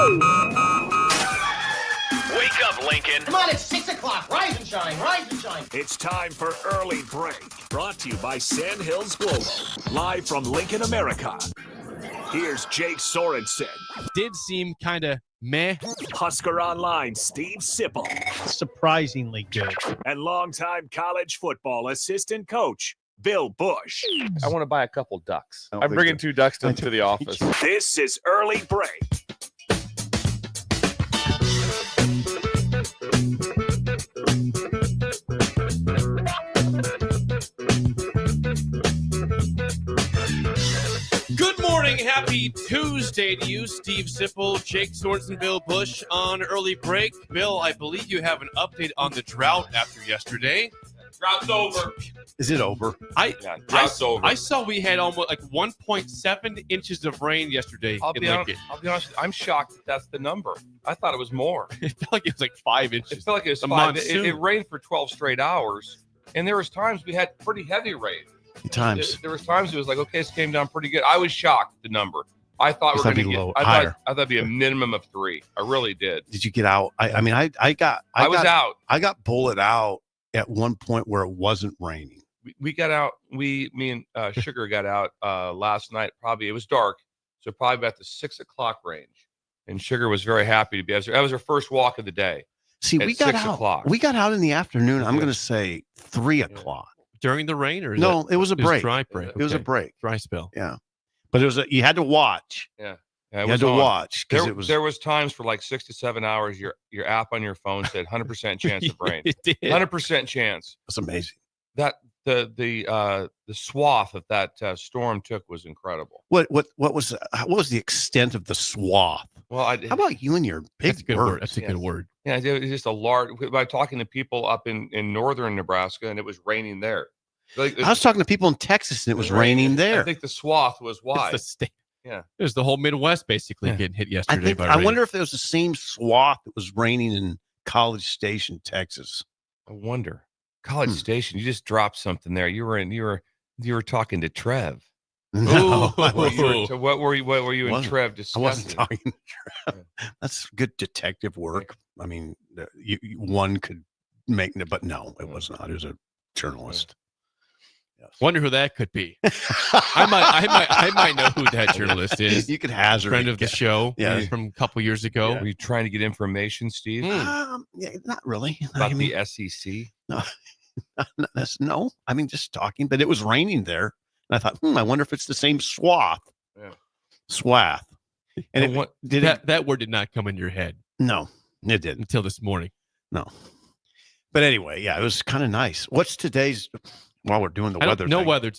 Wake up, Lincoln. Come on, it's 6 o'clock. Rise and shine, rise and shine. It's time for Early Break. Brought to you by Sand Hills Global. Live from Lincoln, America. Here's Jake Sorensen. Did seem kind of meh. Husker Online, Steve Sipple. Surprisingly good. And longtime college football assistant coach, Bill Busch. I want to buy a couple ducks. I'm bringing 2 ducks to the office. This is Early Break. Good morning. Happy Tuesday to you, Steve Sipple, Jake Sorensen, Bill Busch on Early Break. Bill, I believe you have an update on the drought after yesterday. Drought's over. Is it over? Drought's over. I saw we had almost like 1.7 inches of rain yesterday I'll in be Lincoln. honest. I'm shocked that's the number. I thought it was more. It felt like it was like 5 inches. It felt like it was A 5. monsoon. It rained for 12 straight hours, and there was times we had pretty heavy rain. Times. There was times it was like, okay, this came down pretty good. I was shocked at the number. I thought we were going to get higher. I thought it'd be a minimum of 3. I really did. Did you get out? I was out. I got bullet out at one point where it wasn't raining. We got out. Me and Sugar got out last night. Probably it was dark, so probably about the 6 o'clock range. And Sugar was very happy to be. That was her first walk of the day. See, at we got 6 out. o'clock. We got out in the afternoon. I'm Yeah. going to say 3 o'clock. During the rain, or No, it was a break. Dry break. It was a Okay. break. Dry spell. Yeah, but it was you had to watch. Yeah, You it had was to on. watch because it was. There was times for like 6 to 7 hours. Your app on your phone said 100% chance of rain. It did. 100% chance. That's amazing. That the swath of that storm took was incredible. What was the extent of the swath? Well, How about you and your big That's a good words? word. That's a good word. Yeah, it was just a large. By talking to people up in northern Nebraska, and it was raining there. Like, I was talking to people in Texas, and it was raining there. I think the swath was It's wide. the state. Yeah. It was the whole Midwest basically Yeah. getting hit I yesterday think. by I rain. wonder if it was the same swath that was raining in College Station, Texas. I wonder. College Station, you just dropped something there. You were talking to Trev. No, I Ooh. wasn't. So what were you and Wasn't. Trev I discussing? wasn't talking to Trev. That's good detective work. I mean, one could make it, but no, it was not. It was a journalist. Yes. Wonder who that could be. I might know who that journalist is. You could hazard Friend a of the guess. show, Yeah. from a couple years ago. Were you trying to get information, Steve, Yeah, not really. about I mean, the SEC? no. I mean, just talking. But it was raining there, and I thought, I wonder if it's the same swath. Yeah. Swath. And And it, what- did it? That word did not come into your head No, it didn't. until this morning. No. But anyway, yeah, it was kind of nice. What's today's? While we're doing the I don't- weather, no thing. weather.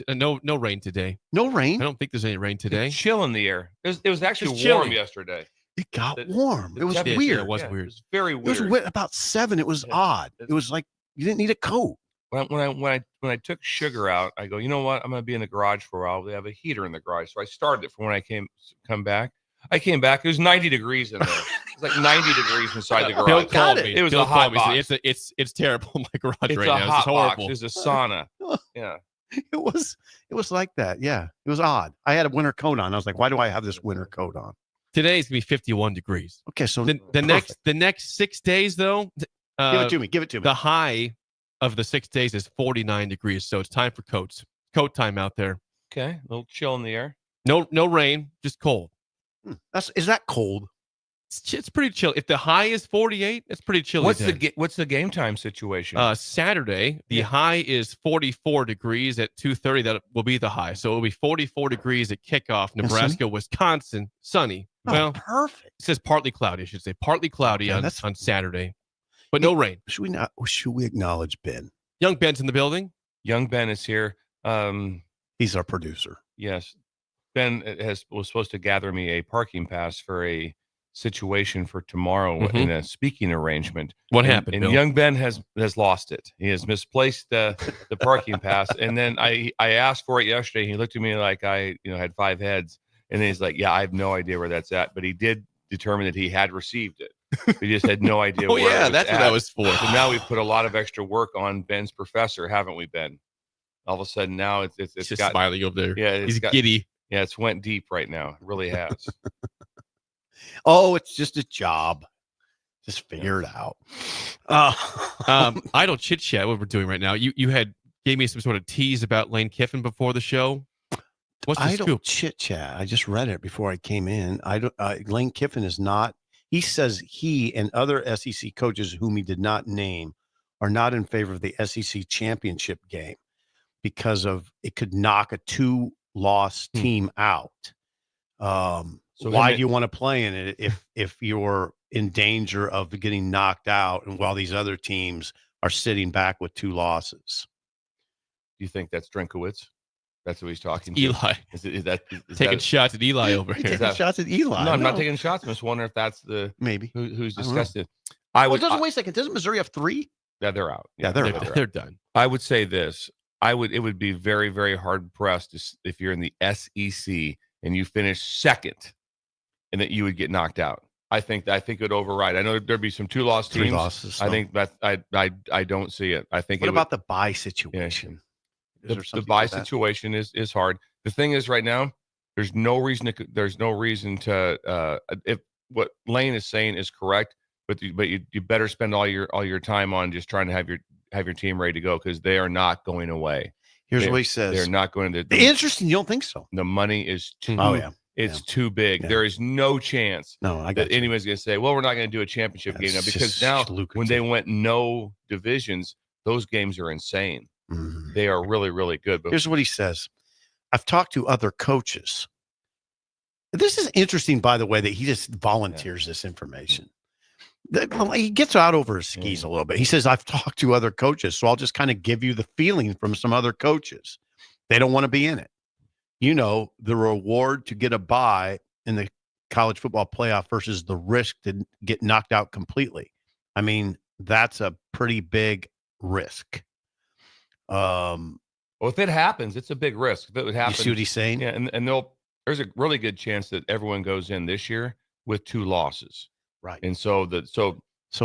No rain today. No I rain. don't think there's any rain today. It's chill in the air. It was actually Just warm chilly. yesterday. It got the- warm. It was temperature- weird. it was Yeah, weird. It was very It was weird. about 7. It was Yeah. odd. It was like you didn't need a coat. When I took Sugar out, I go, you know what? I'm going to be in the garage for a while. We have a heater in the garage, so I started it for when I come back. I came back. It was 90 degrees in there. It was like 90 degrees inside the garage. Bill got called it. me. It was Bill a hot called me. box. It's terrible in my garage It's right a now. hot It's horrible. box. It's a sauna. Yeah. It was like that. Yeah, it was odd. I had a winter coat on. I was like, why do I have this winter coat on? Today's gonna be 51 degrees. Okay, so The next 6 days though, give it to me. Give it to me. the high of the 6 days is 49 degrees. So it's time for coats. Coat time out there. Okay. A little chill in the air. No rain, just cold. Is that cold? It's pretty chill. If the high is 48, it's pretty chilly. What's the game time situation? Saturday, the Yeah. high is 44 degrees at 2:30. That will be the high. So it'll be 44 degrees at kickoff. And sunny? Nebraska, Wisconsin, sunny. Oh, Well, perfect. it says partly cloudy. I should say partly cloudy Okay, on that's- Saturday, but no rain. Should we acknowledge Ben? Young Ben's in the building. Young Ben is here. He's our producer. Yes, Ben was supposed to gather me a parking pass for a situation for tomorrow Mhm. in a speaking arrangement. What And- happened, And Bill? young Ben has lost it. He has misplaced the parking pass. And then I asked for it yesterday. He looked at me like I had 5 heads. And then he's like, "Yeah, I have no idea where that's at." But he did determine that he had received it. He just had no idea. Oh where it yeah, was that's what at. that was for. So now we've put a lot of extra work on Ben's professor, haven't we, Ben? All of a sudden now it's It's just got smiling over there. yeah, He's got, giddy. yeah, it's went deep right now. It really has. Oh, it's just a job. Just figure it out. Idle chit chat. What we're doing right now. You gave me some sort of tease about Lane Kiffin before the show. What's the Idle scoop? chit chat. I just read it before I came in. Lane Kiffin is not. He says he and other SEC coaches whom he did not name are not in favor of the SEC championship game because of it could knock a 2-loss team out. So why do you want to play in it if you're in danger of getting knocked out and while these other teams are sitting back with 2 losses? Do you think that's Drinkowitz? That's who he's talking to. Eli. Is Taking shots at Eli over here. Taking shots at Eli. No, I'm not taking shots. I'm just wondering if that's the maybe who's discussed it. Wait a second. Doesn't Missouri have 3? Yeah, they're out. Yeah, they're done. I would say this. It would be very, very hard pressed if you're in the SEC and you finish second, and that you would get knocked out. I think it would override. I know there'd be some 2-loss teams. 3 losses. I think that I don't see it. I think. What about the bye situation? The bye situation is hard. The thing is, right now, there's no reason to. If what Lane is saying is correct, but you better spend all your time on just trying to have your team ready to go because they are not going away. Here's what he says: they're not going to. Interesting. You don't think so? The money is too. Oh yeah. It's too big. Yeah. There is no chance that anyone's going to say, well, we're not going to do a championship game now because now when they went no divisions, those games are insane. Mm-hmm. They are really, really good. But here's what he says. I've talked to other coaches. This is interesting, by the way, that he just volunteers this information. He gets out over his skis a little bit. He says, I've talked to other coaches, so I'll just kind of give you the feeling from some other coaches. They don't want to be in it. You know, the reward to get a bye in the college football playoff versus the risk to get knocked out completely. I mean, that's a pretty big risk. Well, if it happens, it's a big risk. If it would happen, you see what he's saying? Yeah, and there's a really good chance that everyone goes in this year with 2 losses. Right. And so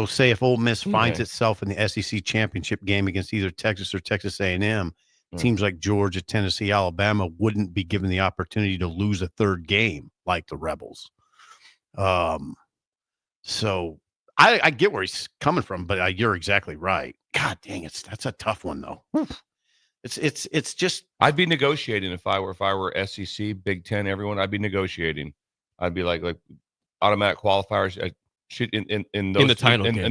say if Ole Miss finds itself in the SEC championship game against either Texas or Texas A&M, teams like Georgia, Tennessee, Alabama wouldn't be given the opportunity to lose a 3rd game like the Rebels. So I get where he's coming from, but you're exactly right. God dang, that's a tough one though. It's just I'd be negotiating if I were SEC, Big Ten, everyone. I'd be negotiating. I'd be like automatic qualifiers should in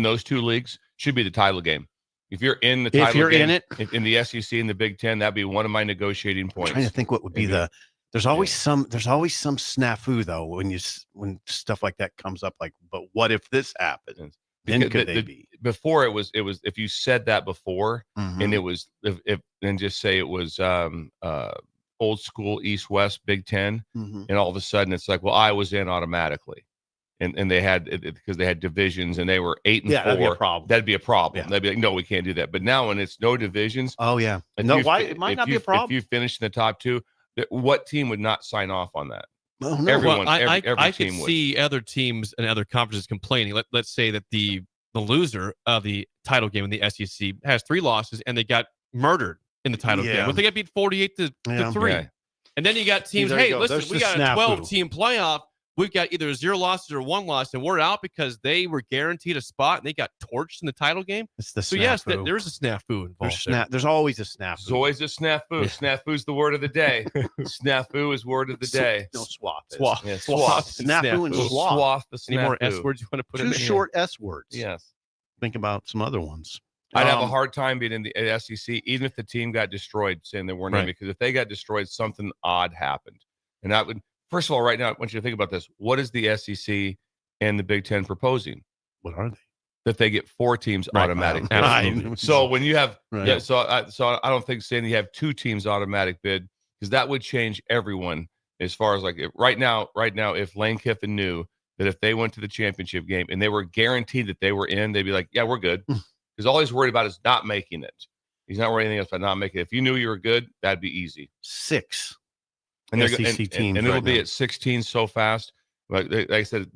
those 2 leagues should be the title game. If you're in the title game, in the SEC and the Big Ten, that'd be one of my negotiating points. I'm trying to think what would be there's always some snafu though when stuff like that comes up. Like, but what if this happens? Then could they be? Before it was if you said that before and it was if then just say it was old school East West Big Ten and all of a sudden it's like, well, I was in automatically. And they had because they had divisions and they were 8 and 4. That'd be a problem. That'd be a problem. Yeah. They'd be like, no, we can't do that. But now when it's no divisions, oh yeah, it might not be a problem. If you finish in the top 2, what team would not sign off on that? Oh, no. Everyone, I team could would. see other teams and other conferences complaining. Let's say that the loser of the title game in the SEC has 3 losses and they got murdered in the title game. Well, they got beat 48 to 3. Yeah. And then you got teams, hey, listen, we got a 12-team playoff. We've got either 0 losses or 1 loss, and we're out because they were guaranteed a spot and they got torched in the title game. It's the so, yes, there's a snafu involved. There's always a snafu. There's always a snafu. Yeah. Snafu's the word of the day. Snafu is word of the day. No, swath. Swath. Yeah, swath. Snafu and swath. Swath the snafu. Any more S words you want to put in there? 2 short S words. Yes. Think about some other ones. I'd have a hard time being in the SEC, even if the team got destroyed, saying they weren't in, because if they got destroyed, something odd happened. And that would, first of all, right now, I want you to think about this. What is the SEC and the Big Ten proposing? What are they? That they get 4 teams automatic. So when you have, so I don't think saying you have 2 teams automatic bid, because that would change everyone as far as like right now, if Lane Kiffin knew that if they went to the championship game and they were guaranteed that they were in, they'd be like, yeah, we're good. Because all he's worried about is not making it. He's not worried anything else about not making it. If you knew you were good, that'd be easy. 6 and SEC teams, and it'll be at 16 so fast. Like I said,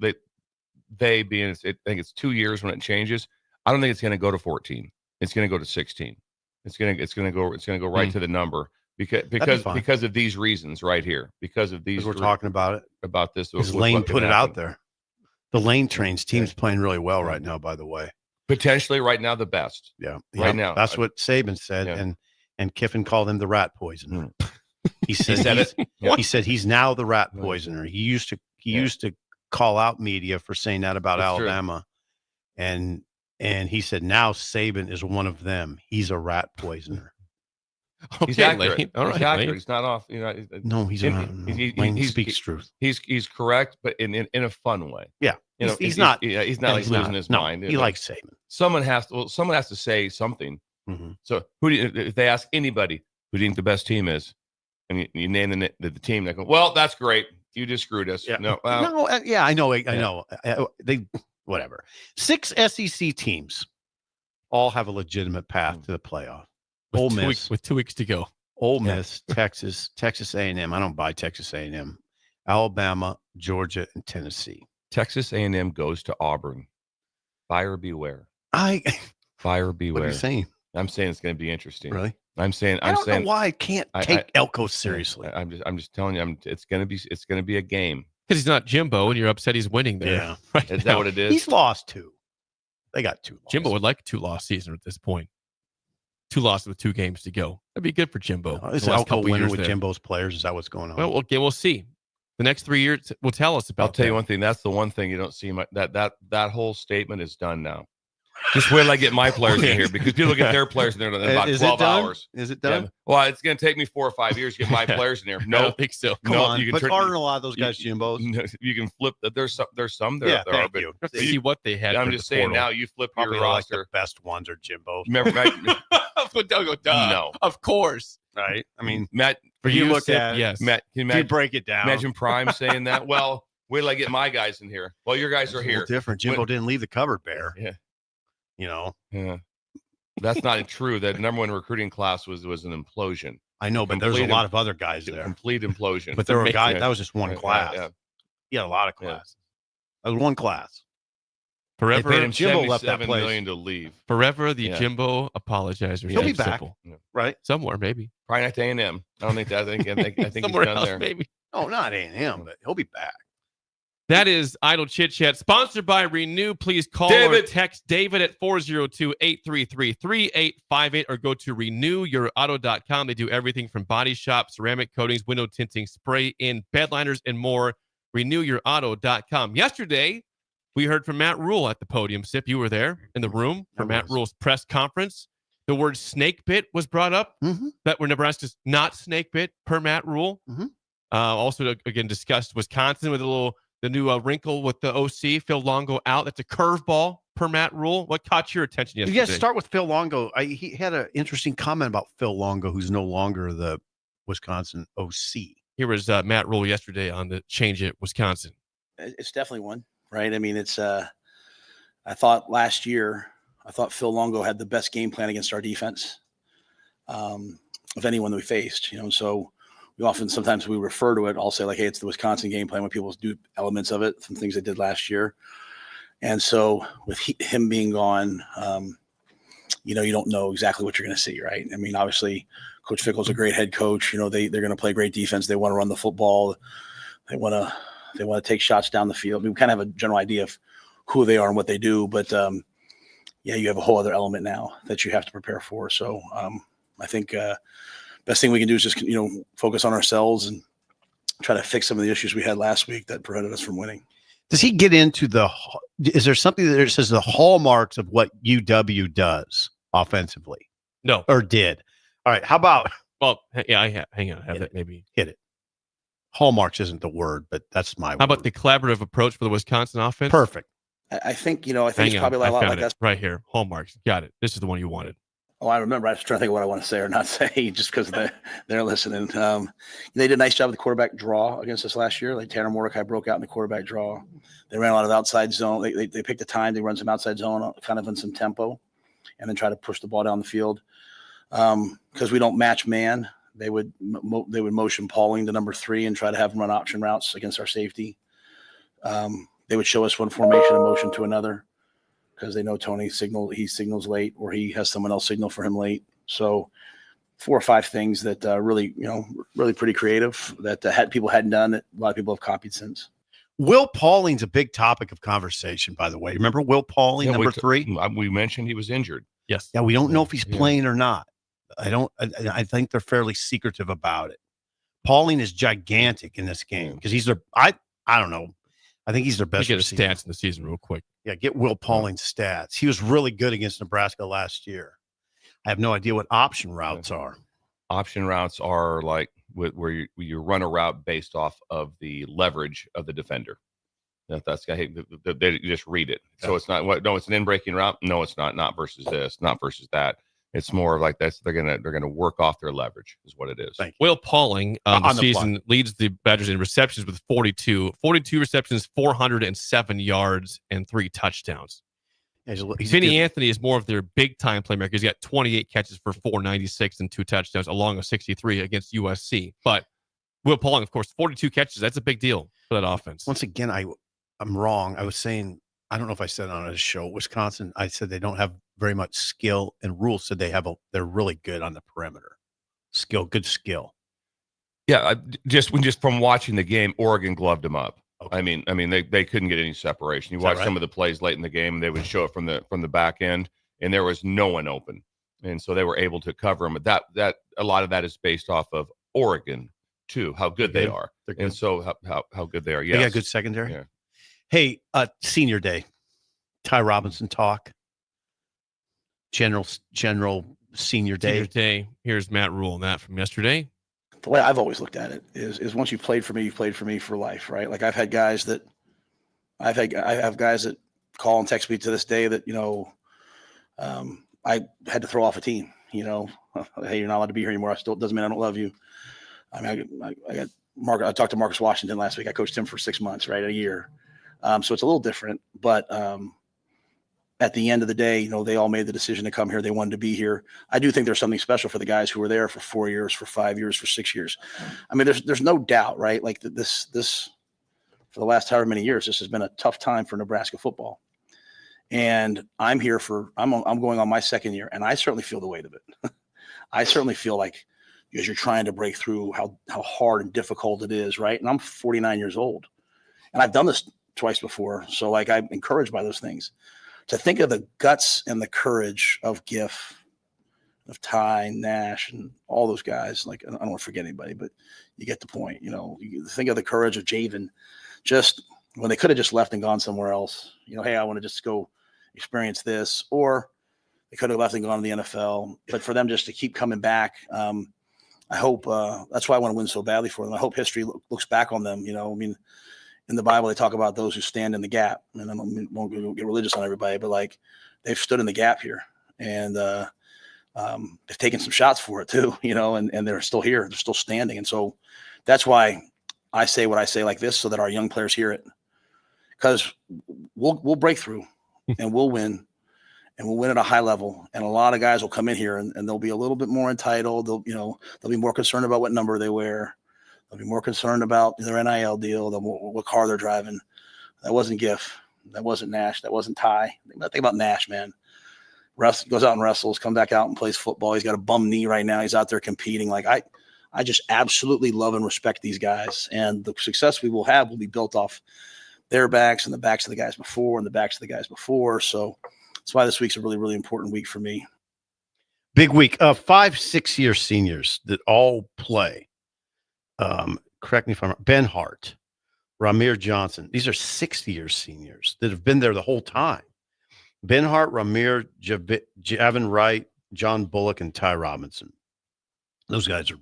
they being, I think it's 2 years when it changes. I don't think it's going to go to 14. It's going to go to 16. It's going to go right to the number because of these reasons right here. Because of these, we're talking about it about this. Because Lane put it out there. The Lane Trains team's playing really well right now, by the way. Potentially right now the best. Yeah. Right now. That's what Saban said. Yeah. And Kiffin called him the rat poisoner. He said it. He said he's now the rat poisoner. He used to call out media for saying that about That's Alabama. True. And he said now Saban is one of them. He's a rat poisoner. Okay, he's accurate. Lane. All right, he's accurate. Lane. He's not off. No, he's not. Lane speaks truth. He's correct, but in a fun way. Yeah, he's not like losing his mind. He likes Saban. Someone has to say something. Mm-hmm. So if they ask anybody who do you think the best team is, and you name the team, they go, well, that's great. You just screwed us. Yeah. I know. They whatever. 6 SEC teams all have a legitimate path to the playoff. Ole Miss with 2 weeks to go. Ole Miss, Texas A&M. I don't buy Texas A&M. Alabama, Georgia, and Tennessee. Texas A&M goes to Auburn. Buyer beware. Buyer beware. What are you saying? I'm saying it's going to be interesting. Really? I'm saying know why I can't take Elko seriously. I'm just telling you. It's going to be a game. Because he's not Jimbo, and you're upset he's winning there. Yeah. Right is now. That what it is? He's lost 2. They got 2 losses. Jimbo would like a 2-loss season at this point. 2 losses with 2 games to go. That'd be good for Jimbo. Is Elko winning with Jimbo's players? Is that what's going on? Well, okay, we'll see. The next 3 years will tell us about. I'll tell you one thing. That's the one thing you don't see. That whole statement is done now. Just wait till I get my players in here, because people get their players in there in about 12 hours. Is it done? Yeah. Well, it's going to take me 4 or 5 years to get my players in there. No, I don't think so. Come on, you can aren't a lot of those guys Jimbos? You can flip. There's some there. Yeah, there are, thank you. Let's see what they had. I'm just saying now. You flip Probably your like roster. the best ones are Jimbos. Remember, No, of course. Right? I mean, Matt. For you look Sip, at yes. Matt, can you break it down. Imagine Prime saying that. Well, wait till I get my guys in here. Well, your guys are here. Different. Jimbo didn't leave the cupboard bare. Yeah. Yeah. That's not true. That number 1 recruiting class was an implosion. I know, but there's a lot of other guys there. Complete implosion. But there were guys. That was just one class. Yeah. He had a lot of classes. That was one class. Forever, they paid him Jimbo left that $77 place. million to leave. Forever, the Jimbo apologizers. He'll be back, right? Somewhere, maybe. Probably not to A&M. I don't think that. I think he's Somewhere done else, there. maybe. Oh, not A&M, but he'll be back. That is Idle Chit Chat, sponsored by Renew. Please call or text David at 402-833-3858 or go to renewyourauto.com. They do everything from body shop, ceramic coatings, window tinting, spray in, bed liners, and more. Renewyourauto.com. Yesterday, we heard from Matt Rule at the podium. Sip, you were there in the room for Matt Rule's press conference. The word snake bit was brought up. That were Nebraska's not snake bit per Matt Rule. Also, again, discussed Wisconsin with the new wrinkle with the OC, Phil Longo out. That's a curveball per Matt Rule. What caught your attention yesterday? Yes, start with Phil Longo. He had an interesting comment about Phil Longo, who's no longer the Wisconsin OC. Here was Matt Rule yesterday on the Change It Wisconsin. It's definitely one, right? I mean, it's I thought last year, Phil Longo had the best game plan against our defense of anyone that we faced, so sometimes we refer to it. I'll say like, hey, it's the Wisconsin game plan when people do elements of it, some things they did last year. And so with him being gone, you don't know exactly what you're going to see, right? I mean, obviously Coach Fickell's a great head coach. They're going to play great defense. They want to run the football. They want to take shots down the field. We kind of have a general idea of who they are and what they do, but you have a whole other element now that you have to prepare for. So I think best thing we can do is just, focus on ourselves and try to fix some of the issues we had last week that prevented us from winning. Does he get into is there something that says the hallmarks of what UW does offensively? No. Or did? All right. How about? Well, yeah, hang on. I have that maybe. Hit it. Hallmarks isn't the word, but that's my word. How about the collaborative approach for the Wisconsin offense? Perfect. I think it's probably a lot like us. Right here. Hallmarks. Got it. This is the one you wanted. Oh, I remember. I was trying to think of what I want to say or not say just because they're listening. They did a nice job with the quarterback draw against us last year. Like Tanner Mordecai broke out in the quarterback draw. They ran a lot of outside zone. They picked a time. They run some outside zone, kind of in some tempo, and then try to push the ball down the field. Because we don't match man, they would motion Pauling to number 3 and try to have him run option routes against our safety. They would show us one formation and motion to another, because they know Tony signals late, or he has someone else signal for him late. So 4 or 5 things that really pretty creative that people hadn't done that a lot of people have copied since. Will Pauling's a big topic of conversation, by the way. Remember Will Pauling, Yeah, number 3? We mentioned he was injured. Yes. Yeah, we don't know if he's playing or not. I think they're fairly secretive about it. Pauling is gigantic in this game because he's their. I don't know. I think he's their best. Get his receiver. stats in the season real quick. Yeah, get Will Pauling's stats. He was really good against Nebraska last year. I have no idea what option routes are. Option routes are like where you run a route based off of the leverage of the defender. That's they just read it. So it's not what. No, it's an in-breaking route. No, it's not. Not versus this. Not versus that. It's more like that's they're gonna work off their leverage is what it is. Thank you. Will Pauling the season leads the Badgers in receptions with 42 receptions, 407 yards, and 3 touchdowns. Vinny Anthony is more of their big-time playmaker. He's got 28 catches for 496 and 2 touchdowns, along with 63 against USC. But Will Pauling, of course, 42 catches. That's a big deal for that offense. Once again, I'm wrong. I was saying, I don't know if I said it on a show, Wisconsin, I said they don't have very much skill, and Rule said they're really good on the perimeter. Good skill. Yeah, just from watching the game, Oregon gloved them up. Okay. I mean, they couldn't get any separation. You watch some of the plays late in the game, and they would show it from the back end, and there was no one open, and so they were able to cover them. But that a lot of that is based off of Oregon too, how good they are, and so how good they are. Yes. They got good secondary. Yeah. Hey, senior day, Ty Robinson talk. General senior day. Senior day. Here's Matt Rule on that from yesterday. The way I've always looked at it is once you've played for me, you've played for me for life, right? Like I have guys that call and text me to this day that, I had to throw off a team, hey, you're not allowed to be here anymore. Doesn't mean I don't love you. I mean, I got Mark. I talked to Marcus Washington last week. I coached him for 6 months, right? A year. So it's a little different, but, at the end of the day, they all made the decision to come here. They wanted to be here. I do think there's something special for the guys who were there for 4 years, for 5 years, for 6 years. I mean, there's no doubt, right? Like this for the last however many years, this has been a tough time for Nebraska football. And I'm here I'm going on my 2nd year, and I certainly feel the weight of it. I certainly feel like as you're trying to break through how hard and difficult it is, right? And I'm 49 years old, and I've done this twice before. So like I'm encouraged by those things. To think of the guts and the courage of Giff, of Ty, Nash, and all those guys, like I don't want to forget anybody, but you get the point. You think of the courage of Javen, just when they could have just left and gone somewhere else. Hey, I want to just go experience this, or they could have left and gone to the NFL. But for them just to keep coming back, I hope that's why I want to win so badly for them. I hope history looks back on them. In the Bible, they talk about those who stand in the gap, and I won't get religious on everybody, but like they've stood in the gap here, and they've taken some shots for it too, and they're still here, they're still standing, and so that's why I say what I say like this, so that our young players hear it, because we'll break through, and we'll win at a high level, and a lot of guys will come in here and they'll be a little bit more entitled. They'll be more concerned about what number they wear. They'll be more concerned about their NIL deal than what car they're driving. That wasn't Giff. That wasn't Nash. That wasn't Ty. Think about Nash, man. Goes out and wrestles, come back out and plays football. He's got a bum knee right now. He's out there competing. Like I just absolutely love and respect these guys. And the success we will have will be built off their backs and the backs of the guys before and the backs of the guys before. So that's why this week's a really, really important week for me. Big week. 5-6 year seniors that all play. Correct me if I'm wrong. Ben Hart, Ramir Johnson. These are 60-year seniors that have been there the whole time. Ben Hart, Ramir, Javin Wright, John Bullock, and Ty Robinson. Those guys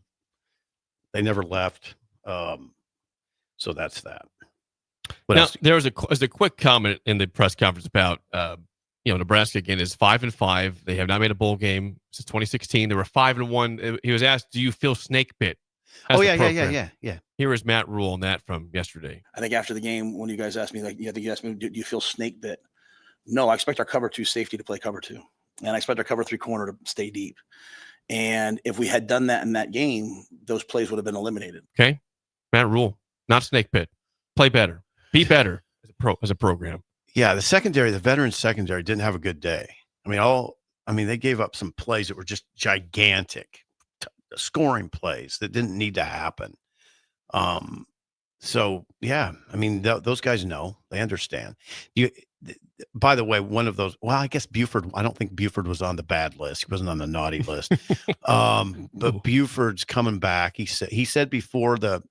they never left. So that's that. There was a quick comment in the press conference about Nebraska again is 5-5. They have not made a bowl game since 2016. They were 5-1. He was asked, "Do you feel snake bit?" Yeah. Here is Matt Rule on that from yesterday. I think after the game, when you guys asked me, do you feel snake bit? No, I expect our cover 2 safety to play cover 2, and I expect our cover 3 corner to stay deep. And if we had done that in that game, those plays would have been eliminated. Okay, Matt Rule, not snake bit. Play better, be better as a program. Yeah, the veteran secondary didn't have a good day. They gave up some plays that were just gigantic. Scoring plays that didn't need to happen. So yeah, I mean those guys know, they understand. You, by the way, one of those. Well, I guess Buford. I don't think Buford was on the bad list. He wasn't on the naughty list. But Buford's coming back. He said before the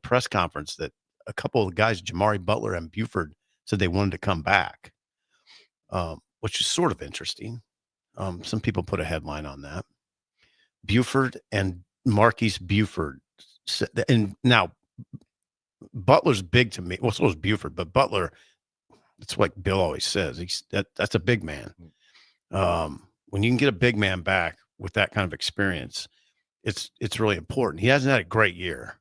press conference that a couple of guys, Jamari Butler and Buford, said they wanted to come back, which is sort of interesting. Some people put a headline on that. Buford and Marquise Buford, and now Butler's big to me. Well, so is Buford, but Butler, it's like Bill always says. That's a big man. When you can get a big man back with that kind of experience, it's really important. He hasn't had a great year.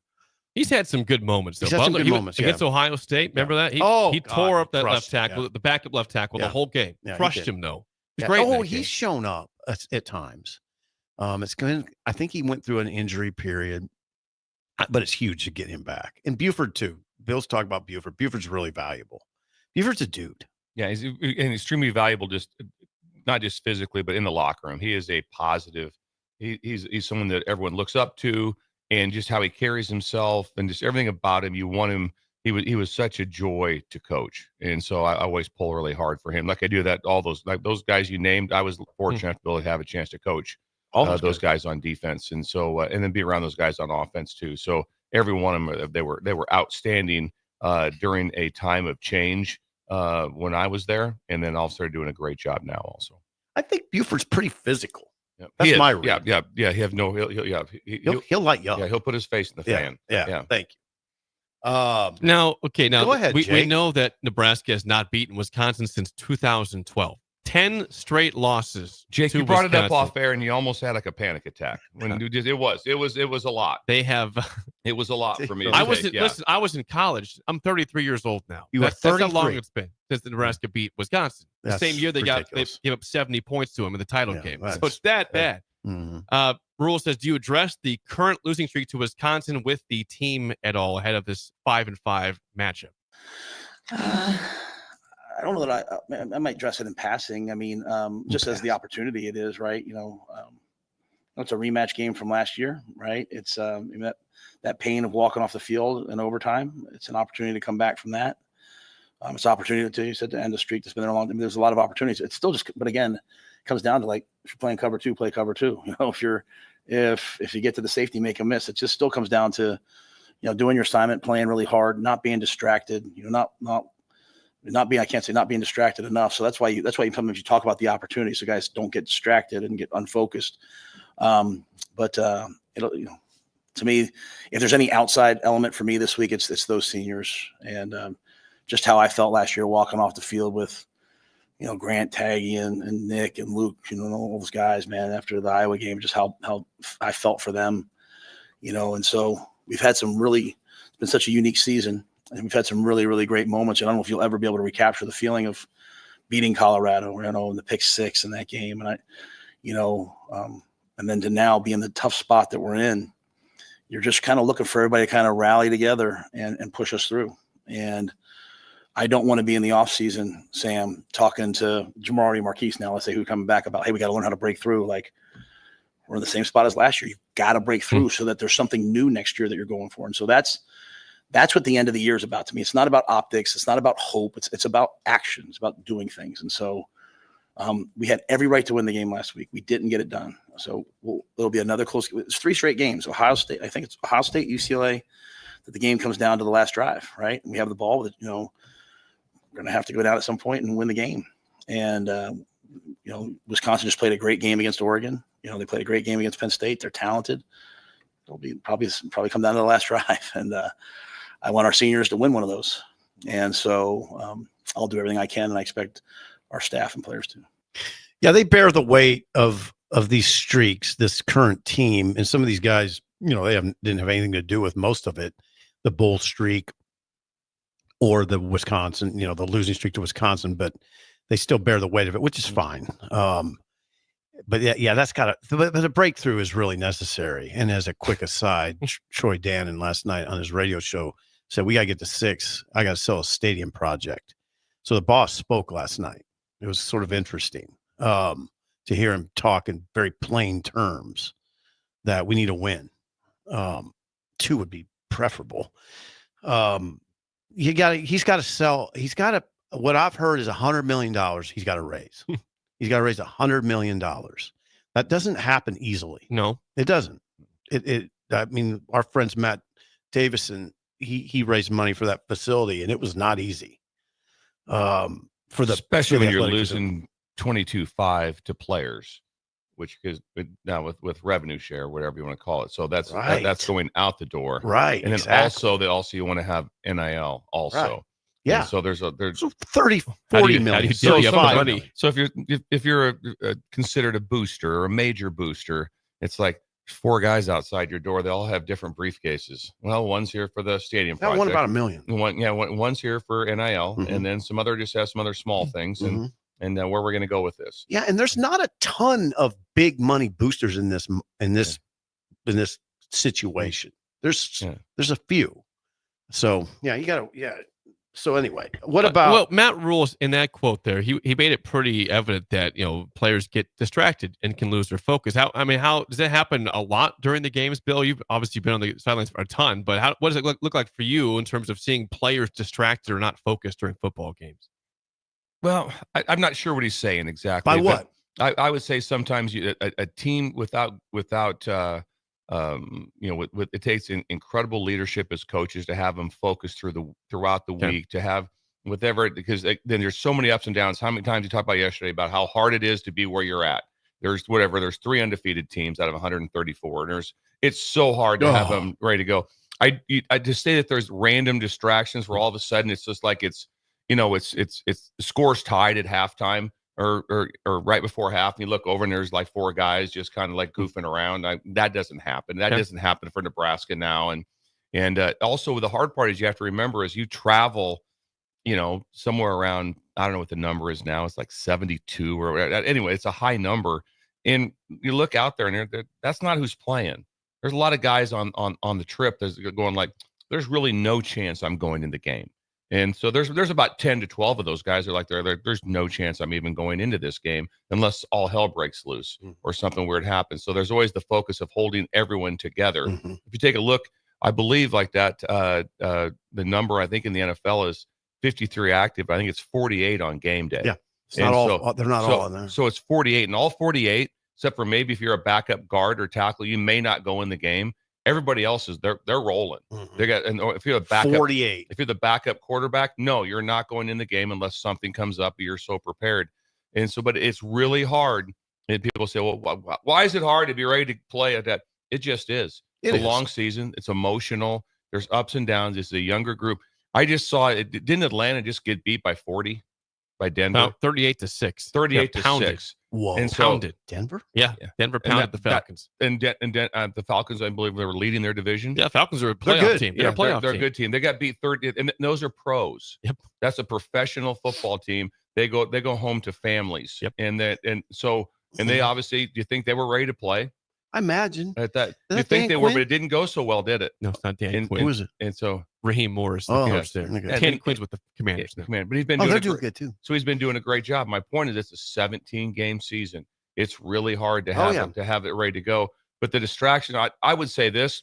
He's had some good moments, though. He's had some good moments against Ohio State. Remember that? He tore up that left tackle, the backup left tackle, the whole game. Crushed him, though. Great. Oh, he's shown up at times. I think he went through an injury period, but it's huge to get him back. And Buford too. Bill's talking about Buford. Buford's really valuable. Buford's a dude. Yeah, he's extremely valuable, just not just physically, but in the locker room. He is a positive. He's someone that everyone looks up to, and just how he carries himself and just everything about him. You want him. He was such a joy to coach, and so I always pull really hard for him. Like I do that. All those guys you named, I was fortunate to be able to have a chance to coach all those guys on defense, and so and then be around those guys on offense too. So every one of them, they were outstanding during a time of change when I was there, and then all started doing a great job now also. I think Buford's pretty physical. Yep. That's my read. Yeah. He have no. He'll light you up. Yeah, he'll put his face in the fan. Yeah. Thank you. Now, go ahead, we know that Nebraska has not beaten Wisconsin since 2012. 10 straight losses. Jake, you brought it up off air, and you almost had like a panic attack. When you did, it was a lot. They have. It was a lot for me. Listen, I was in college. I'm 33 years old now. That's how long it's been since the Nebraska beat Wisconsin. The same year they gave up 70 points to him in the title game. So it's that bad. Mm-hmm. Rule says, do you address the current losing streak to Wisconsin with the team at all ahead of this 5-5 matchup? I don't know that I might address it in passing. I mean, just as the opportunity it is, right? It's a rematch game from last year, right? It's that pain of walking off the field in overtime. It's an opportunity to come back from that. It's an opportunity to end the streak that's been there a long time. There's a lot of opportunities. It's still just, but again, it comes down to, like, if you're playing cover two, play cover two. If you get to the safety, make a miss. It just still comes down to, doing your assignment, playing really hard, not being distracted. Not being distracted enough. So that's why sometimes you talk about the opportunity, so guys don't get distracted and get unfocused. To me, if there's any outside element for me this week, it's those seniors, and just how I felt last year walking off the field with, Grant, Taggy, and Nick and Luke, all those guys, man, after the Iowa game, just how I felt for them, and so we've had it's been such a unique season. And we've had some really, really great moments. And I don't know if you'll ever be able to recapture the feeling of beating Colorado, in the pick six in that game. And and then to now be in the tough spot that we're in, you're just kind of looking for everybody to kind of rally together and push us through. And I don't want to be in the off season, Sam, talking to Jamari Marquise now, let's say, who coming back about, hey, we got to learn how to break through. Like, we're in the same spot as last year. You've got to break through so that there's something new next year that you're going for. And so that's what the end of the year is about to me. It's not about optics. It's not about hope. It's about action. It's about doing things. And so we had every right to win the game last week. We didn't get it done. So it'll be another close. It's 3 straight games. Ohio State, I think it's Ohio State, UCLA, that the game comes down to the last drive, right? And we have the ball that, we're going to have to go down at some point and win the game. And, Wisconsin just played a great game against Oregon. They played a great game against Penn State. They're talented. It'll be probably come down to the last drive. And, I want our seniors to win one of those. And so I'll do everything I can, and I expect our staff and players to. Yeah, they bear the weight of these streaks, this current team. And some of these guys, they didn't have anything to do with most of it, the bull streak or the Wisconsin, the losing streak to Wisconsin, but they still bear the weight of it, which is fine. But yeah, that's but the breakthrough is really necessary. And as a quick aside, Troy Dannon last night on his radio show said, we got to get to 6. I got to sell a stadium project. So the boss spoke last night. It was sort of interesting to hear him talk in very plain terms that we need a win. 2 would be preferable. He's got to sell. What I've heard is $100 million. He's got to raise. He's got to raise $100 million. That doesn't happen easily. No, it doesn't. I mean, our friends, Matt Davison, he raised money for that facility, and it was not easy. Especially when you're losing 22.5 to players, which is now with revenue share, whatever you want to call it. So that's going out the door, right? And then also you want to have NIL also. Right. Yeah. And so there's 30, 40 million. So if you're considered a booster or a major booster, it's like 4 guys outside your door. They all have different briefcases. Well, one's here for the stadium project. One about $1 million. One's here for NIL, and then some other just has some other small things, and where we're going to go with this. Yeah, and there's not a ton of big money boosters in this situation. There's a few. So So anyway, what about? Well, Matt Rule's in that quote there. He made it pretty evident that players get distracted and can lose their focus. How does that happen a lot during the games, Bill? You've obviously been on the sidelines for a ton, but what does it look like for you in terms of seeing players distracted or not focused during football games? Well, I'm not sure what he's saying exactly. By what? I would say sometimes a team without it takes incredible leadership as coaches to have them focus throughout the week, to have whatever, because then there's so many ups and downs. How many times you talked about yesterday about how hard it is to be where you're at? There's 3 undefeated teams out of 134. And it's so hard to have them ready to go. I just say that there's random distractions where all of a sudden it's just like it's scores tied at halftime. Or right before half, and you look over and there's like 4 guys just kind of like goofing around. That doesn't happen. That doesn't happen for Nebraska now. And also the hard part is you have to remember as you travel, somewhere around, I don't know what the number is now. It's like 72 or anyway, it's a high number. And you look out there and that's not who's playing. There's a lot of guys on the trip that's going like, there's really no chance I'm going in the game. And so there's about 10 to 12 of those guys that are like, there's no chance I'm even going into this game unless all hell breaks loose or something weird happens. So there's always the focus of holding everyone together. If you take a look, I believe like that, the number I think in the NFL is 53 active. I think it's 48 on game day. Yeah, it's not all. They're not all in there. So it's 48, and all 48, except for maybe if you're a backup guard or tackle, you may not go in the game. Everybody else is they're rolling. They got, and if you're a backup 48, if you're the backup quarterback, no, you're not going in the game unless something comes up. You're so prepared, and so, but it's really hard. And people say, well, why is it hard to be ready to play at that? It just is. It's a long season. It's emotional. There's ups and downs. It's a younger group. I just saw it. Didn't Atlanta just get beat by 40 by Denver? About 38-6. 38-6. Whoa. And so pounded Denver? Yeah. Denver pounded the Falcons. The Falcons, I believe, they were leading their division. Yeah, Falcons are a playoff team. They're a playoff they're team. A good team. They got beat 30, and those are pros. Yep. That's a professional football team. They go home to families. Yep. And they obviously, do you think they were ready to play? I imagine. At that. You think they were, but it didn't go so well, did it? No, it's not Dan Quinn. Who is it? And so Raheem Morris, the coach there. Okay. Dan Quinn's with the Commanders now. But he's been they're doing doing good too. So he's been doing a great job. My point is, it's a 17-game season. It's really hard to have it ready to go. But the distraction, I would say this.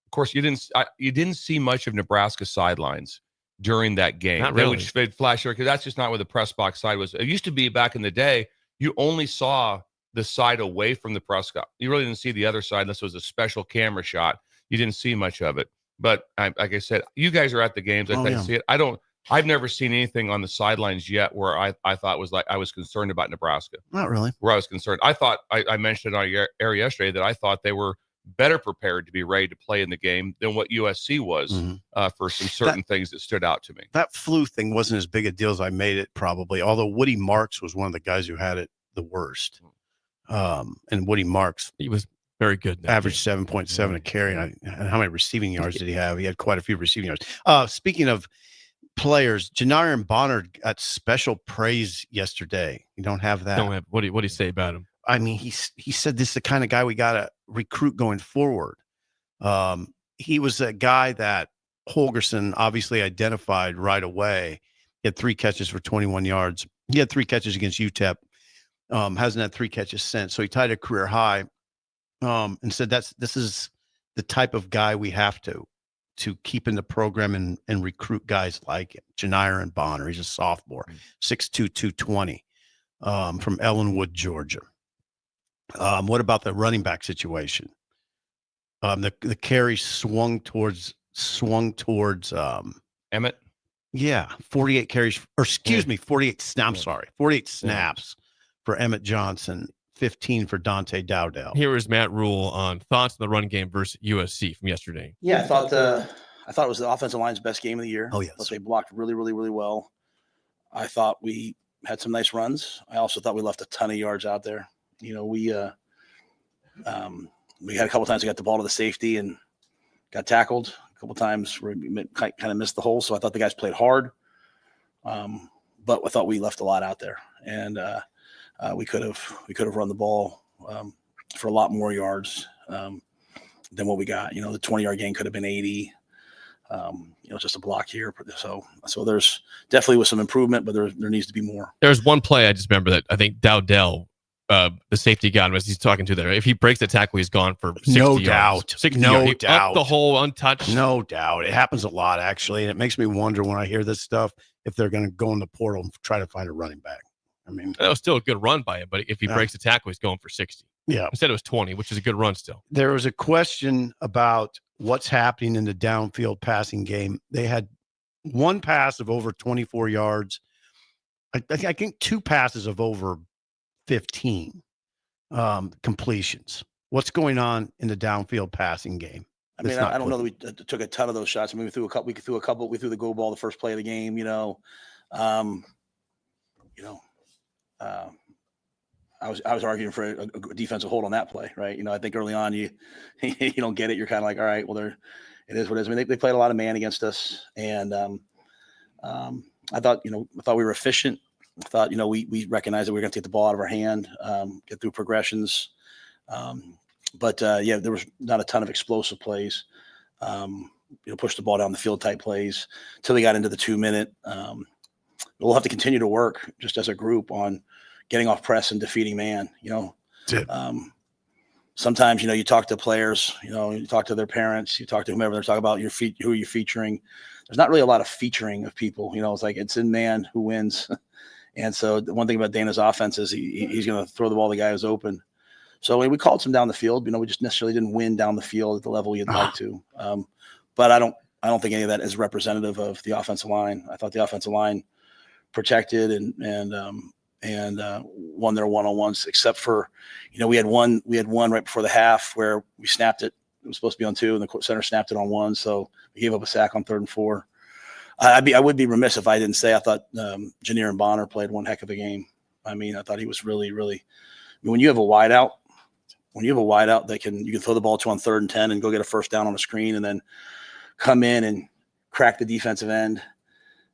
Of course, you didn't see much of Nebraska sidelines during that game. Not really. They'd flash because that's just not where the press box side was. It used to be back in the day. You only saw the side away from the press box. You really didn't see the other side unless it was a special camera shot. You didn't see much of it. But like I said, you guys are at the games. I see it. I've never seen anything on the sidelines yet where I thought was like I was concerned about Nebraska. Not really. Where I was concerned. I thought I mentioned on your air yesterday that I thought they were better prepared to be ready to play in the game than what USC was for some certain things that stood out to me. That flu thing wasn't as big a deal as I made it probably, although Woody Marks was one of the guys who had it the worst. And Woody Marks, he was very good. Average 7.7 a carry. And how many receiving yards did he have? He had quite a few receiving yards. Speaking of players, Janarian Bonner got special praise yesterday. You don't have that. What do you say about him? I mean, he said this is the kind of guy we got to recruit going forward. He was a guy that Holgerson obviously identified right away. He had 3 catches for 21 yards. He had 3 catches against UTEP. Hasn't had 3 catches since. So he tied a career high and said this is the type of guy we have to to keep in the program and recruit guys like him. Janiron Bonner, he's a sophomore, 6'2", 220, from Ellenwood, Georgia. What about the running back situation? The carry swung towards Emmett. Yeah, 48 carries, or excuse me, 48 snaps. I'm sorry, 48 snaps for Emmett Johnson, 15 for Dante Dowdell. Here is Matt Rule on thoughts on the run game versus USC from yesterday. Yeah, I thought it was the offensive line's best game of the year. Oh, yes. I thought they blocked really, really, really well. I thought we had some nice runs. I also thought we left a ton of yards out there. You know, we had a couple times we got the ball to the safety and got tackled. A couple times we kind of missed the hole. So I thought the guys played hard. But I thought we left a lot out there, and we could have run the ball for a lot more yards than what we got. You know, the 20-yard gain could have been 80. You know, just a block here. So there's definitely was some improvement, but there needs to be more. There's one play I just remember that I think Dowdell, the safety guy, as he's talking to there, if he breaks the tackle, he's gone for 60 No yards. doubt. 60 No yards. doubt. Up the hole untouched. No doubt. It happens a lot, actually. And it makes me wonder when I hear this stuff if they're going to go in the portal and try to find a running back. I mean, That was still a good run by him, but if he breaks the tackle, he's going for 60. Yeah. Instead, it was 20, which is a good run still. There was a question about what's happening in the downfield passing game. They had one pass of over 24 yards. I think two passes of over 15 completions. What's going on in the downfield passing game? I mean, I don't know that we took a ton of those shots. I mean, we threw a couple. We threw the go ball the first play of the game. I was arguing for a defensive hold on that play, right? You know, I think early on you don't get it. You're kind of like, all right, well, it is what it is. I mean, they played a lot of man against us, and I thought we were efficient. I thought we recognized that we were going to take the ball out of our hand, get through progressions. But there was not a ton of explosive plays. Push the ball down the field type plays until they got into the 2-minute. We'll have to continue to work just as a group on getting off press and defeating man. Sometimes you talk to players, you talk to their parents, you talk to whomever they're talking about who you're featuring. There's not really a lot of featuring of people. It's like it's in man who wins. And so the one thing about Dana's offense is he's going to throw the ball to the guy who's open. So we called some down the field. We just necessarily didn't win down the field at the level you'd like to. But I don't think any of that is representative of the offensive line. I thought the offensive line protected and won their one-on-ones, except for we had one right before the half where we snapped it. It was supposed to be on 2, and the center snapped it on 1. So we gave up a sack on 3rd and 4. I would be remiss if I didn't say I thought Janiron Bonner played one heck of a game. I mean, I thought he was really, really. When you have a wideout that you can throw the ball to on 3rd and 10 and go get a first down on a screen, and then come in and crack the defensive end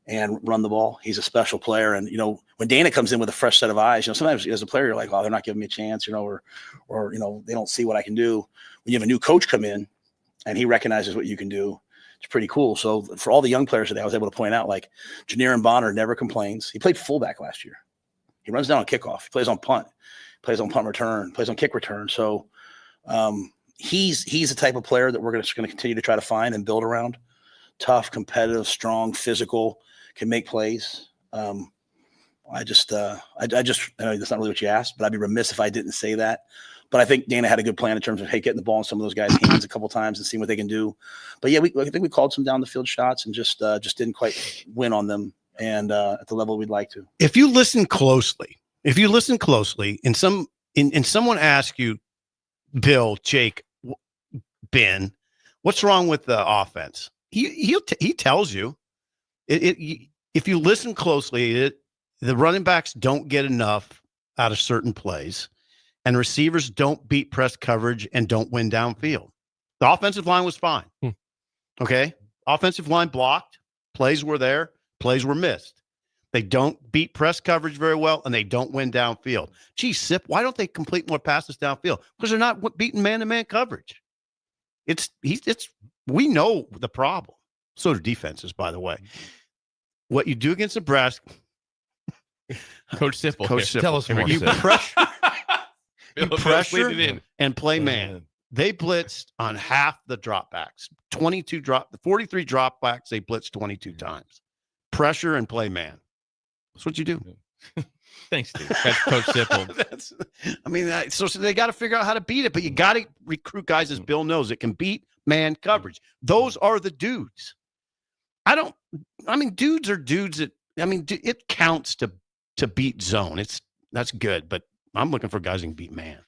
and run the ball. He's a special player. And, when Dana comes in with a fresh set of eyes, sometimes as a player, you're like, oh, they're not giving me a chance, or they don't see what I can do. When you have a new coach come in and he recognizes what you can do, it's pretty cool. So for all the young players today, I was able to point out, like, Janiron Bonner never complains. He played fullback last year. He runs down on kickoff. He plays on punt. Plays on punt return. Plays on kick return. So he's the type of player that we're just going to continue to try to find and build around. Tough, competitive, strong, physical, can make plays. I know that's not really what you asked, but I'd be remiss if I didn't say that. But I think Dana had a good plan in terms of, hey, getting the ball in some of those guys' hands a couple times and seeing what they can do. But yeah, I think we called some down the field shots and just didn't quite win on them and at the level we'd like to. If you listen closely, and someone asks you, Bill, Jake, Ben, what's wrong with the offense? He tells you. If you listen closely, the running backs don't get enough out of certain plays, and receivers don't beat press coverage and don't win downfield. The offensive line was fine. Okay? Offensive line blocked. Plays were there. Plays were missed. They don't beat press coverage very well, and they don't win downfield. Gee, Sip, why don't they complete more passes downfield? Because they're not beating man-to-man coverage. We know the problem. So do defenses, by the way. What you do against Nebraska, Coach Sipple. Tell us more. You pressure and play man. They blitzed on half the dropbacks. 43 dropbacks. They blitzed 22 times. Pressure and play man. That's what you do. Thanks, Steve. That's Coach Sipple. So they got to figure out how to beat it, but you got to recruit guys, as Bill knows, that can beat man coverage. Those are the dudes. Dudes are dudes that, it counts to beat zone. That's good, but I'm looking for guys who can beat man.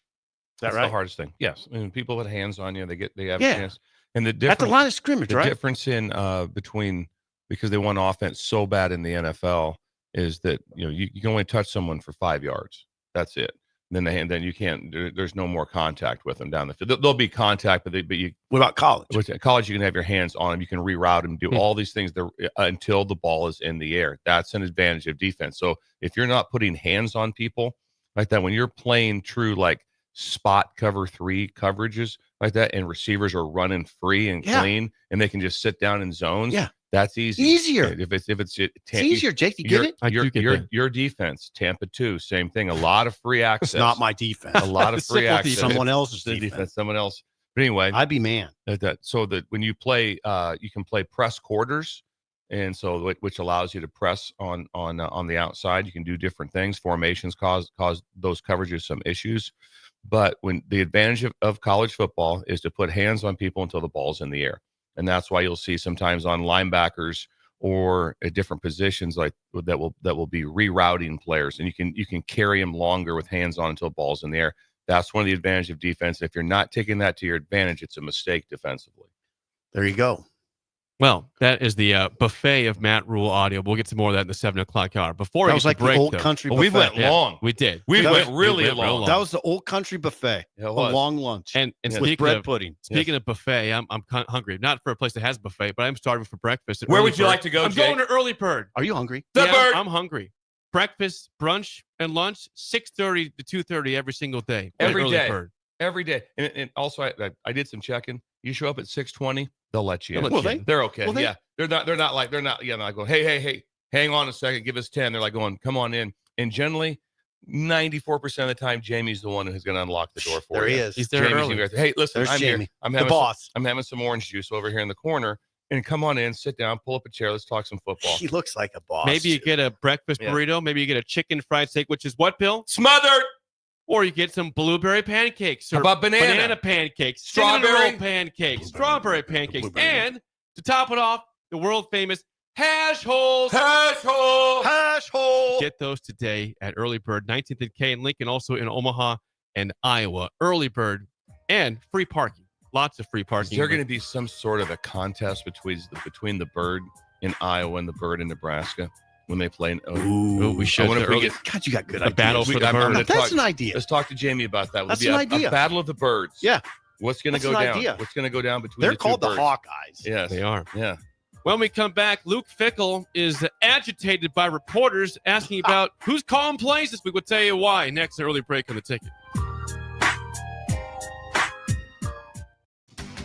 That's right? the hardest thing. Yes. I mean, people with hands on you, they have Yeah. a chance. And the difference At the line of scrimmage, the right? difference in between, because they want offense so bad in the NFL, is that you can only touch someone for 5 yards. That's it. And then you can't. There's no more contact with them down the field. There'll be contact, but you. What about college? At college, you can have your hands on them. You can reroute them, do all these things there until the ball is in the air. That's an advantage of defense. So if you're not putting hands on people like that, when you're playing true like spot cover 3 coverages like that, and receivers are running free and clean, and they can just sit down in zones. Yeah. That's easy. Easier. It's easier, Jake. You get it? Your defense, Tampa 2, same thing. A lot of free access. It's not my defense. A lot of free access. Someone else's defense. Someone else. But anyway, I'd be man. So that when you play, you can play press quarters, and so which allows you to press on the outside. You can do different things. Formations cause those coverages some issues. But when the advantage of college football is to put hands on people until the ball's in the air. And that's why you'll see sometimes on linebackers or at different positions like that will be rerouting players, and you can carry them longer with hands on until the ball's in the air. That's one of the advantages of defense. If you're not taking that to your advantage, it's a mistake defensively. There you go. Well, that is the buffet of Matt Rule audio. We'll get to more of that in the 7 o'clock hour. Before that we was get like to break, the old though, country well, buffet. we went long. We did. We went really real long. That was the old country buffet. Yeah, a long lunch. And with speaking bread of pudding. Speaking of buffet, I'm hungry. Not for a place that has buffet, but I'm starving for breakfast. Where would you like to go, I'm Jake? going to Early Bird. Are you hungry? The Bird. I'm hungry. Breakfast, brunch, and lunch, 6:30 to 2:30 every single day. Every day. Bird. Every day. And also, I did some checking. You show up at 6:20, they'll let you in. They'll let you in. They're okay. Well, Yeah. They're not going, hey, hang on a second, give us 10. They're like going, come on in. And generally, 94% of the time, Jamie's the one who's going to unlock the door for you. There he is. He's there Jamie's early. gonna be hey, listen, There's I'm Jamie, here. I'm the having boss. I'm having some orange juice over here in the corner. And come on in, sit down, pull up a chair. Let's talk some football. He looks like a boss. Maybe you get a breakfast burrito. Maybe you get a chicken fried steak, which is what, Bill? Smothered. Or you get some blueberry pancakes. Or How about banana pancakes. Strawberry? Cinnamon roll pancakes. Strawberry pancakes. And to top it off, the world famous hash holes. Hash hole. Hash hole. Get those today at Early Bird, 19th and K in Lincoln, also in Omaha and Iowa. Early Bird and free parking. Lots of free parking. Is there going to be some sort of a contest between the Bird in Iowa and the Bird in Nebraska when they play? Ooh, we should. God, you got good a ideas. battle for the Bird. That's an idea. Let's talk to Jamie about that. That's an idea. A battle of the Birds. Yeah. What's going to That's go an down? idea. What's going to go down between They're the two called the birds? Hawkeyes. Yes. They are. Yeah. When we come back, Luke Fickell is agitated by reporters asking about who's calling plays this week. We'll tell you why next. Early break on the ticket.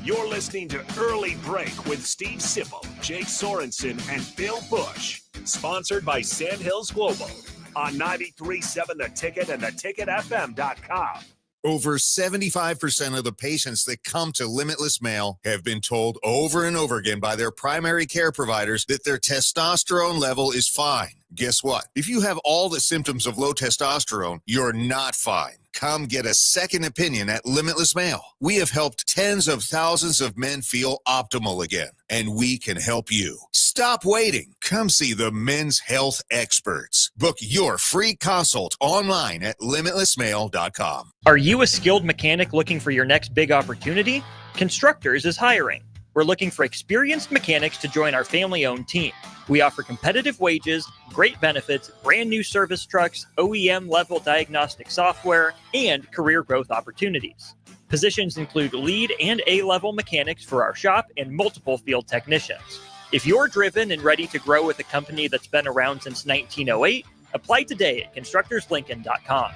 You're listening to Early Break with Steve Sipple, Jake Sorensen, and Bill Busch. Sponsored by Sandhills Global on 93.7 The Ticket and theticketfm.com. Over 75% of the patients that come to Limitless Male have been told over and over again by their primary care providers that their testosterone level is fine. Guess what? If you have all the symptoms of low testosterone, you're not fine. Come get a second opinion at Limitless Male. We have helped tens of thousands of men feel optimal again, and we can help you. Stop waiting. Come see the men's health experts. Book your free consult online at limitlessmale.com. Are you a skilled mechanic looking for your next big opportunity? Constructors is hiring. We're looking for experienced mechanics to join our family-owned team. We offer competitive wages, great benefits, brand new service trucks, OEM-level diagnostic software, and career growth opportunities. Positions include lead and A-level mechanics for our shop and multiple field technicians. If you're driven and ready to grow with a company that's been around since 1908, apply today at constructorslincoln.com.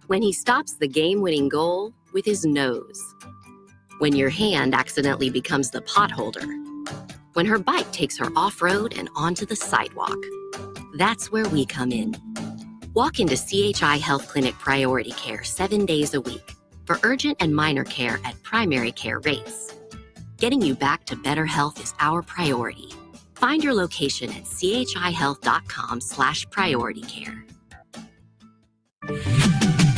When he stops the game-winning goal with his nose. When your hand accidentally becomes the pot holder. When her bike takes her off-road and onto the sidewalk. That's where we come in. Walk into CHI Health Clinic Priority Care 7 days a week. for urgent and minor care at primary care rates. Getting you back to better health is our priority. Find your location at chihealth.com/priority care.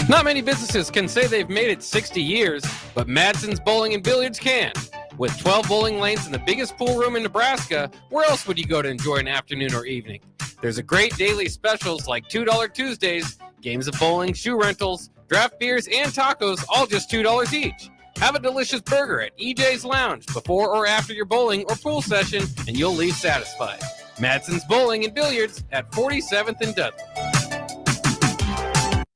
Not many businesses can say they've made it 60 years, but Madsen's Bowling and Billiards can. With 12 bowling lanes and the biggest pool room in Nebraska, where else would you go to enjoy an afternoon or evening? There's a great daily specials like $2 Tuesdays, games of bowling, shoe rentals, draft beers, and tacos, all just $2 each. Have a delicious burger at EJ's Lounge before or after your bowling or pool session, and you'll leave satisfied. Madsen's Bowling and Billiards at 47th and Dudley.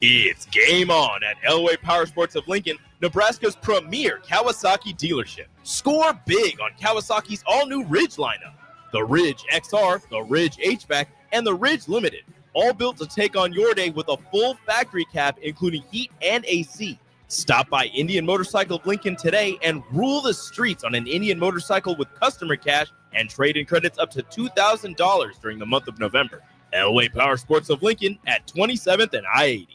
It's game on at Elway Power Sports of Lincoln, Nebraska's premier Kawasaki dealership. Score big on Kawasaki's all-new Ridge lineup. The Ridge XR, the Ridge HVAC, and the Ridge Limited, all built to take on your day with a full factory cab, including heat and AC. Stop by Indian Motorcycle of Lincoln today and rule the streets on an Indian motorcycle with customer cash and trade-in credits up to $2,000 during the month of November. Elway Power Sports of Lincoln at 27th and I-80.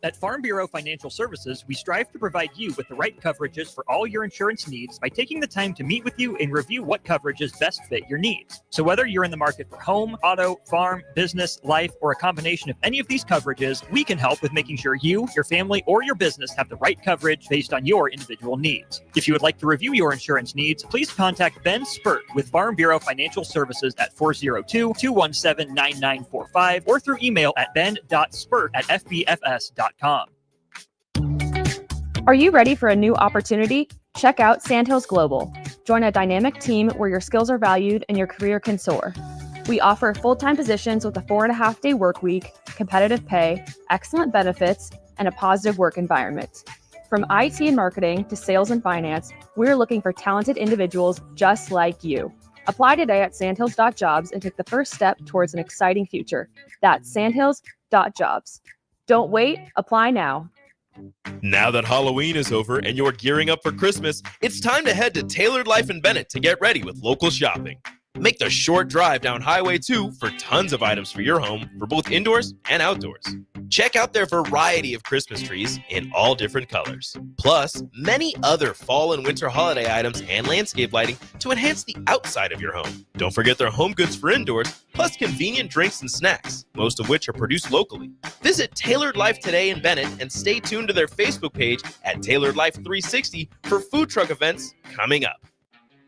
At Farm Bureau Financial Services, we strive to provide you with the right coverages for all your insurance needs by taking the time to meet with you and review what coverages best fit your needs. So whether you're in the market for home, auto, farm, business, life, or a combination of any of these coverages, we can help with making sure you, your family, or your business have the right coverage based on your individual needs. If you would like to review your insurance needs, please contact Ben Spurt with Farm Bureau Financial Services at 402-217-9945 or through email at ben.spurt@fbfs.com. Are you ready for a new opportunity? Check out Sandhills Global. Join a dynamic team where your skills are valued and your career can soar. We offer full-time positions with a 4.5-day work week, competitive pay, excellent benefits, and a positive work environment. From IT and marketing to sales and finance, we're looking for talented individuals just like you. Apply today at sandhills.jobs and take the first step towards an exciting future. That's sandhills.jobs. Don't wait, apply now. Now that Halloween is over and you're gearing up for Christmas, it's time to head to Tailored Life in Bennett to get ready with local shopping. Make the short drive down Highway 2 for tons of items for your home for both indoors and outdoors. Check out their variety of Christmas trees in all different colors. Plus, many other fall and winter holiday items and landscape lighting to enhance the outside of your home. Don't forget their home goods for indoors, plus convenient drinks and snacks, most of which are produced locally. Visit Tailored Life today in Bennett and stay tuned to their Facebook page at Tailored Life 360 for food truck events coming up.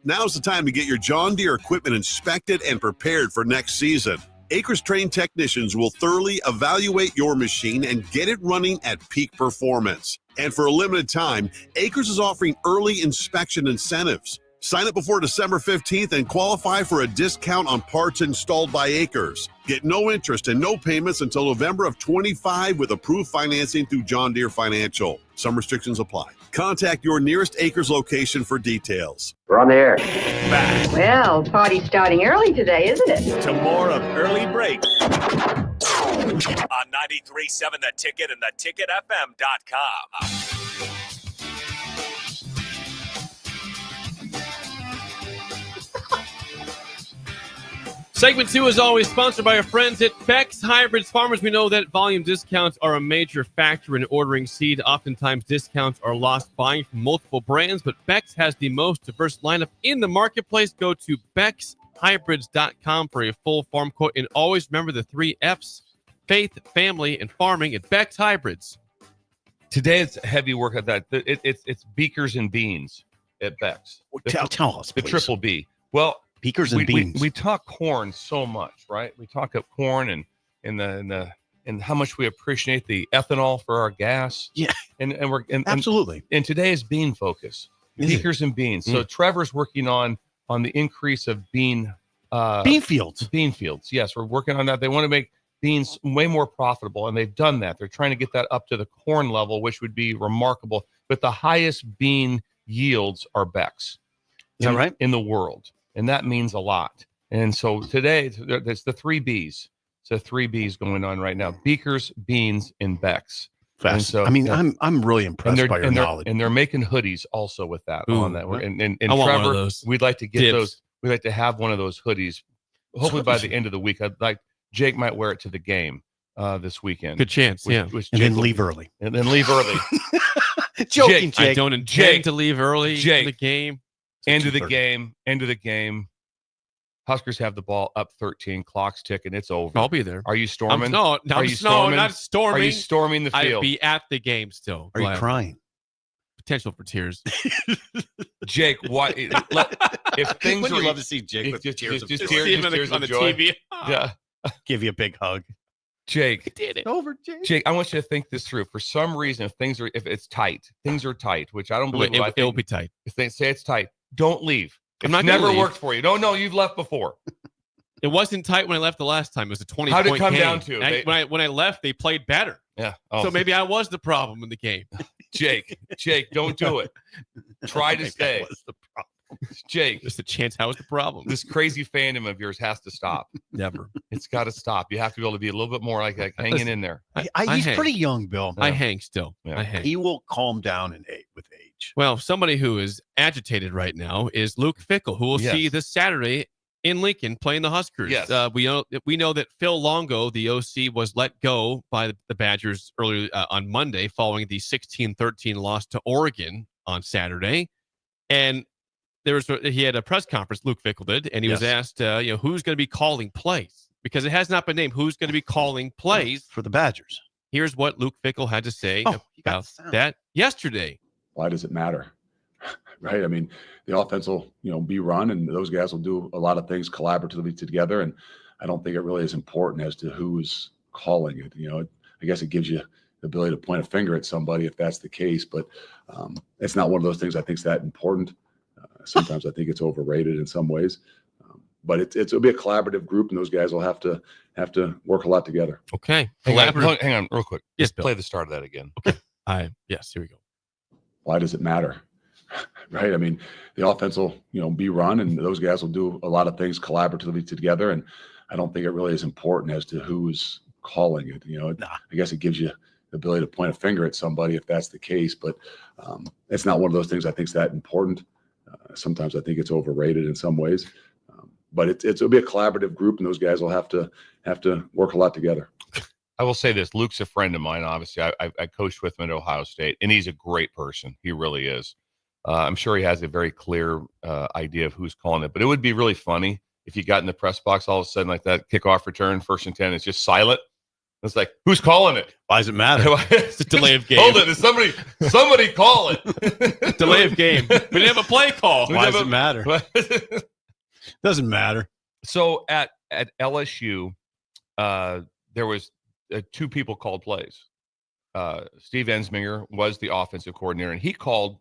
Now's the time to get your John Deere equipment inspected and prepared for next season. Acres trained technicians will thoroughly evaluate your machine and get it running at peak performance. And for a limited time, Acres is offering early inspection incentives. Sign up before December 15th and qualify for a discount on parts installed by Acres. Get no interest and no payments until November of 25 with approved financing through John Deere Financial. Some restrictions apply. Contact your nearest Acres location for details. We're on the air. Back Well, party's starting early today, isn't it? to more of Early Break on 93.7 The Ticket and theticketfm.com. Segment 2 is always sponsored by our friends at Beck's Hybrids Farmers. We know that volume discounts are a major factor in ordering seed. Oftentimes, discounts are lost buying from multiple brands, but Beck's has the most diverse lineup in the marketplace. Go to beckshybrids.com for a full farm quote. And always remember the 3 F's, faith, family, and farming at Beck's Hybrids. Today, it's heavy work at that. It's beakers and beans at Beck's. Tell us, the please. triple B. Well, beakers and beans. We talk corn so much, right? We talk up corn and how much we appreciate the ethanol for our gas. Yeah, and absolutely. And today is bean focus, beakers and beans. So Trevor's working on the increase of bean fields. Bean fields. Yes, we're working on that. They want to make beans way more profitable, and they've done that. They're trying to get that up to the corn level, which would be remarkable. But the highest bean yields are Beck's. Is that right? In the world. And that means a lot. And so today, there's the 3 B's. So 3 B's going on right now: beakers, beans, and Beck's. And so, I mean, I'm really impressed by your knowledge. And they're making hoodies also with that on that. And I want Trevor, one of those. we'd like to get those. We'd like to have one of those hoodies. Hopefully by the end of the week. I'd like Jake might wear it to the game this weekend. Good chance, and then leave early. Joking, Jake. I don't intend to leave early in the game. End of the game. Huskers have the ball up 13. Clock's ticking. It's over. I'll be there. Are you storming? Not storming. Are you storming the field? I'd be at the game still. Are you crying? Potential for tears. Jake, what? If things Wouldn't are you love to see Jake with tears just of tears, joy? just tears on of the joy. TV. Yeah. Give you a big hug. Jake, did it. Over, Jake. Jake, I want you to think this through. For some reason, if it's tight, things are tight, which I don't believe. It'll be tight. If they say it's tight, don't leave. It's I'm not gonna never leave. worked for you. No, you've left before. It wasn't tight when I left the last time. It was a 20 How'd it point come game. down to? When I left, they played better. Yeah. So maybe I was the problem in the game. Jake, don't do it. Try to stay. That was the problem. Jake, Just a chance I was the problem. this crazy fandom of yours has to stop. Never. It's got to stop. You have to be able to be a little bit more like hanging in there. He's hang. pretty young, Bill. I hang still. Yeah. I hang. He will calm down with age. Well, somebody who is agitated right now is Luke Fickell, who we'll see this Saturday in Lincoln playing the Huskers. Yes. We know that Phil Longo, the OC, was let go by the Badgers earlier on Monday following the 16-13 loss to Oregon on Saturday. And he had a press conference, Luke Fickell did, and he was asked, who's going to be calling plays? Because it has not been named who's going to be calling plays for the Badgers. Here's what Luke Fickell had to say about that yesterday. Why does it matter? Right? I mean, the offense will, be run, and those guys will do a lot of things collaboratively together. And I don't think it really is important as to who's calling it. I guess it gives you the ability to point a finger at somebody if that's the case, but it's not one of those things I think is that important. Sometimes I think it's overrated in some ways, but it'll be a collaborative group, and those guys will have to work a lot together. Okay. Hang on real quick. Yes, Let's play the start of that again. Okay. Yes, here we go. Why does it matter? Right? I mean, the offense will, be run, and those guys will do a lot of things collaboratively together. And I don't think it really is important as to who's calling it. I guess it gives you the ability to point a finger at somebody if that's the case, but it's not one of those things I think is that important. Sometimes I think it's overrated in some ways, but it'll be a collaborative group, and those guys will have to work a lot together. I will say this: Luke's a friend of mine. Obviously, I coached with him at Ohio State, and he's a great person. He really is. I'm sure he has a very clear idea of who's calling it, but it would be really funny if you got in the press box all of a sudden, like that kickoff return, 1st and 10, it's just silent. It's like, who's calling it? Why does it matter? It's a delay of game. Hold it. Somebody call it. Delay of game. We didn't have a play call. Why does it matter? Doesn't matter. So at LSU, there was 2 people called plays. Steve Ensminger was the offensive coordinator, and he called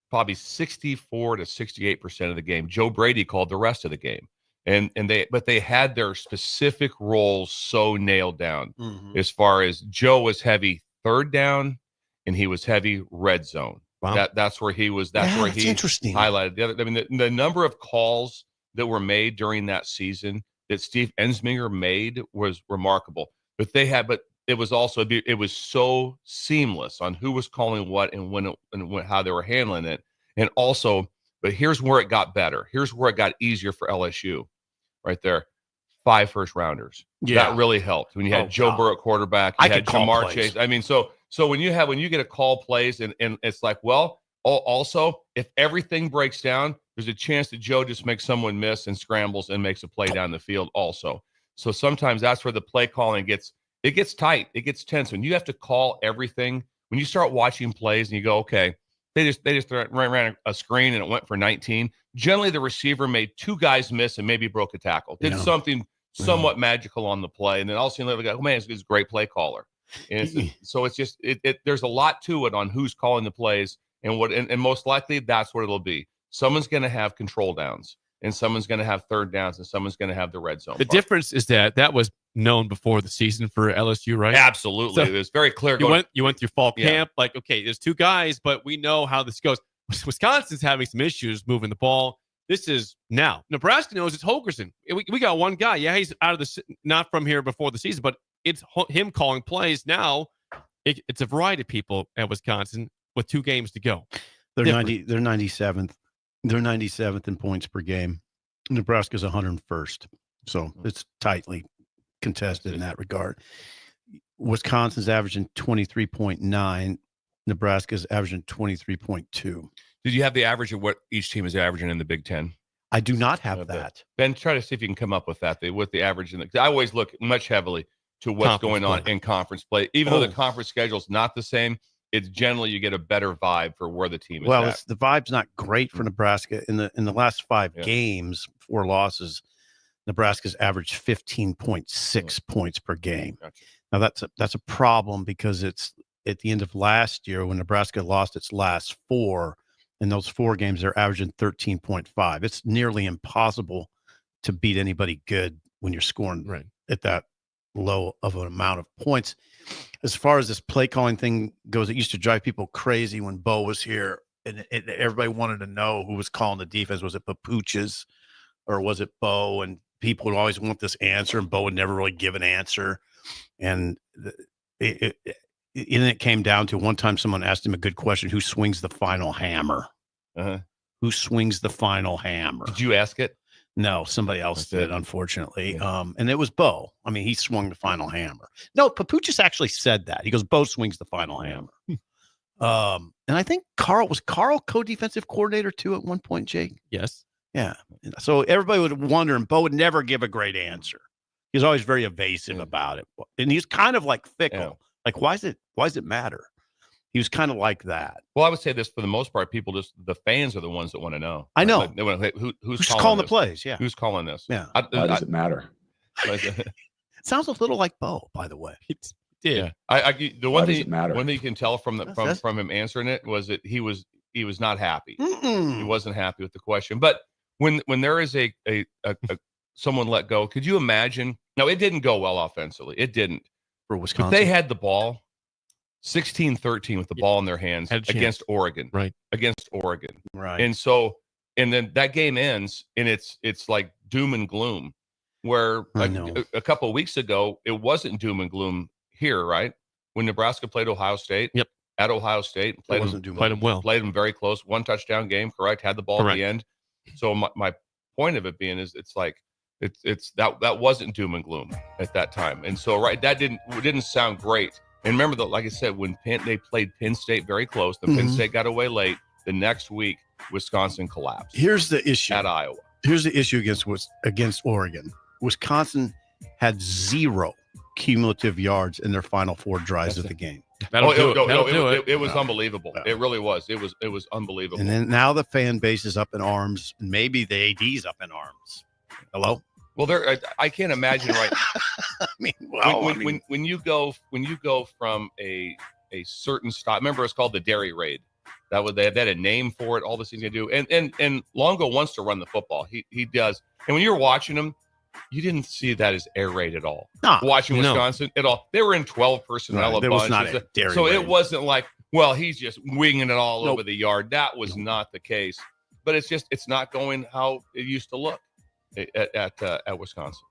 probably 64 to 68% of the game. Joe Brady called the rest of the game. But they had their specific roles so nailed down. As far as Joe was heavy 3rd down, and he was heavy red zone. Wow. That's where he was. That's where he interesting. highlighted the other. I mean, the number of calls that were made during that season that Steve Ensminger made was remarkable. But it was also so seamless on who was calling what and when how they were handling it, and also. But here's where it got better. Here's where it got easier for LSU. Right there, 5 first-rounders. Yeah. That really helped. When you had Joe Burrow at quarterback, you had Jamar Chase. I mean, so when you get a call plays and it's like, well, also if everything breaks down, there's a chance that Joe just makes someone miss and scrambles and makes a play down the field also. So sometimes that's where the play calling gets tight. It gets tense. When you have to call everything, when you start watching plays and you go, okay, they just ran a screen and it went for 19. Generally, the receiver made 2 guys miss and maybe broke a tackle. Did something somewhat magical on the play, and then all of a sudden, oh man, he's a great play caller. And so it's just there's a lot to it on who's calling the plays and most likely that's what it'll be. Someone's going to have control downs, and someone's going to have 3rd downs, and someone's going to have the red zone. The difference is that was known before the season for LSU, right? Absolutely. So it was very clear. You went through fall camp, like, okay, there's 2 guys, but we know how this goes. Wisconsin's having some issues moving the ball. This is now. Nebraska knows it's Holgerson. We got 1 guy. Yeah, he's out of not from here before the season, but it's him calling plays now. It's a variety of people at Wisconsin with 2 games to go. They're 97th. They're 97th in points per game. Nebraska's 101st. So it's tightly contested in that regard. Wisconsin's averaging 23.9. Nebraska's averaging 23.2. Did you have the average of what each team is averaging in the Big Ten? I do not have that. Ben, try to see if you can come up with that. With the average. I always look much heavily to what's going on in conference play. Even though the conference schedule is not the same, it's generally you get a better vibe for where the team is at. Well, the vibe's not great for Nebraska. In the last 5 games, 4 losses, Nebraska's averaged 15.6 points per game. Gotcha. Now that's a problem because it's at the end of last year when Nebraska lost its last 4. In those 4 games, they're averaging 13.5. It's nearly impossible to beat anybody good when you're scoring at that low of an amount of points. As far as this play calling thing goes, it used to drive people crazy when Bo was here, and everybody wanted to know who was calling the defense. Was it Papuchas or was it Bo? And people would always want this answer, and Bo would never really give an answer. And it came down to one time someone asked him a good question: who swings the final hammer? Who swings the final hammer? Did you ask it? No, somebody else did, unfortunately. And it was Bo. I mean, he swung the final hammer. No, Papuchas actually said that. He goes, Bo swings the final hammer. And I think Carl co-defensive coordinator too at one point, Jake? Yes. Yeah. So everybody would wonder, and Bo would never give a great answer. He was always very evasive about it. And he's kind of like fickle. Yeah. Like, why does it matter? He was kind of like that. Well, I would say this for the most part, the fans are the ones that want to know. I know. Like, they want to, who's calling the plays? Yeah. Who's calling this? Yeah. Why does it matter? It sounds a little like Bo, by the way. Yeah. The one thing you can tell from him answering it was that he was not happy. He wasn't happy with the question. But when there is a someone let go, could you imagine? No, it didn't go well offensively. It didn't. For Wisconsin. But they had the ball 16-13 with the ball in their hands against Oregon. Right. Against Oregon. Right. And then that game ends and it's like doom and gloom, where like a couple of weeks ago, it wasn't doom and gloom here, right? When Nebraska played Ohio State. Yep. At Ohio State. Played them well. Played them very close. 1 touchdown game, correct? Had the ball at the end. So my point of it being is it's like that wasn't doom and gloom at that time. And so that didn't sound great. And remember that, like I said, when they played Penn State very close, then Penn State got away late. The next week, Wisconsin collapsed. Here's the issue at Iowa. Here's the issue against Oregon. Wisconsin had 0 cumulative yards in their final 4 drives of the game. It was unbelievable. It really was. It was unbelievable. And then now the fan base is up in arms. Maybe the AD's up in arms. Hello? Well, I can't imagine, right? I mean, when you go from a certain style. Remember, it's called the Dairy Raid. They had a name for it. All the things they do, and Longo wants to run the football. He does. And when you're watching him, you didn't see that as air raid at all. No, watching Wisconsin at all. They were in 12 personnel. Right, there was not a dairy so raid. It wasn't like, well, he's just winging it all over the yard. That was not the case. But it's not going how it used to look at Wisconsin.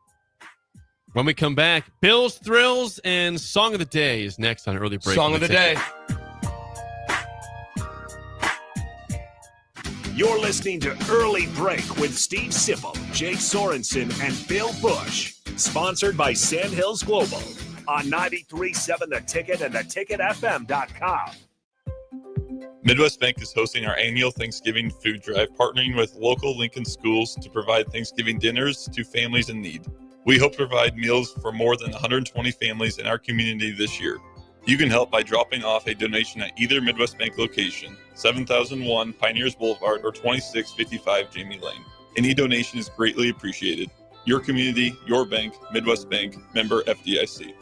When we come back, Bills Thrills and Song of the Day is next on Early Break. Song of the Day. You're listening to Early Break with Steve Sipple, Jake Sorensen, and Bill Busch. Sponsored by Sandhills Global on 93.7 The Ticket and theticketfm.com. Midwest Bank is hosting our annual Thanksgiving food drive, partnering with local Lincoln schools to provide Thanksgiving dinners to families in need. We hope to provide meals for more than 120 families in our community this year. You can help by dropping off a donation at either Midwest Bank location, 7001 Pioneers Boulevard or 2655 Jamie Lane. Any donation is greatly appreciated. Your community, your bank, Midwest Bank, member FDIC.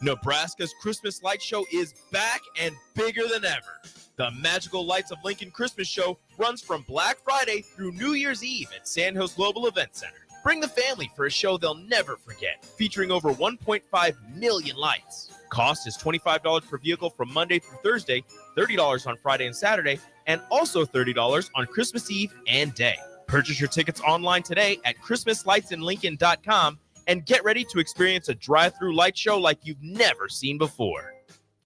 Nebraska's Christmas Light Show is back and bigger than ever. The Magical Lights of Lincoln Christmas Show runs from Black Friday through New Year's Eve at Sandhills Global Event Center. Bring the family for a show they'll never forget, featuring over 1.5 million lights. Cost is $25 per vehicle from Monday through Thursday, $30 on Friday and Saturday, and also $30 on Christmas Eve and Day. Purchase your tickets online today at ChristmasLightsInLincoln.com and get ready to experience a drive-through light show like you've never seen before.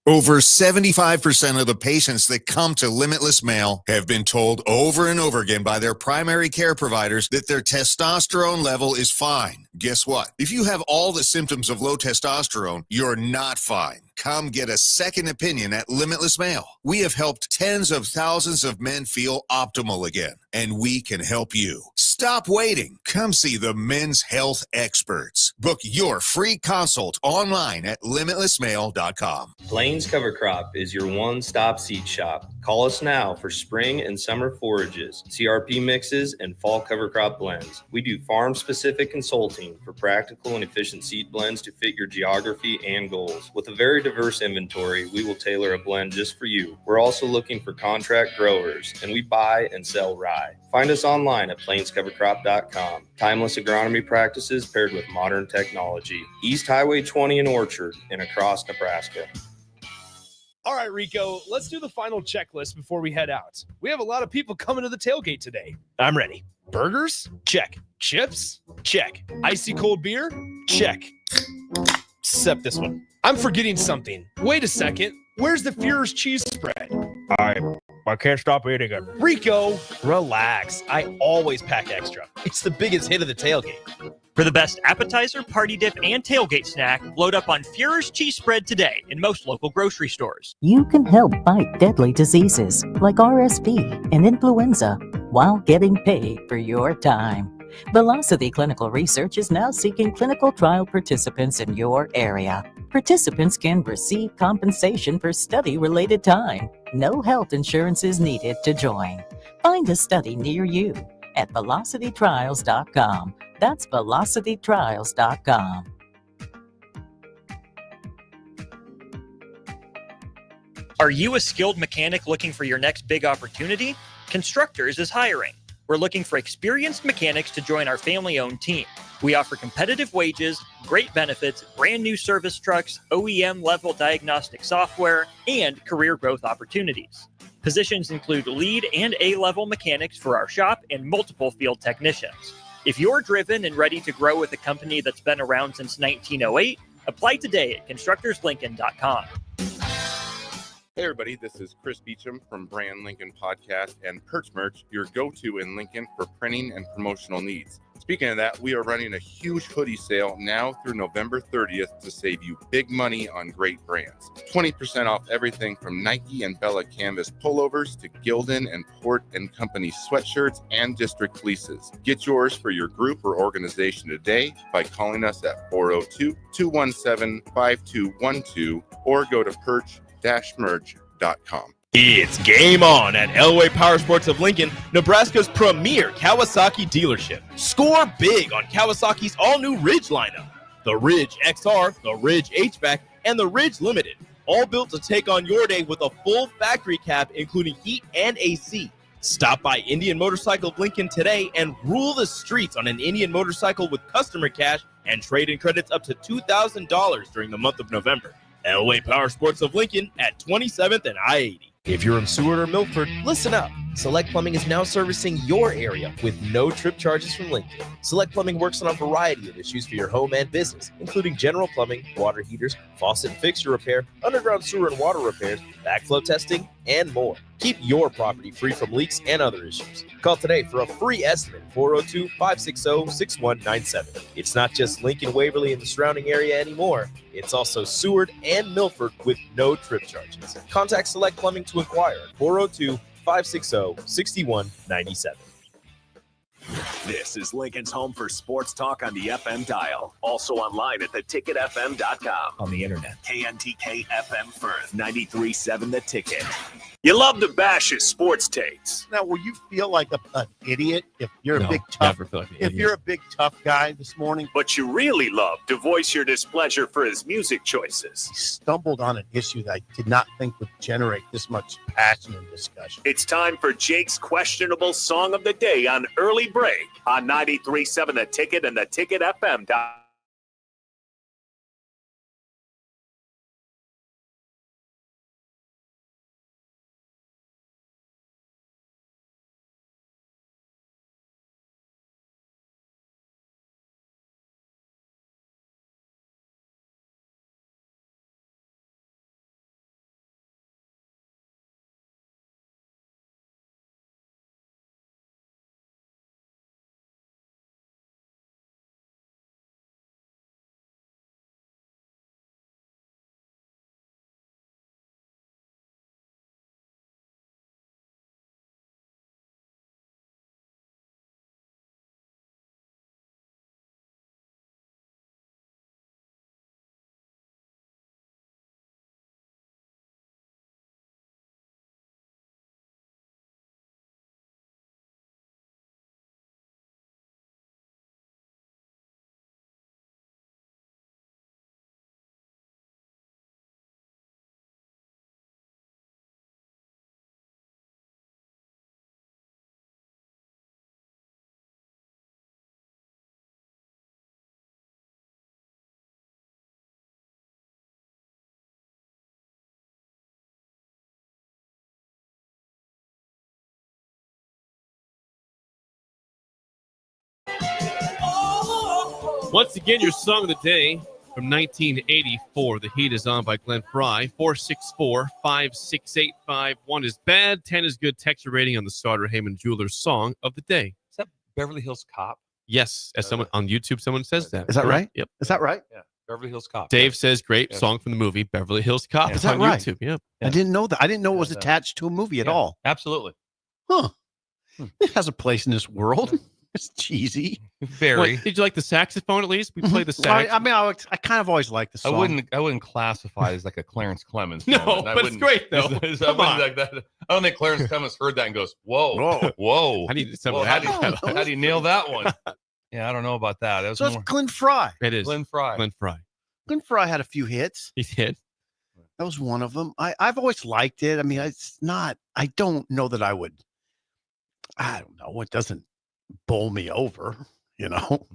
Over 75% of the patients that come to Limitless Male have been told over and over again by their primary care providers that their testosterone level is fine. Guess what? If you have all the symptoms of low testosterone, you're not fine. Come get a second opinion at Limitless Male. We have helped tens of thousands of men feel optimal again, and we can help you. Stop waiting. Come see the men's health experts. Book your free consult online at limitlessmale.com. Plains Cover Crop is your one-stop seed shop. Call us now for spring and summer forages, CRP mixes, and fall cover crop blends. We do farm-specific consulting for practical and efficient seed blends to fit your geography and goals. With a very diverse inventory, we will tailor a blend just for you. We're also looking for contract growers, and we buy and sell rye. Find us online at plainscovercrop.com. Timeless agronomy practices paired with modern technology. East Highway 20 in Orchard and across Nebraska. All right, Rico, let's do the final checklist before we head out. We have a lot of people coming to the tailgate today. I'm ready. Burgers? Check. Chips? Check. Icy cold beer? Check. Except this one. I'm forgetting something. Wait a second. Where's the Führer's cheese spread? I can't stop eating it. Rico, relax. I always pack extra. It's the biggest hit of the tailgate. For the best appetizer, party dip, and tailgate snack, load up on Führer's cheese spread today in most local grocery stores. You can help fight deadly diseases like RSV and influenza while getting paid for your time. Velocity Clinical Research is now seeking clinical trial participants in your area. Participants can receive compensation for study-related time. No health insurance is needed to join. Find a study near you at velocitytrials.com. That's velocitytrials.com. Are you a skilled mechanic looking for your next big opportunity? Constructors is hiring. We're looking for experienced mechanics to join our family-owned team. We offer competitive wages, great benefits, brand new service trucks, OEM-level diagnostic software, and career growth opportunities. Positions include lead and A-level mechanics for our shop and multiple field technicians. If you're driven and ready to grow with a company that's been around since 1908, apply today at constructorslincoln.com. Hey everybody, this is Chris Beecham from Brand Lincoln Podcast and Perch Merch, your go-to in Lincoln for printing and promotional needs. Speaking of that, we are running a huge hoodie sale now through November 30th to save you big money on great brands. 20% off everything from Nike and Bella Canvas pullovers to Gildan and Port & Company sweatshirts and district fleeces. Get yours for your group or organization today by calling us at 402-217-5212 or go to perch-merch.com. It's game on at Elway Power Sports of Lincoln, Nebraska's premier Kawasaki dealership. Score big on Kawasaki's all-new Ridge lineup. The Ridge XR, the Ridge HVAC, and the Ridge Limited. All built to take on your day with a full factory cab, including heat and AC. Stop by Indian Motorcycle of Lincoln today and rule the streets on an Indian motorcycle with customer cash and trade-in credits up to $2,000 during the month of November. Elway Power Sports of Lincoln at 27th and I-80. If you're in Seward or Milford, listen up. Select Plumbing is now servicing your area with no trip charges from Lincoln. Select Plumbing works on a variety of issues for your home and business, including general plumbing, water heaters, faucet and fixture repair, underground sewer and water repairs, backflow testing, and more. Keep your property free from leaks and other issues. Call today for a free estimate, 402-560-6197. It's not just Lincoln, Waverly, and the surrounding area anymore. It's also Seward and Milford with no trip charges. Contact Select Plumbing to inquire at 402-560-6197. This is Lincoln's home for sports talk on the FM dial. Also online at theticketfm.com. On the internet. KNTK FM Firth, 93.7 The Ticket. You love to bash his sports takes. Now, will you feel like an idiot if you're a big tough? If you're a big tough guy this morning, but you really love to voice your displeasure for his music choices. He stumbled on an issue that I did not think would generate this much passion and discussion. It's time for Jake's questionable song of the day on Early Break on 93.7 The Ticket and theticketfm.com. Once again, your song of the day from 1984. The Heat is on by Glenn Fry. 464-56851 is bad. 10 is good. Texture rating on the Starter Heyman Jewelers song of the day. Is that Beverly Hills Cop? Yes, as someone on YouTube, someone says that. Is that right? Yep. Is that right? Yeah, Beverly Hills Cop. Dave says great song from the movie Beverly Hills Cop. Is It's that on right? YouTube. Yep. I didn't know that. I didn't know it was attached to a movie at all. Absolutely. Huh. It has a place in this world. It's cheesy. Very. Did you like the saxophone at least? We played the sax. I mean, I kind of always liked the song. I wouldn't classify it as like a Clarence Clemens. No, moment. I but it's wouldn't- great, though. Come on. Like that. I don't think Clarence Clemens heard that and goes, "Whoa, whoa." I need some. Well, how do you nail that one? Yeah, I don't know about that. That was So it's more Glenn Fry. It is Glenn Fry. Glenn Fry. Glenn Fry had a few hits. He did. That was one of them. I've always liked it. I mean, it's not. I don't know that I would. I don't know. It doesn't bowl me over. You know,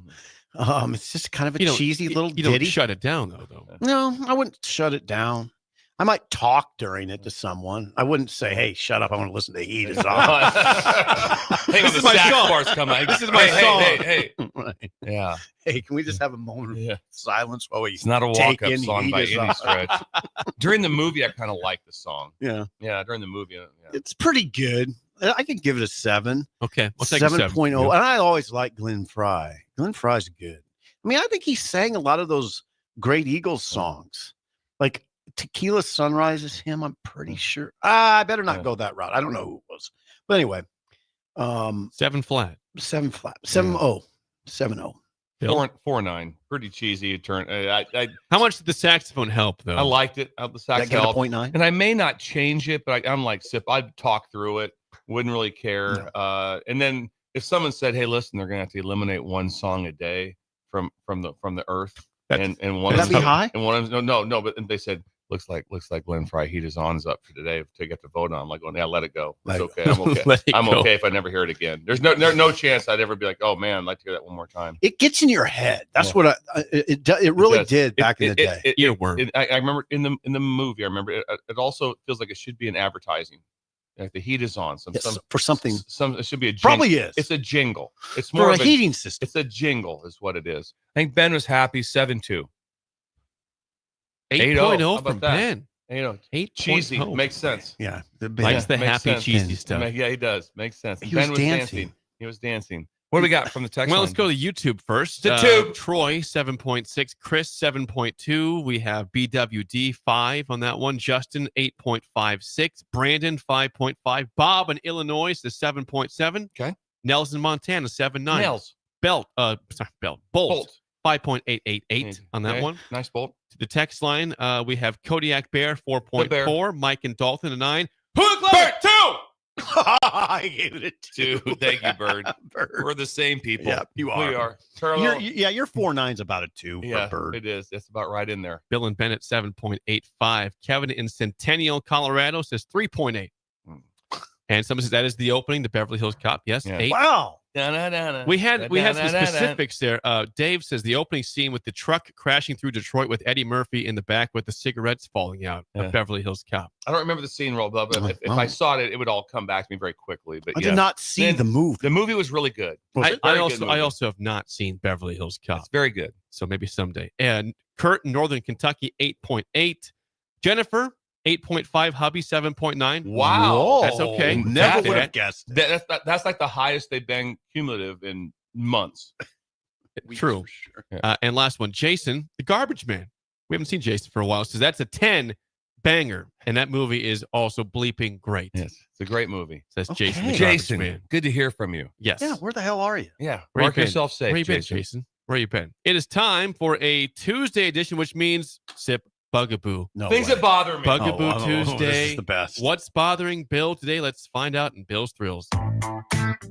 it's just kind of a cheesy little You ditty. don't shut it down though. No, I wouldn't shut it down. I might talk during it to someone. I wouldn't say, "Hey, shut up! I want to listen to Heat is on." Hang on, the sax bars coming. This is my song. Hey. Right. Yeah. Hey, can we just have a moment of silence while we? It's not a take walk-up in song Heat by is any On? stretch. During the movie, I kind of liked the song. Yeah. Yeah, during the movie. It's pretty good. I can give it a 7. Okay, we'll take a 7.0. Yep. And I always like Glenn Fry. Glenn Fry's good. I mean, I think he sang a lot of those great Eagles songs. Like Tequila Sunrise is him, I'm pretty sure. I better not go that route. I don't know who it was. But anyway. 7 flat. 7 flat. 7-0. 7-0. 4.9. Pretty cheesy. How much did the saxophone help though? I liked it. The sax give it a helped. 0.9? And I may not change it, but I'm like Sip. I'd talk through it. Wouldn't really care. And then if someone said, "Hey, listen, they're gonna have to eliminate one song a day from the earth," and one would of that be high? And one of them, no, but they said, looks like Glenn Fry Heat is On's up for today to get to vote on. I'm like, going, yeah, let it go. It's okay. I'm okay. I'm okay if I never hear it again. There's no chance I'd ever be like, oh man, I'd like to hear that one more time. It gets in your head. That's what it really did back in the day. I remember in the movie. I remember it also feels like it should be an advertising. Like the heat is on. For something. It should be a jingle. Probably is. It's a jingle. It's For more a of heating system. It's a jingle, is what it is. I think Ben was happy. 7-2. 8.0 How from about that? Ben. 8 cheesy. Makes sense. Yeah. Likes the makes happy sense. cheesy stuff. Yeah, he does. Makes sense. And He Ben was was dancing. dancing. He was dancing. What do we got from the text Well, line? let's go to YouTube first. The tube. Troy 7.6, Chris 7.2. We have BWD 5 on that one. Justin 8.56, Brandon 5.5, Bob in Illinois says 7.7. Okay. Nelson Montana 7.9. Nels. Bolt 5.888 on that Okay. one. Nice bolt. To the text line, we have Kodiak Bear Bear. 4.4, Mike and Dalton a 9. Hook Bird 2. I gave it a 2. Thank you, Bird. We're the same people. Yeah, you are. We are. Parallel. Your 4.9's about a 2 Yeah, for Bird. it is. It's about right in there. Bill and Bennett 7.85. Kevin in Centennial, Colorado says 3.8. And someone says that is the opening, the Beverly Hills Cop. Yes, Yeah. 8. Wow. We had some specifics there. Dave says the opening scene with the truck crashing through Detroit with Eddie Murphy in the back with the cigarettes falling out of Beverly Hills Cop. I don't remember the scene real well, but if I saw it, it would all come back to me very quickly. But I did not see the movie. The movie was really good. I also have not seen Beverly Hills Cop. It's very good. So maybe someday. And Kurt in Northern Kentucky 8.8. Jennifer 8.5. Hubby 7.9. Wow. That's okay. Never would have guessed. That's like the highest they've been cumulative in months. True. And last one, Jason, the Garbage Man. We haven't seen Jason for a while, so that's a 10 banger. And that movie is also bleeping great. Yes, it's a great movie. Says Jason, the Garbage Jason, Man. good to hear from you. Yes. Yeah, where the hell are you? Yeah, Where mark you been? yourself safe, Where you been, Jason. Jason? Where you been? It is time for a Tuesday edition, which means Sip Bugaboo. No Things way. that bother me. Bugaboo Oh, Tuesday. this is the best. What's bothering Bill today? Let's find out in Bill's Thrills.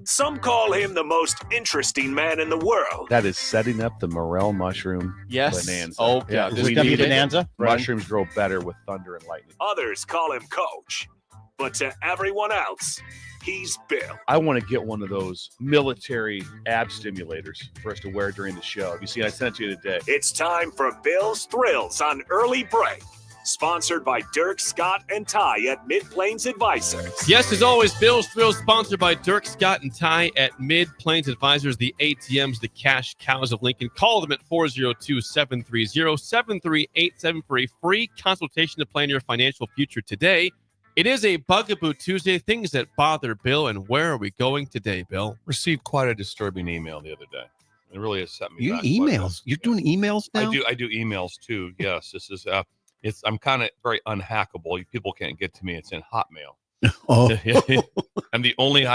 Some call him the most interesting man in the world. That is setting up the morel mushroom Yes. bonanza. Oh, yeah. Is this gonna be bonanza? Mushrooms grow better with thunder and lightning. Others call him Coach. But to everyone else, he's Bill. I want to get one of those military ab stimulators for us to wear during the show. You see, I sent it to you today. It's time for Bill's Thrills on Early Break Sponsored by Dirk, Scott, and Ty at Mid-Plains Advisors. Yes, as always, Bill's Thrills, sponsored by Dirk, Scott, and Ty at Mid-Plains Advisors, the ATMs, the cash cows of Lincoln. Call them at 402-730-7387 for a free consultation to plan your financial future today. It is a Bugaboo Tuesday, things that bother Bill, and where are we going today, Bill? Received quite a disturbing email the other day. It really has set me You back. emails? You're doing emails now? I do emails too. Yes, this is I'm kind of very unhackable. People can't get to me. It's in Hotmail. Oh, I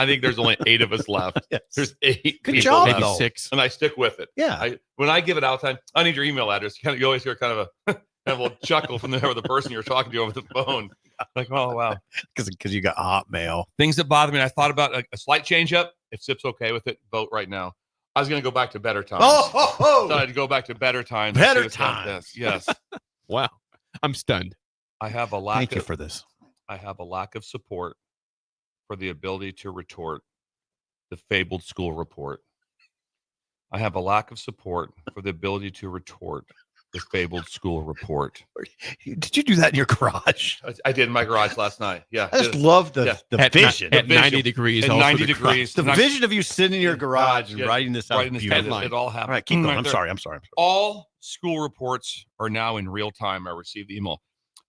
think there's only 8 of us left. Yes. There's 8 Good people, job, maybe though. 6, and I stick with it. Yeah. When I give it out time, I need your email address. You always hear kind of a little chuckle from the person you're talking to over the phone. Like, oh wow, because you got Hotmail. Things that bother me. I thought about a slight change up. If Sip's okay with it, vote right now. I was going to go back to better times. Thought I'd go back to better times. Better times. Yes. Wow, I'm stunned. I have a lack. Thank you for this. I have a lack of support for the ability to retort the fabled school report. I have a lack of support for the ability to retort the fabled school report. Did you do that in your garage? I did in my garage last night. Yeah. I just love the vision. At 90 degrees. At 90 degrees. The vision of you sitting in your garage and writing this out. Writing this headline. It all happened. All right, keep going. I'm sorry. All school reports are now in real time. I received the email.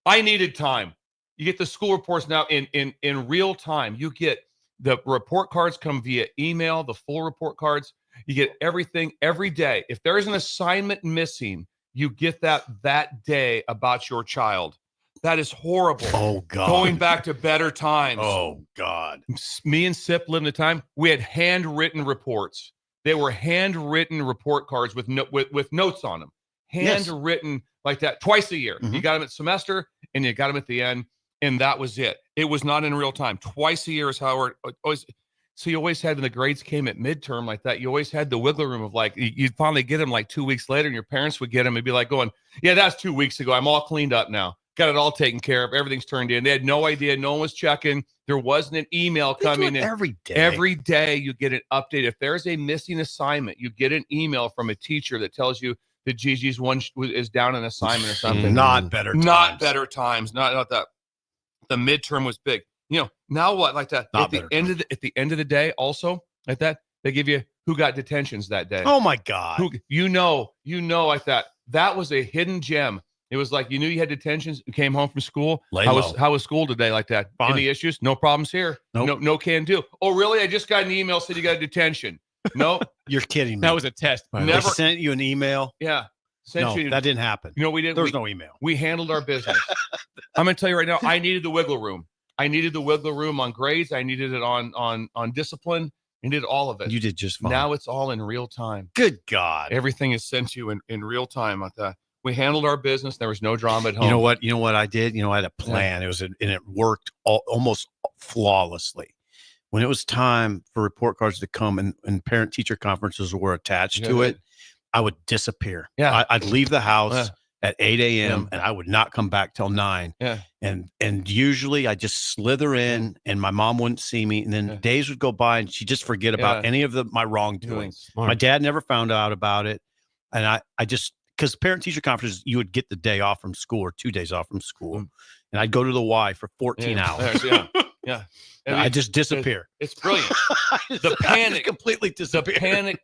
I needed time. You get the school reports now in real time. You get the report cards come via email, the full report cards. You get everything every day. If there is an assignment missing, you get that day about your child. That is horrible. Oh, God. Going back to better times. Oh, God. Me and Sip lived in a time we had handwritten reports. They were handwritten report cards with notes on them. Handwritten like that twice a year. Mm-hmm. You got them at semester and you got them at the end. And that was it. It was not in real time. Twice a year is how it always. So you always had, when the grades came at midterm like that, you always had the wiggle room of like, you'd finally get them like 2 weeks later and your parents would get them and be like going, yeah, that's 2 weeks ago. I'm all cleaned up now. Got it all taken care of. Everything's turned in. They had no idea. No one was checking. There wasn't an email coming in. Every day. Every day you get an update. If there's a missing assignment, you get an email from a teacher that tells you that Gigi's one is down an assignment or something. Not better times. Not better times. Not that. The midterm was big. Now what? Like that. At the end of the day, also like that, they give you who got detentions that day. Oh my God. Like that. That was a hidden gem. It was like you knew you had detentions. You came home from school. How was school today? Like that. Fine. Any issues? No problems here. Nope. No can do. Oh really? I just got an email said you got a detention. No, you're kidding me. That was a test. Never They sent you an email. Yeah. No, that didn't happen. We didn't. There was no email. We handled our business. I'm going to tell you right now, I needed the wiggle room. I needed the wiggle room on grades. I needed it on discipline. I needed all of it. You did just fine. Now it's all in real time. Good God. Everything is sent to you in real time like that. We handled our business. There was no drama at home. You know what I did? I had a plan. Yeah. And it worked almost flawlessly. When it was time for report cards to come and parent teacher conferences were attached to it, I would disappear. Yeah. I'd leave the house at 8 a.m. and I would not come back till 9. Yeah. And usually I just slither in and my mom wouldn't see me. And then days would go by and she'd just forget about any of my wrongdoing. My dad never found out about it. And I just, because parent teacher conferences, you would get the day off from school or 2 days off from school. And I'd go to the Y for 14 hours. Yeah. And I just disappear. It's brilliant. The panic completely disappear.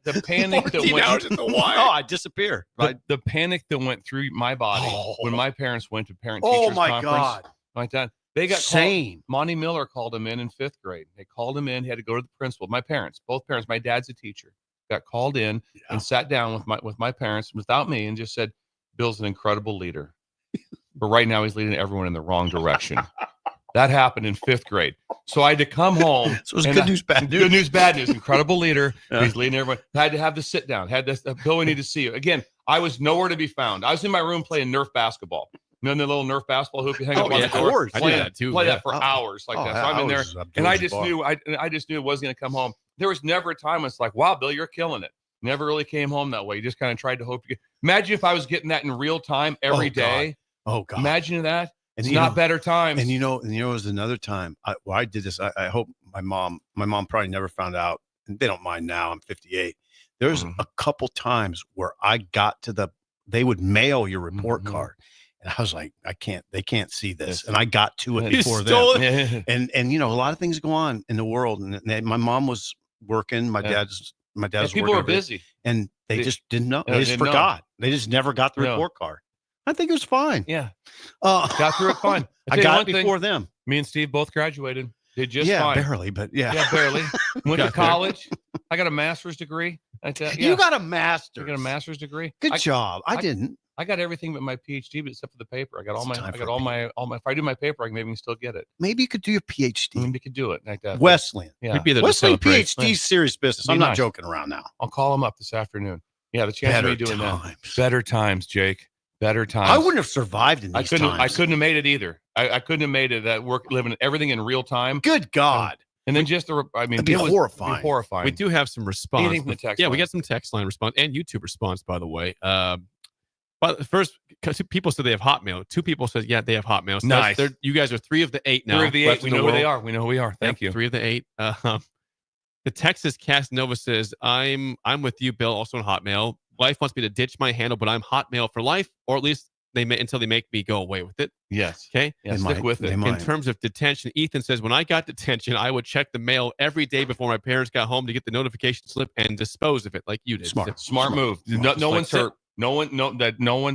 The panic that went hours at the Y. Oh, I disappear. Right. The panic that went through my body when my parents went to parent Oh teachers my conference. God. Like that. They got Same. Monty Miller called him in 5th grade. They called him in. He had to go to the principal. My parents, both parents, my dad's a teacher, got called in and sat down with my parents without me and just said, Bill's an incredible leader. But right now he's leading everyone in the wrong direction. That happened in 5th grade. So I had to come home. So it was good news, bad news. Good news, bad news. Incredible leader. He's leading everyone. I had to have the sit down. Had this, Bill, we need to see you. Again, I was nowhere to be found. I was in my room playing Nerf basketball. You know the little Nerf basketball hoop you hang up on the door? Of course. I did that too. Play that for hours like that. So I'm in there. And I just knew it wasn't going to come home. There was never a time when it's like, wow, Bill, you're killing it. Never really came home that way. You just kind of tried to hope you could. Imagine if I was getting that in real time every day. Oh, God. Imagine that. And it's not better times. And it was another time I did this. I hope my mom probably never found out. And they don't mind now. I'm 58. There's a couple times where I got to they would mail your report card. And I was like, they can't see this. And I got to it You before stole them. And a lot of things go on in the world. And my mom was working. My dad's people working are busy. and they just didn't know. No, They just didn't know. forgot. They just never got the No. report card. I think it was fine. Yeah. Got through it fine. I got it before them. Me and Steve both graduated. Did just Yeah, fine. barely, but yeah. Yeah, barely. Went to Got there. college. I got a master's degree. You got a master's. I got a master's degree. Good job. I didn't. I got everything but my PhD, but except for the paper. I got all my. time I for got a all my. If I do my paper, I can maybe still get it. Maybe you could do your PhD. Maybe you could do it like that. Wesleyan. Yeah. Wesleyan PhD is serious business. Be I'm not nice. joking around now. I'll call him up this afternoon. Yeah, the chance Better of me doing times. that. Better times, Jake. Better times. I wouldn't have survived in these I times. couldn't have made it either. I couldn't have made it. That work, living everything in real time. Good God. And then just the. I mean, It'd be it was horrifying. Horrifying. We do have some response. Anything from the text yeah, we line. got some text line response and YouTube response, by the way. But first, 'cause people said they have Hotmail. 2 people said, yeah, they have Hotmail. So Nice. you guys are 3 of the 8 now. 3 of the 8. left We in the know who they world. are. We know who we are. Thank you. 3 of the 8. The Texas Casanova says, I'm with you, Bill, also on Hotmail. Life wants me to ditch my handle, but I'm Hotmail for life, or at least until they make me go away with it. Yes. Okay. Yeah, stick with it. In terms of detention, Ethan says, when I got detention, I would check the mail every day before my parents got home to get the notification slip and dispose of it like you did. Smart move. No one's hurt. No one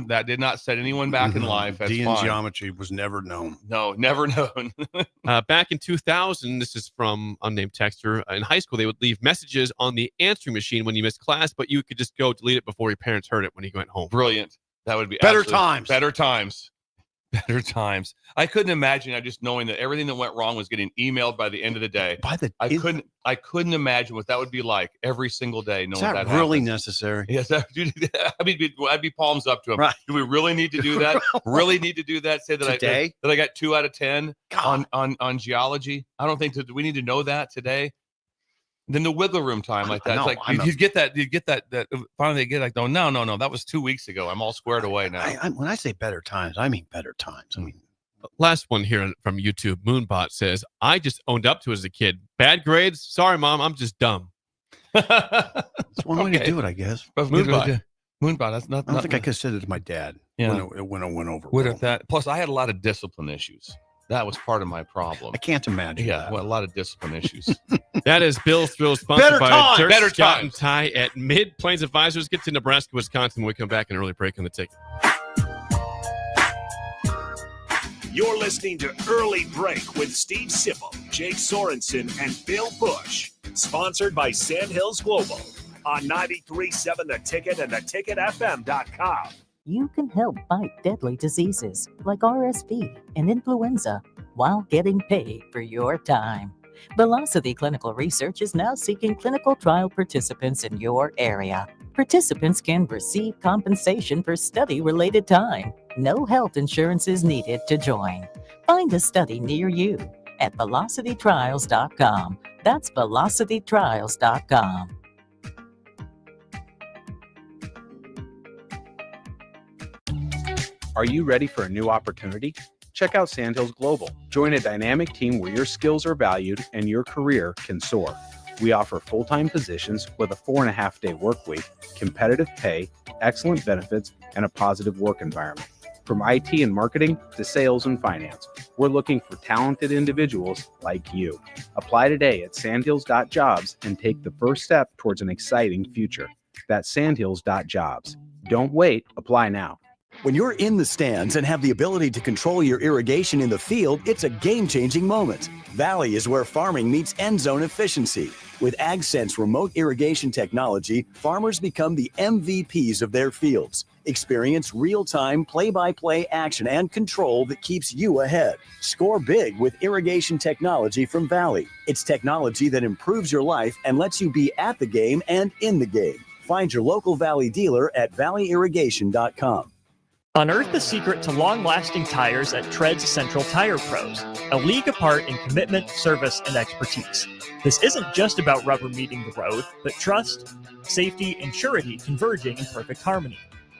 that did not set anyone back in life. That's D fine. and geometry was never known. No, never known. Back in 2000, this is from unnamed texter. In high school, they would leave messages on the answering machine when you missed class, but you could just go delete it before your parents heard it when you went home. Brilliant. That would be Better absolutely- times. Better times. Better times. I couldn't imagine. Just knowing that everything that went wrong was getting emailed by the end of the day. I couldn't imagine what that would be like every single day. Is that really necessary? Yes, I'd be palms up to him. Right. Do we really need to do that? Really need to do that? Say that Today? I got 2 out of 10 on geology. I don't think do we need to know that today? Then the wiggle room time like that. No, It's like you get that finally they get like, no, that was 2 weeks ago. I'm all squared away now. When I say better times, I mean better times. I mean, Last one here from YouTube. Moonbot says, I just owned up to as a kid. Bad grades? Sorry, Mom. I'm just dumb. it's one way to do it, I guess. Moonbot. That's not. I don't think I could have said it to my dad when it went over. Plus, I had a lot of discipline issues. That was part of my problem. I can't imagine. Yeah, well, a lot of discipline issues. That is Bill's Thrills, sponsored Better by times. Dirk Better Scott times. and Ty at Mid Plains Advisors. Get to Nebraska, Wisconsin when we come back and early break on the ticket. You're listening to Early Break with Steve Sipple, Jake Sorensen, and Bill Busch. Sponsored by Sandhills Global on 93.7 The Ticket and theticketfm.com. You can help fight deadly diseases like RSV and influenza while getting paid for your time. Velocity Clinical Research is now seeking clinical trial participants in your area. Participants can receive compensation for study-related time. No health insurance is needed to join. Find a study near you at velocitytrials.com. That's velocitytrials.com. Are you ready for a new opportunity? Check out Sandhills Global. Join a dynamic team where your skills are valued and your career can soar. We offer full-time positions with a 4.5-day work week, competitive pay, excellent benefits, and a positive work environment. From IT and marketing to sales and finance, we're looking for talented individuals like you. Apply today at sandhills.jobs and take the first step towards an exciting future. That's sandhills.jobs. Don't wait. Apply now. When you're in the stands and have the ability to control your irrigation in the field, it's a game-changing moment. Valley is where farming meets end zone efficiency. With AgSense remote irrigation technology, farmers become the MVPs of their fields. Experience real-time, play-by-play action and control that keeps you ahead. Score big with irrigation technology from Valley. It's technology that improves your life and lets you be at the game and in the game. Find your local Valley dealer at valleyirrigation.com. Unearth the secret to long-lasting tires at Tread's Central Tire Pros, a league apart in commitment, service, and expertise. This isn't just about rubber meeting the road, but trust, safety, and surety converging in perfect harmony.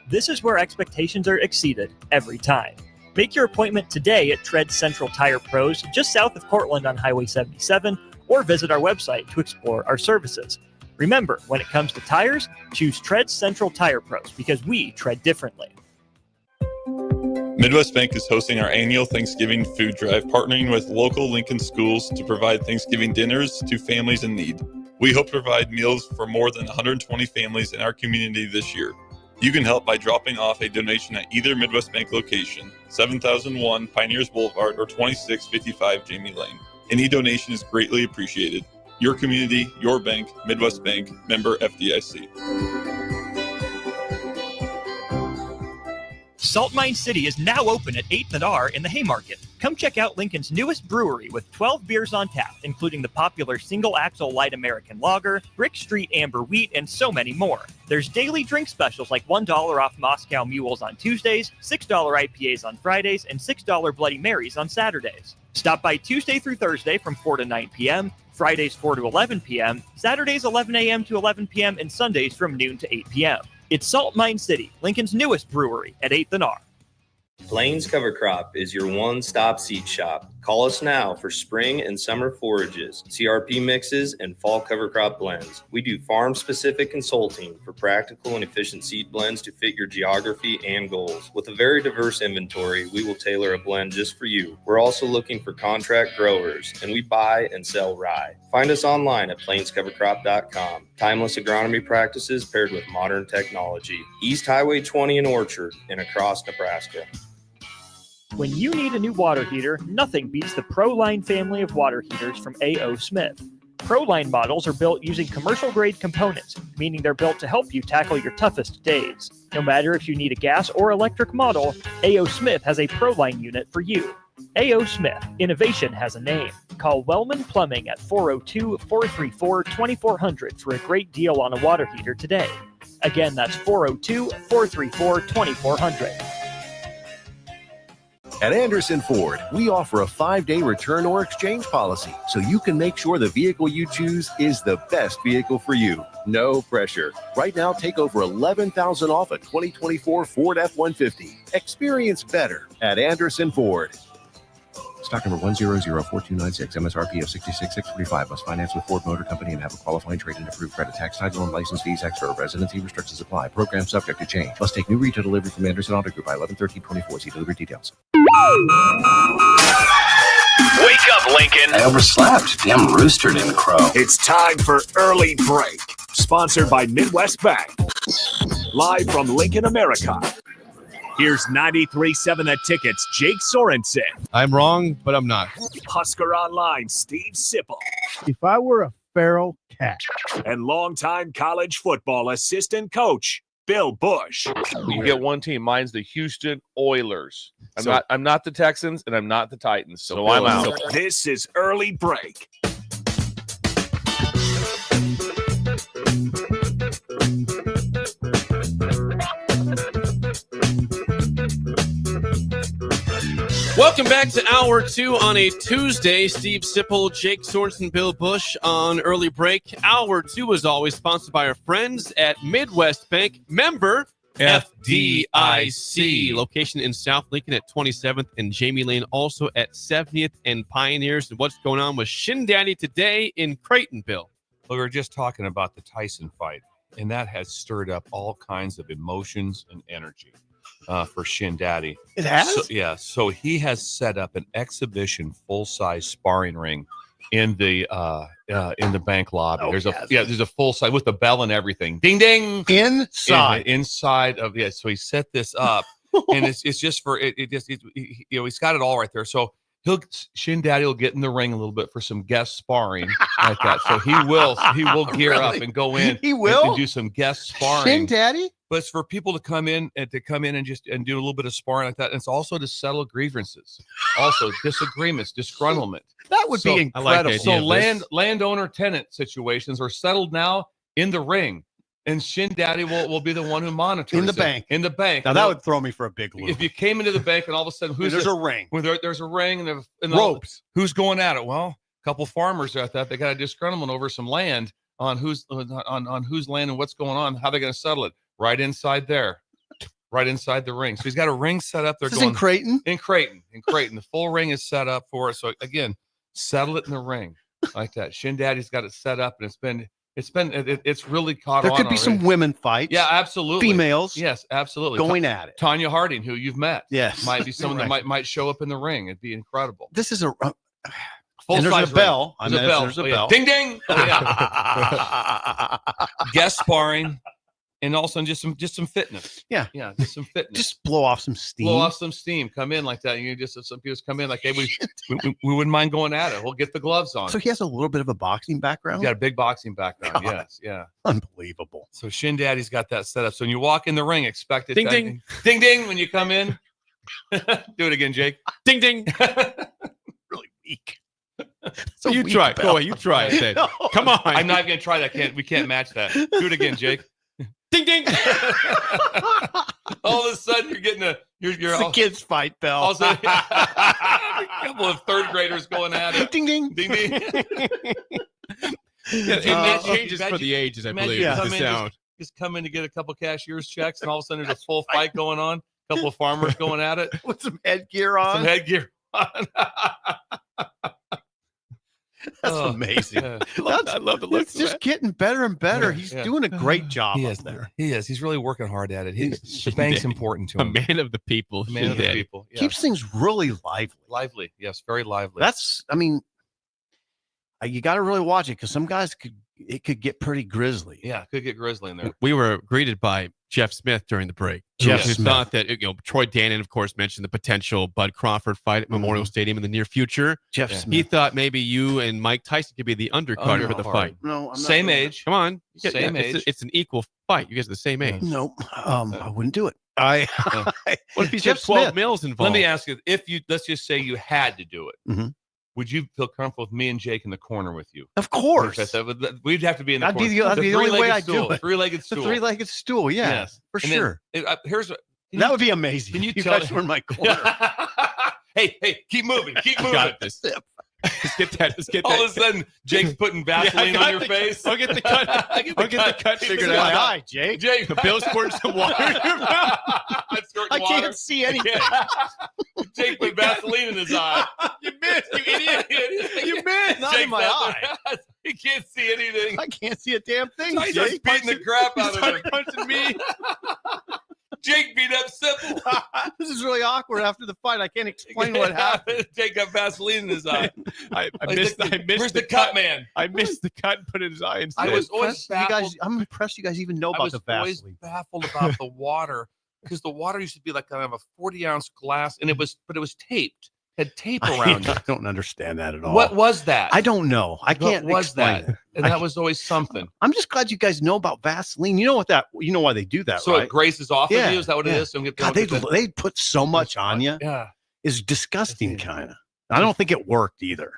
This is where expectations are exceeded every time. Make your appointment today at Tread's Central Tire Pros, just south of Cortland on Highway 77, or visit our website to explore our services. Remember, when it comes to tires, choose Tread's Central Tire Pros because we tread differently. Midwest Bank is hosting our annual Thanksgiving food drive, partnering with local Lincoln schools to provide Thanksgiving dinners to families in need. We hope to provide meals for more than 120 families in our community this year. You can help by dropping off a donation at either Midwest Bank location, 7001 Pioneers Boulevard or 2655 Jamie Lane. Any donation is greatly appreciated. Your community, your bank, Midwest Bank, member FDIC. Salt Mine City is now open at 8th and R in the Haymarket. Come check out Lincoln's newest brewery with 12 beers on tap, including the popular Single Axle Light American Lager, Brick Street Amber Wheat, and so many more. There's daily drink specials like $1 off Moscow Mules on Tuesdays, $6 IPAs on Fridays, and $6 Bloody Marys on Saturdays. Stop by Tuesday through Thursday from 4 to 9 p.m., Fridays 4 to 11 p.m., Saturdays 11 a.m. to 11 p.m., and Sundays from noon to 8 p.m. It's Salt Mine City, Lincoln's newest brewery at 8th and R. Plains Cover Crop is your one-stop seed shop. Call us now for spring and summer forages, CRP mixes, and fall cover crop blends. We do farm-specific consulting for practical and efficient seed blends to fit your geography and goals. With a very diverse inventory, we will tailor a blend just for you. We're also looking for contract growers, and we buy and sell rye. Find us online at plainscovercrop.com. Timeless agronomy practices paired with modern technology. East Highway 20 in Orchard and across Nebraska. When you need a new water heater, nothing beats the ProLine family of water heaters from A.O. Smith. ProLine models are built using commercial-grade components, meaning they're built to help you tackle your toughest days. No matter if you need a gas or electric model, A.O. Smith has a ProLine unit for you. A.O. Smith, innovation has a name. Call Wellman Plumbing at 402-434-2400 for a great deal on a water heater today. Again, that's 402-434-2400. At Anderson Ford, we offer a 5-day return or exchange policy, so you can make sure the vehicle you choose is the best vehicle for you. No pressure. Right now, take over $11,000 off a 2024 Ford F-150. Experience better at Anderson Ford. Stock number 1004296, MSRP of $66,645. Must finance with Ford Motor Company and have a qualifying trade and approved credit. Tax, title, and license fees extra. Residency restrictions apply. Program subject to change. Must take new retail delivery from Anderson Auto Group by 11/13/24. See delivery details. Wake up, Lincoln. I overslept. Damn rooster didn't crow. It's time for Early Break, sponsored by Midwest Bank. Live from Lincoln, America. Here's 93.7 The Ticket's Jake Sorensen. I'm wrong, but I'm not. Husker Online, Steve Sipple. If I were a feral cat. And longtime college football assistant coach, Bill Busch. You get one team. Mine's the Houston Oilers. I'm not the Texans, and I'm not the Titans. So I'm out. This is Early Break. Welcome back to Hour 2 on a Tuesday. Steve Sipple, Jake Sorensen, Bill Busch on Early Break. Hour 2, as always, sponsored by our friends at Midwest Bank. Member FDIC. Location in South Lincoln at 27th and Jamie Lane, also at 70th and Pioneers. And what's going on with Shin Daddy today in Creighton, Bill? Well, we were just talking about the Tyson fight, and that has stirred up all kinds of emotions and energy. For Shin Daddy. It has? So he has set up an exhibition full-size sparring ring in the bank lobby. There's a full-size with the bell and everything. Ding ding. Inside of so he set this up and it's just for he's got it all right there. So Shin Daddy will get in the ring a little bit for some guest sparring like that. So he will gear up and go in. He will and do some guest sparring. Shin Daddy? But it's for people to come in and do a little bit of sparring like that. And it's also to settle grievances, also disagreements, disgruntlement. That would be incredible. So landowner tenant situations are settled now in the ring, and Shin Daddy will be the one who monitors in the bank. In the bank. Now that would throw me for a big loop. If you came into the bank and all of a sudden there's a ring, there's a ring and ropes. Who's going at it? Well, a couple farmers are at that. They got a disgruntlement over some land on whose land and what's going on. How they're going to settle it. Right inside there, right inside the ring. So he's got a ring set up there. This is in Creighton? In Creighton. The full ring is set up for it. So again, settle it in the ring like that. Shin Daddy's got it set up, and it's been It's really caught There on could be some already. women fights. Yeah, absolutely. Females. Yes, absolutely. Going at it. Tanya Harding, who you've met. Yes. Might be someone Right. that might show up in the ring. It'd be incredible. This is a Full and there's size a bell. ring. There's a bell. Ding ding. Oh, yeah. Guest sparring, and also just some fitness. Yeah. Yeah, just some fitness. Just blow off some steam. Blow off some steam. Come in like that. You just some people just come in like, hey, we wouldn't mind going at it. We'll get the gloves on. So he has a little bit of a boxing background. He's got a big boxing background. God. Yes, yeah. Unbelievable. So Shin Daddy's got that set up. So when you walk in the ring, expect it. Ding, to- ding. ding ding when you come in. Do it again, Jake. Ding ding. Really weak. So you try. Go ahead. You try it. Then. No. Come on. I'm not gonna try that. We can't match that. Do it again, Jake. Ding ding. All of a sudden, you're getting you're It's a kids fight bell. all of a sudden, a couple of third graders going at it. Ding ding. Ding ding. Yeah, it changes for the ages, I imagine believe. you is come the in, sound. just come in to get a couple cashier's checks, and all of a sudden there's a full fight going on. A couple of farmers going at it. With some headgear on. Some headgear on. That's Oh, amazing. yeah. I love the look. It's just getting better and better. He's doing a great job He up is. there. He is. He's really working hard at it. The bank's important to A him. man of the people. Man of the Shin people. Yeah. Keeps things really lively. lively. Yes, very lively. That's, I mean, you got to really watch it because some guys it could get pretty grisly. yeah, could get grizzly in there. We were greeted by Jeff Smith during the break. Jeff who Smith. thought that Troy Dannon, of course, mentioned the potential Bud Crawford fight at Memorial Stadium in the near future. Jeff Yeah. Smith. He thought maybe you and Mike Tyson could be the undercard for the Undercard. fight. No, I'm not Same doing age. Come on, Same age. It's an equal fight. You guys are the same age. that. No, I wouldn't do it. I What if he's Jeff got 12 Smith. mils involved? Let me ask you: if you let's just say you had to do it, Mhm. would you feel comfortable with me and Jake in the corner with you? Of course. We'd have to be in the That'd corner. be the only way I'd do stool, it. Three-legged The stool. three-legged stool. Yeah, Yes. for And then, sure. Here's what. That would be amazing. Can you if tell- guys were in my corner? hey, keep moving. Keep moving. Got this. Let's get that. Let's get All that. of a sudden, Jake's putting Vaseline I on your got face. I'll get the cut. I'll get the cut figured Look at my out. eye, Jake. Jake, Bill's squirting some water in your mouth. I can't see anything. Jake put Vaseline in his eye. You missed, you idiot. You missed. Not in my eye. He can't see anything. I can't see a damn thing, He's just Jake. beating the crap out of him. Punching me. Jake beat up Simple. This is really awkward after the fight. I can't explain what happened. Jake got Vaseline in his eye. I Like, missed Where's the the cut man? I missed the cut and put it in his eye instead. I was always You guys, baffled. I'm impressed you guys even know I about was the always Vaseline. baffled about the water because the water used to be like kind of a 40-ounce glass, and it was taped. Had tape around I it. don't understand that at all. What was that? I don't know. I can't What was explain that? it. And that was always something. I'm just glad you guys know about Vaseline. You know what that? You know why they do that, So right? it graces off Yeah, of you? Is that what yeah. it is? Don't God, they put so much on you. Yeah. It's disgusting, kind of. I don't think it worked either.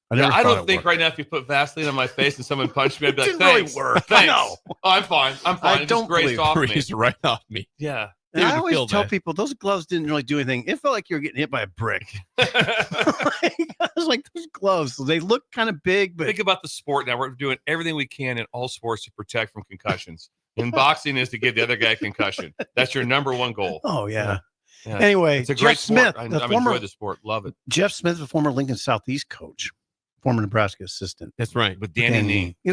I Yeah, never I thought don't it think worked. right now if you put Vaseline on my face and someone punched me, I'd be like, Didn't really thanks. work. Thanks. No. Oh, I'm fine. I'm fine. It don't just grazed believe off me. Breezed right off me. Yeah. And They I would always feel tell that. people those gloves didn't really do anything. It felt like you were getting hit by a brick. I was like, those gloves, they look kind of big, but Think about the sport now. We're doing everything we can in all sports to protect from concussions. And boxing is to give the other guy a concussion. That's your number one goal. oh yeah. Yeah. Anyway, It's a Jeff great sport. Smith, I the enjoy former the sport. Love it. Jeff Smith, the former Lincoln Southeast coach, former Nebraska assistant. That's right. With Danny Nee. It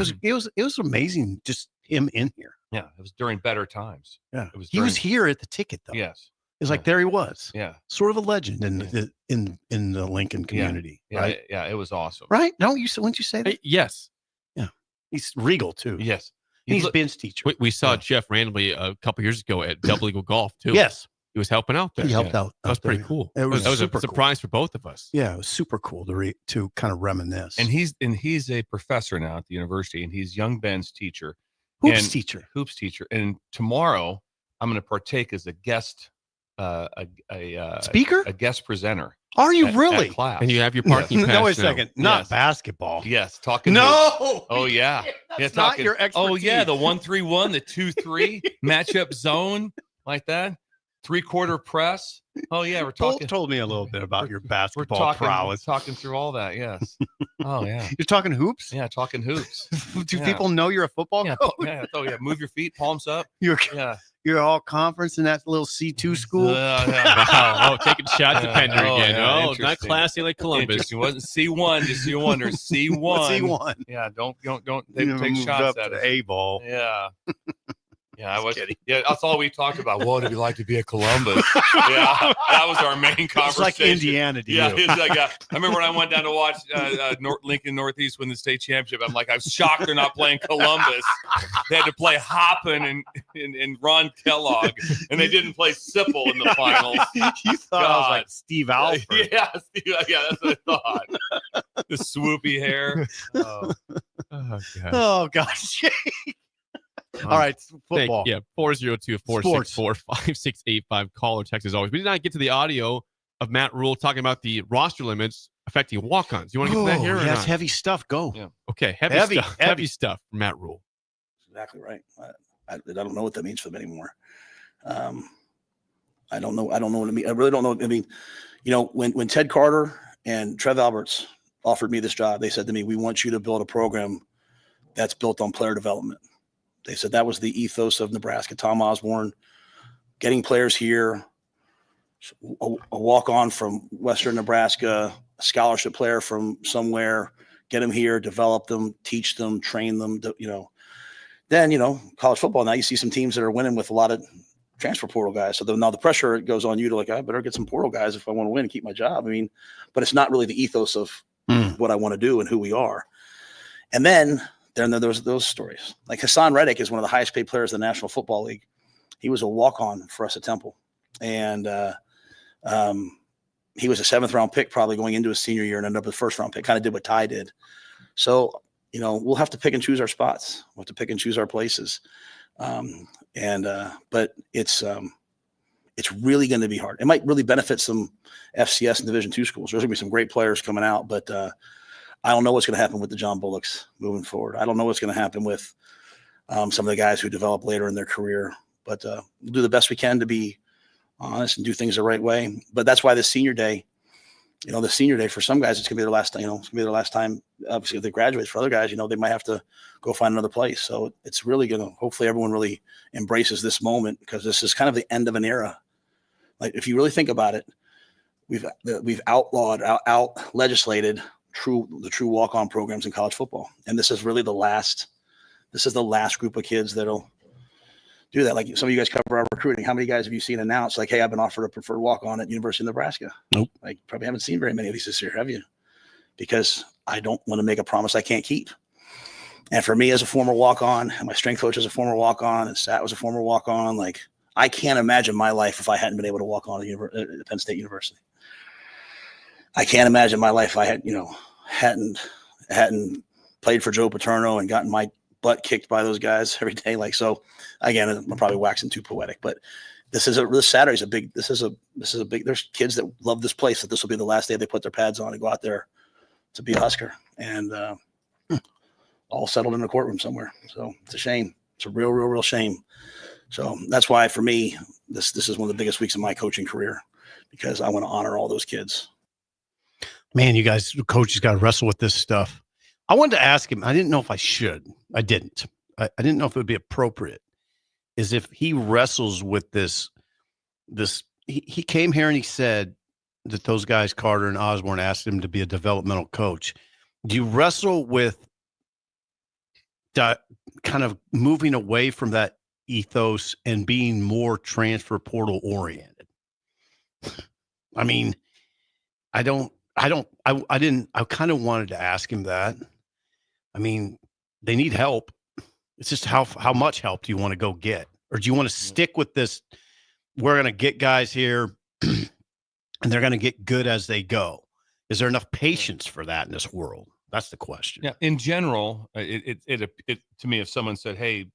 was amazing just him in here. Yeah. It was during better times. Yeah, It was he was during- here at the ticket though. Yes. It's like there he was. Yeah. Sort of a legend in the Lincoln community. Yeah. Right. Yeah. It was awesome. Right? No, wouldn't you say that? Yes. Yeah. He's regal too. Yes. He's look- bench teacher. We saw Jeff randomly a couple years ago at Double Eagle Golf too. Yes. He was helping out there. He helped out. That was out there. pretty cool. It was that was a super cool. surprise for both of us. Yeah, it was super cool to kind of reminisce. And he's a professor now at the university, and he's young Ben's teacher. Hoops and- teacher. Hoops teacher. And tomorrow I'm going to partake as a guest, Speaker? a guest presenter. Are you at really? class. And you have your parking pass. No, wait a now. second. Not Yes. basketball. Yes, talking. No. hoops. Oh yeah. That's yeah, not talking. your Oh yeah, expertise. the 1-3-1, the 2-3 matchup zone like that. 3/4 press. Oh yeah, we're Bolt talking. told me a little bit about your We're basketball talking. prowess. Talking through all that. Yes. Oh yeah. You're talking hoops? Yeah, talking hoops. Do Yeah. people know you're a football Yeah. coach? Yeah. Oh yeah. Move your feet, palms up. You're Yeah. your all conference in that little C2 school. Wow. Oh, taking shots at Pender again. Yeah, Oh, not classy like Columbus. It wasn't C1, just so you wonder. C1. C1. Yeah, don't they You take moved shots up at to us. the A ball. Yeah. Yeah, I was kidding. Yeah, that's all we talked about. What would it be like to be at Columbus? Yeah, that was our main conversation. It's like Indiana to yeah, you. it's like I remember when I went down to watch Lincoln Northeast win the state championship. I'm like, I was shocked they're not playing Columbus. They had to play Hoppin and Ron Kellogg, and they didn't play Sipple in the finals. You thought I was like Steve Alford. Yeah, that's what I thought. The swoopy hair. Oh, God. Oh gosh. All right, football. Yeah, 402-464-5685. Call or text as always. We did not get to the audio of Matt Rule talking about the roster limits affecting walk-ons. You want to get to that here? Or That's not? heavy stuff. Go. Yeah. Okay, heavy stuff from Matt Rule. Exactly right. I don't know what that means for them anymore. I don't know. I don't know what it means. I really don't know. I mean, when Ted Carter and Trev Alberts offered me this job, they said to me, "We want you to build a program that's built on player development." They said that was the ethos of Nebraska. Tom Osborne, getting players here, a walk-on from Western Nebraska, a scholarship player from somewhere, get them here, develop them, teach them, train them. Then college football. Now you see some teams that are winning with a lot of transfer portal guys. So now the pressure goes on you to I better get some portal guys if I want to win and keep my job. I mean, but it's not really the ethos of what I want to do and who we are. And then there's those stories. Like Hassan Reddick is one of the highest paid players in the National Football League. He was a walk-on for us at Temple. And he was a 7th-round pick probably going into his senior year and ended up a 1st-round pick, kind of did what Ty did. So, we'll have to pick and choose our spots. We'll have to pick and choose our places. But it's really going to be hard. It might really benefit some FCS and Division II schools. There's going to be some great players coming out, but I don't know what's going to happen with the John Bullocks moving forward. I don't know what's going to happen with some of the guys who develop later in their career, but we'll do the best we can to be honest and do things the right way. But that's why this senior day, the senior day for some guys, it's going to be their last, it's going to be their last time. Obviously, if they graduate. For other guys, they might have to go find another place. So it's really going to, hopefully everyone really embraces this moment, because this is kind of the end of an era. Like, if you really think about it, we've outlawed, out legislated the true walk-on programs in college football. And this is really the last group of kids that'll do that. Like, some of you guys cover our recruiting. How many guys have you seen announce like, "Hey, I've been offered a preferred walk-on at University of Nebraska"? Nope. Like, probably haven't seen very many of these this year, have you? Because I don't want to make a promise I can't keep. And for me as a former walk-on, and my strength coach is a former walk-on, and Sat was a former walk-on, like, I can't imagine my life if I hadn't been able to walk on at Penn State University. I can't imagine my life if I had, hadn't played for Joe Paterno and gotten my butt kicked by those guys every day. Like, so again, I'm probably waxing too poetic, but this Saturday's this is a big, there's kids that love this place, that this will be the last day they put their pads on and go out there to be a Husker, and all settled in a courtroom somewhere. So it's a shame. It's a real shame. So that's why, for me, this is one of the biggest weeks of my coaching career, because I want to honor all those kids. Man, you guys, coaches got to wrestle with this stuff. I wanted to ask him. I didn't know if I should. I didn't. I didn't know if it would be appropriate. Is if he wrestles with this. He came here and he said that those guys, Carter and Osborne, asked him to be a developmental coach. Do you wrestle with that kind of moving away from that ethos and being more transfer portal oriented? I mean, I kind of wanted to ask him that. I mean, they need help. It's just how much help do you want to go get? Or do you want to stick with this? We're going to get guys here and they're going to get good as they go. Is there enough patience for that in this world? That's the question. Yeah. In general, it to me, if someone said, "Hey,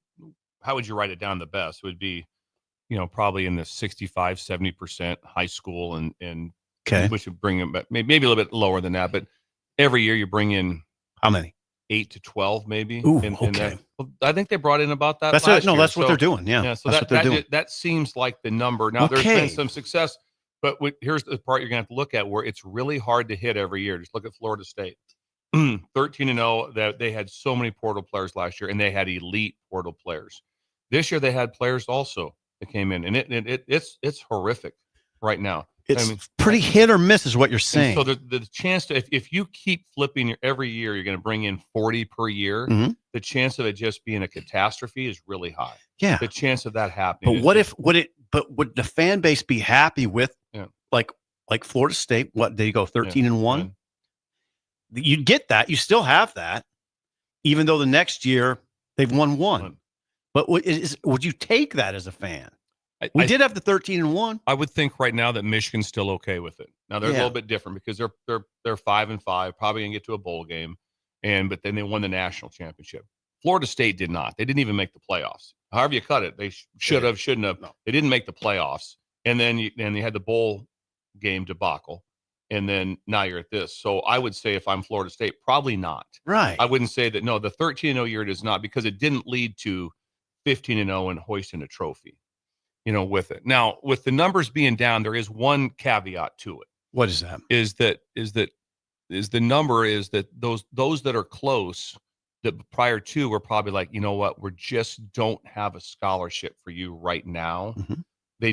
how would you write it down the best?" It would be, probably in the 65, 70% high school and okay, which would bring them, but maybe a little bit lower than that. But every year you bring in how many? 8 to 12, maybe. Ooh, okay. Well, I think they brought in about that. That's last it. No, year. that's what they're doing. Yeah. So that seems like the number. Now, there's been some success, but here's the part you're going to have to look at where it's really hard to hit every year. Just look at Florida State. 13-0. That they had so many portal players last year, and they had elite portal players. This year they had players also that came in, and it's horrific right now. It's pretty hit or miss, is what you're saying. So the chance to, if you keep flipping every year, you're going to bring in 40 per year. Mm-hmm. The chance of it just being a catastrophe is really high. Yeah. The chance of that happening. But would the fan base be happy with like Florida State? What, they go 13-1? You'd get that. You still have that, even though the next year they've won one. But would you take that as a fan? We did have the 13-1. I would think right now that Michigan's still okay with it. Now they're a little bit different because they're 5-5, probably gonna get to a bowl game, but then they won the national championship. Florida State did not. They didn't even make the playoffs. However you cut it, they should have, shouldn't have. No. They didn't make the playoffs, and then they had the bowl game debacle, and then now you're at this. So I would say if I'm Florida State, probably not. Right. I wouldn't say that. No, the 13-0 year does not, because it didn't lead to 15-0 and hoisting a trophy, with it. Now, with the numbers being down, there is one caveat to it. What is that? Is the number is that those that are close, that prior to were probably like, you know what, we just don't have a scholarship for you right now. Mm-hmm. They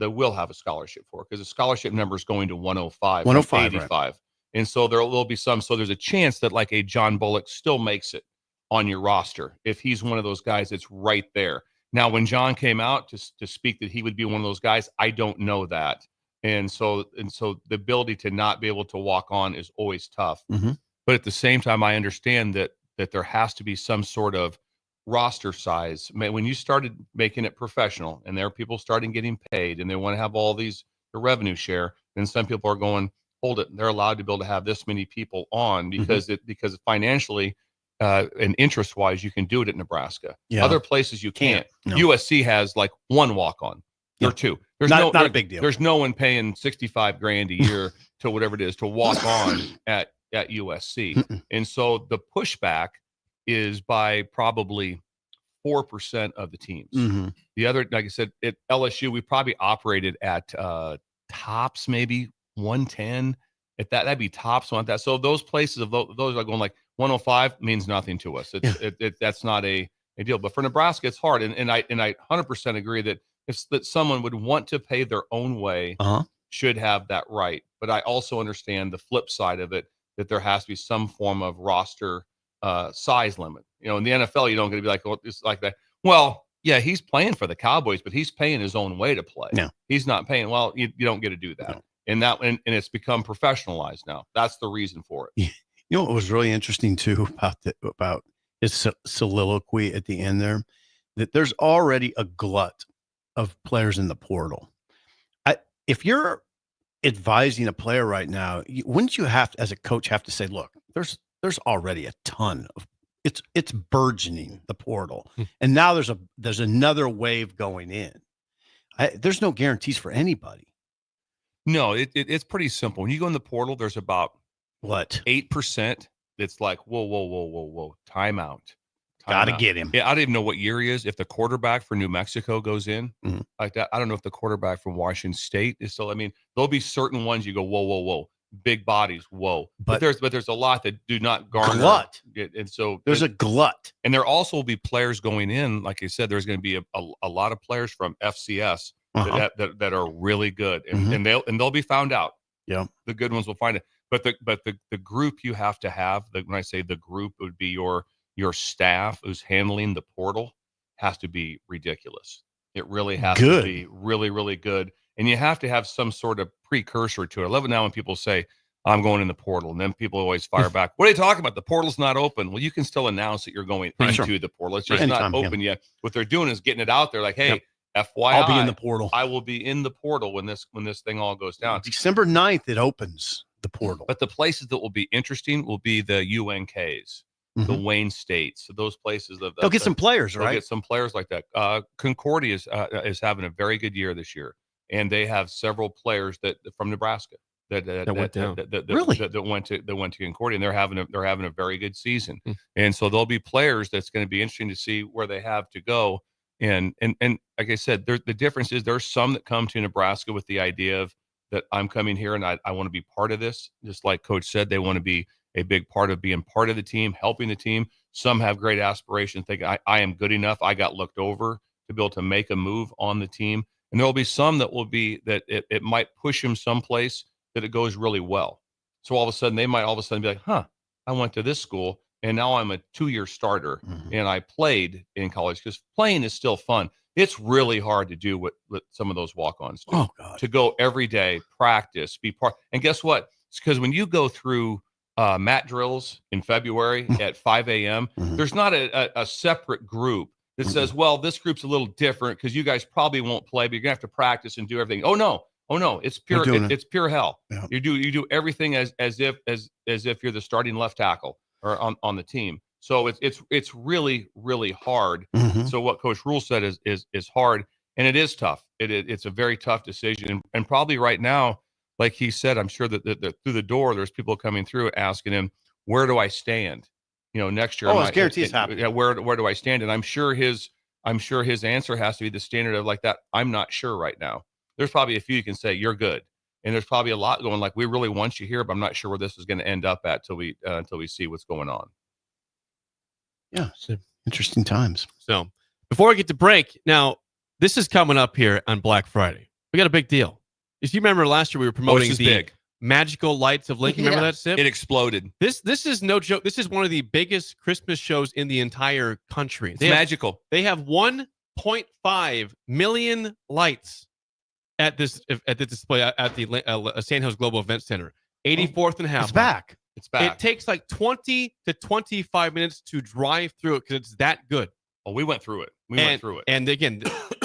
will have a scholarship for it, because the scholarship number is going to 105, 85. Right. And so there will be some. So there's a chance that like a John Bullock still makes it on your roster if he's one of those guys that's right there. Now, when John came out to speak that he would be one of those guys, I don't know that. And so the ability to not be able to walk on is always tough. Mm-hmm. But at the same time, I understand that there has to be some sort of roster size. When you started making it professional and there are people starting getting paid and they want to have all the revenue share, then some people are going, hold it, they're allowed to be able to have this many people on because because financially and interest wise, you can do it at Nebraska. Yeah. Other places you can't. No. USC has like one walk on or two. There's not a big deal. There's no one paying $65,000 a year to whatever it is to walk on at USC. And so the pushback is by probably 4% of the teams. Mm-hmm. The other, like I said, at LSU, we probably operated at tops maybe 110. If that'd be tops on that. So those places of those are going like 105 means nothing to us. That's not a deal. But for Nebraska, it's hard. And I 100% agree that that someone would want to pay their own way should have that right. But I also understand the flip side of it, that there has to be some form of roster size limit. In the NFL, you don't get to be like, oh, it's like that. Well, yeah, he's playing for the Cowboys, but he's paying his own way to play. No. He's not paying. Well, you don't get to do that. No. And it's become professionalized now. That's the reason for it. You know what was really interesting too about his soliloquy at the end there, that there's already a glut of players in the portal. If you're advising a player right now, wouldn't you have to, as a coach, have to say, look, there's already a ton of it's burgeoning, the portal, and now there's another wave going in. There's no guarantees for anybody. No, it's pretty simple. When you go in the portal, there's about 8% that's like, whoa, timeout. Got to get him. Yeah, I don't even know what year he is. If the quarterback for New Mexico goes in like that, I don't know if the quarterback from Washington State is still. I mean, there'll be certain ones you go, whoa, big bodies, whoa. But there's a lot that do not garner. Glut. And so there's a glut. And there also will be players going in. Like I said, there's going to be a lot of players from FCS that are really good, and they'll be found out. Yeah, the good ones will find it. But the group you have to have. When I say the group, it would be your staff who's handling the portal has to be ridiculous. It really has to be really, really good. And you have to have some sort of precursor to it. I love it now when people say, I'm going in the portal. And then people always fire back, what are you talking about? The portal's not open. Well, you can still announce that you're going into the portal. It's just not open yet. What they're doing is getting it out there like, hey, FYI, I'll be in the portal. I will be in the portal when this thing all goes down. December 9th, it opens the portal. But the places that will be interesting will be the UNKs. The Wayne States, so those places. They'll get some players, right? They'll get some players like that. Concordia is having a very good year this year, and they have several players that from Nebraska that went to Concordia, and they're having a very good season. And so there'll be players that's going to be interesting to see where they have to go. And like I said, the difference is there's some that come to Nebraska with the idea of that I'm coming here and I want to be part of this. Just like Coach said, they want to be a big part of being part of the team, helping the team. Some have great aspirations, think I am good enough. I got looked over to be able to make a move on the team. And there'll be some that will be that it might push him someplace that it goes really well. So all of a sudden they might be like, huh, I went to this school and now I'm a 2-year starter and I played in college, because playing is still fun. It's really hard to do what some of those walk-ons do. Oh, God. To go every day, practice, be part. And guess what? It's because when you go through mat drills in February at 5 a.m., there's not a separate group that says, well, this group's a little different because you guys probably won't play, but you're going to have to practice and do everything. Oh, no. It's pure. It's pure hell. Yeah. You do everything as if you're the starting left tackle or on the team. So it's really, really hard. So what Coach Rule said is hard, and it is tough. It's a very tough decision, and probably right now, like he said, I'm sure that through the door there's people coming through asking him, where do I stand? Next year. I guarantee it's happening. Yeah, where do I stand? And I'm sure his answer has to be the standard of like that. I'm not sure right now. There's probably a few you can say you're good, and there's probably a lot going like, we really want you here, but I'm not sure where this is going to end up at until we see what's going on. Yeah, it's interesting times. So before we get to break, now this is coming up here on Black Friday. We got a big deal. If you remember last year, we were promoting the big. Magical Lights of Lincoln. Remember that, Sip? It exploded. This is no joke. This is one of the biggest Christmas shows in the entire country. It's magical. They have 1.5 million lights at this display at the Sandhills Global Event Center. 84th and Half. It's back. It's back. It takes like 20 to 25 minutes to drive through it because it's that good. Oh, we went through it. Went through it. And again,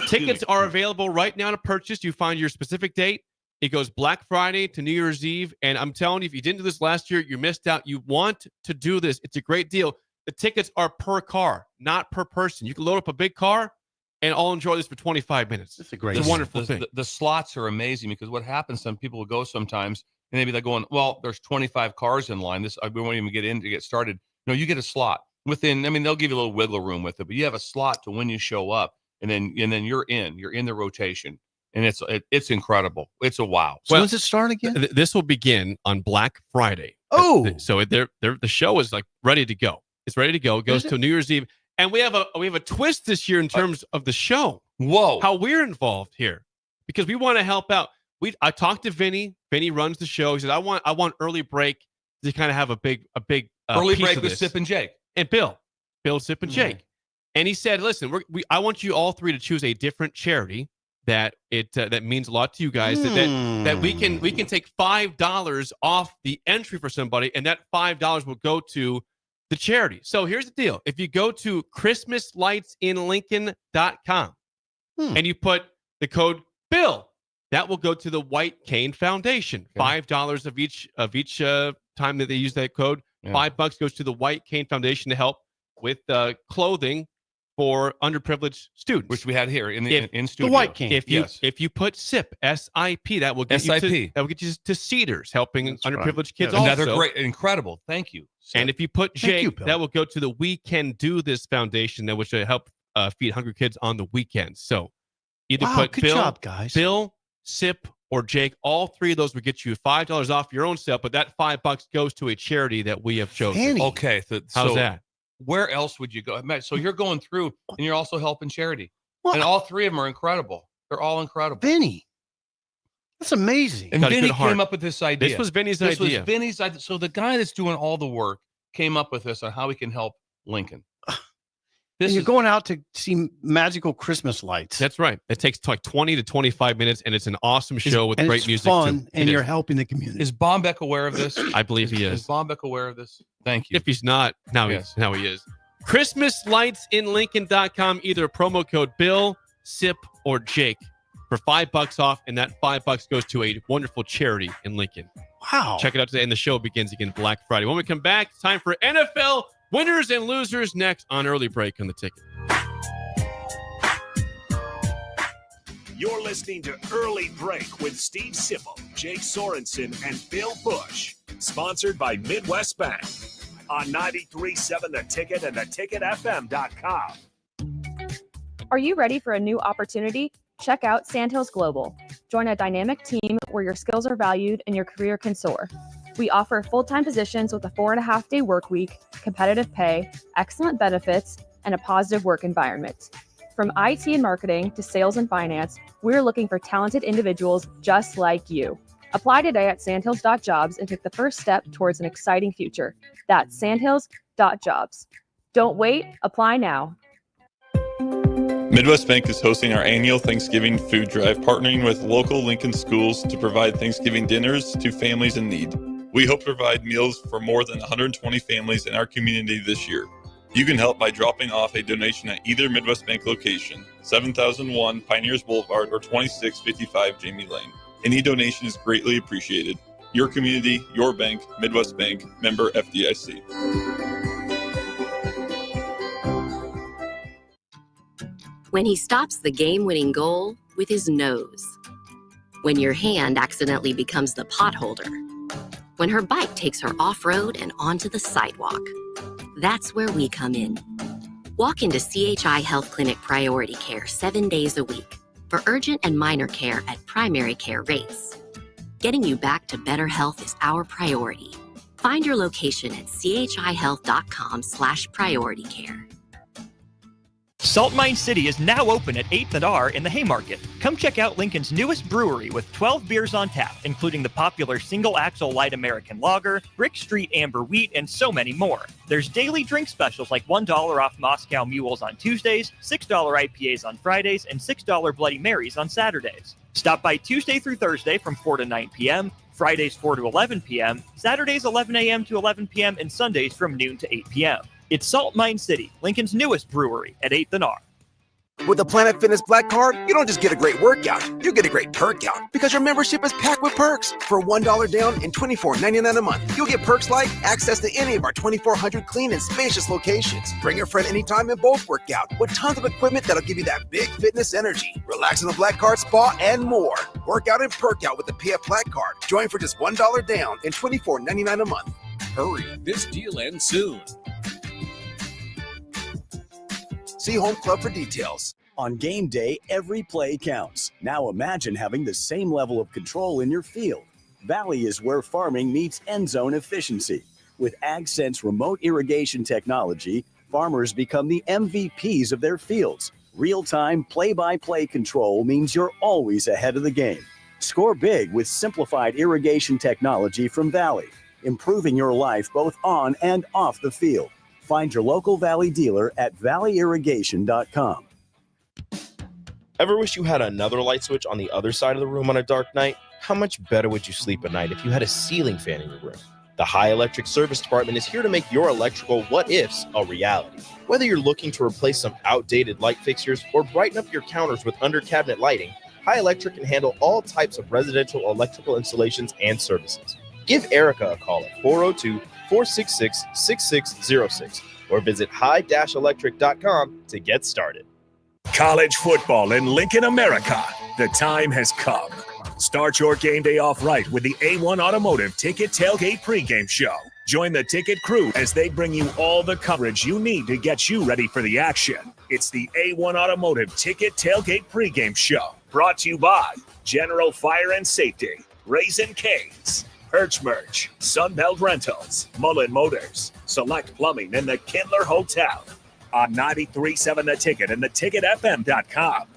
tickets are available right now to purchase. You find your specific date. It goes Black Friday to New Year's Eve. And I'm telling you, if you didn't do this last year, you missed out. You want to do this. It's a great deal. The tickets are per car, not per person. You can load up a big car and I'll enjoy this for 25 minutes. It's a wonderful thing. The slots are amazing because what happens, some people will go sometimes and they'll be like going, well, there's 25 cars in line. We won't even get in to get started. No, you get a slot within. I mean, they'll give you a little wiggle room with it, but you have a slot to when you show up, and then you're in the rotation, and it's incredible. It's a wow. So when does it start again? This will begin on Black Friday. Oh, so the show is like ready to go. It's ready to go. It goes to New Year's Eve, and we have a twist this year in terms of the show. Whoa, how we're involved here because we want to help out. I talked to Vinny. Vinny runs the show. He said, I want early break to kind of have a big early piece break of with this. Sip and Jake and Bill, Sip and Jake. And he said, listen, I want you all three to choose a different charity that means a lot to you guys. That we can take $5 off the entry for somebody, and that $5 will go to the charity. So here's the deal: if you go to ChristmasLightsInLincoln.com and you put the code Bill, that will go to the White Cane Foundation. $5 of each time that they use that code. Yeah. $5 goes to the White Cane Foundation to help with clothing for underprivileged students, which we had here in studio. The White Cane. If you put SIP, S-I-P, that will get you to Cedars, helping underprivileged kids. Also, another great, incredible. Thank you. And if you put Jake, that will go to the We Can Do This Foundation, that which will help feed hungry kids on the weekends. So either put good job, guys. Bill, Sip, or Jake. All three of those will get you $5 off your own sale, but that $5 goes to a charity that we have chosen. Okay, how's that? Where else would you go? So you're going through, and you're also helping charity, and all three of them are incredible. They're all incredible. Vinny, that's amazing. And Vinny came up with this idea. This was Vinny's idea. This was Vinny's idea. So the guy that's doing all the work came up with this on how we can help Lincoln. And you're going out to see magical Christmas lights. That's right. It takes like 20 to 25 minutes, and it's an awesome show with great music. Fun, too. And you're helping the community. Is Bombeck aware of this? I believe he is. Is Bombeck aware of this? Thank you. If he's not, now he is. ChristmasLightsInLincoln.com. Either promo code Bill, Sip, or Jake for $5 off, and that $5 goes to a wonderful charity in Lincoln. Wow. Check it out today, and the show begins again Black Friday. When we come back, it's time for NFL winners and losers next on Early Break on the Ticket. You're listening to Early Break with Steve Sipple, Jake Sorensen, and Bill Busch. Sponsored by Midwest Bank on 93.7 The Ticket and theticketfm.com. Are you ready for a new opportunity? Check out Sandhills Global. Join a dynamic team where your skills are valued and your career can soar. We offer full-time positions with a 4.5-day work week, competitive pay, excellent benefits, and a positive work environment. From IT and marketing to sales and finance, we're looking for talented individuals just like you. Apply today at sandhills.jobs and take the first step towards an exciting future. That's sandhills.jobs. Don't wait, apply now. Midwest Bank is hosting our annual Thanksgiving food drive, partnering with local Lincoln schools to provide Thanksgiving dinners to families in need. We hope to provide meals for more than 120 families in our community this year. You can help by dropping off a donation at either Midwest Bank location, 7001 Pioneers Boulevard or 2655 Jamie Lane. Any donation is greatly appreciated. Your community, your bank, Midwest Bank, member FDIC. When he stops the game-winning goal with his nose. When your hand accidentally becomes the potholder. When her bike takes her off-road and onto the sidewalk. That's where we come in. Walk into CHI Health Clinic Priority Care 7 days a week for urgent and minor care at primary care rates. Getting you back to better health is our priority. Find your location at chihealth.com/priority care. Salt Mine City is now open at 8th and R in the Haymarket. Come check out Lincoln's newest brewery with 12 beers on tap, including the popular Single Axle Light American Lager, Brick Street Amber Wheat, and so many more. There's daily drink specials like $1 off Moscow Mules on Tuesdays, $6 IPAs on Fridays, and $6 Bloody Marys on Saturdays. Stop by Tuesday through Thursday from 4 to 9 p.m., Fridays 4 to 11 p.m., Saturdays 11 a.m. to 11 p.m., and Sundays from noon to 8 p.m. It's Salt Mine City, Lincoln's newest brewery at 8th and R. With the Planet Fitness Black Card, you don't just get a great workout, you get a great perk out because your membership is packed with perks. For $1 down and $24.99 a month, you'll get perks like access to any of our 2,400 clean and spacious locations. Bring a friend anytime and both work out with tons of equipment that'll give you that big fitness energy. Relax in the Black Card spa and more. Work out and perk out with the PF Black Card. Join for just $1 down and $24.99 a month. Hurry, this deal ends soon. See Home Club for details. On game day, every play counts. Now imagine having the same level of control in your field. Valley is where farming meets end zone efficiency. With AgSense remote irrigation technology, farmers become the MVPs of their fields. Real-time play-by-play control means you're always ahead of the game. Score big with simplified irrigation technology from Valley, improving your life both on and off the field. Find your local Valley dealer at valleyirrigation.com. Ever wish you had another light switch on the other side of the room on a dark night? How much better would you sleep at night if you had a ceiling fan in your room? The High Electric Service Department is here to make your electrical what-ifs a reality. Whether you're looking to replace some outdated light fixtures or brighten up your counters with under-cabinet lighting, High Electric can handle all types of residential electrical installations and services. Give Erica a call at 402-466-6606 or visit high-electric.com to get started. College football in Lincoln, America. The time has come. Start your game day off right with the A1 Automotive Ticket Tailgate pregame show. Join the ticket crew as they bring you all the coverage you need to get you ready for the action. It's the A1 Automotive Ticket Tailgate pregame show. Brought to you by General Fire and Safety, Raisin Canes, Perch Merch, Sunbelt Rentals, Mullen Motors, Select Plumbing, and the Kindler Hotel. On 93.7 The Ticket and theticketfm.com.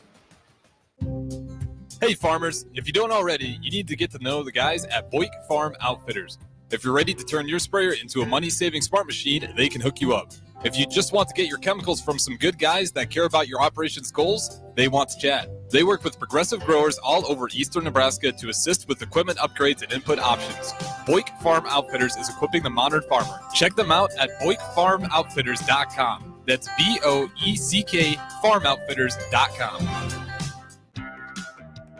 Hey farmers, if you don't already, you need to get to know the guys at Busch Farm Outfitters. If you're ready to turn your sprayer into a money-saving smart machine, they can hook you up. If you just want to get your chemicals from some good guys that care about your operations goals, they want to chat. They work with progressive growers all over eastern Nebraska to assist with equipment upgrades and input options. Busch Farm Outfitters is equipping the modern farmer. Check them out at BoichFarmOutfitters.com. That's BOECK FarmOutfitters.com.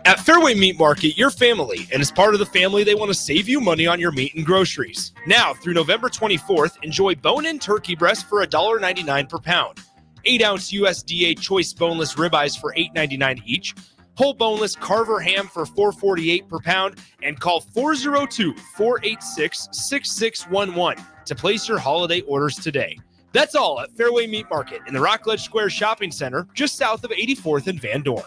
At Fairway Meat Market, you're family, and as part of the family, they want to save you money on your meat and groceries. Now, through November 24th, enjoy bone-in turkey breast for $1.99 per pound, 8-ounce USDA choice boneless ribeyes for $8.99 each, whole boneless Carver ham for $4.48 per pound, and call 402-486-6611 to place your holiday orders today. That's all at Fairway Meat Market in the Rockledge Square Shopping Center, just south of 84th and Van Dorn.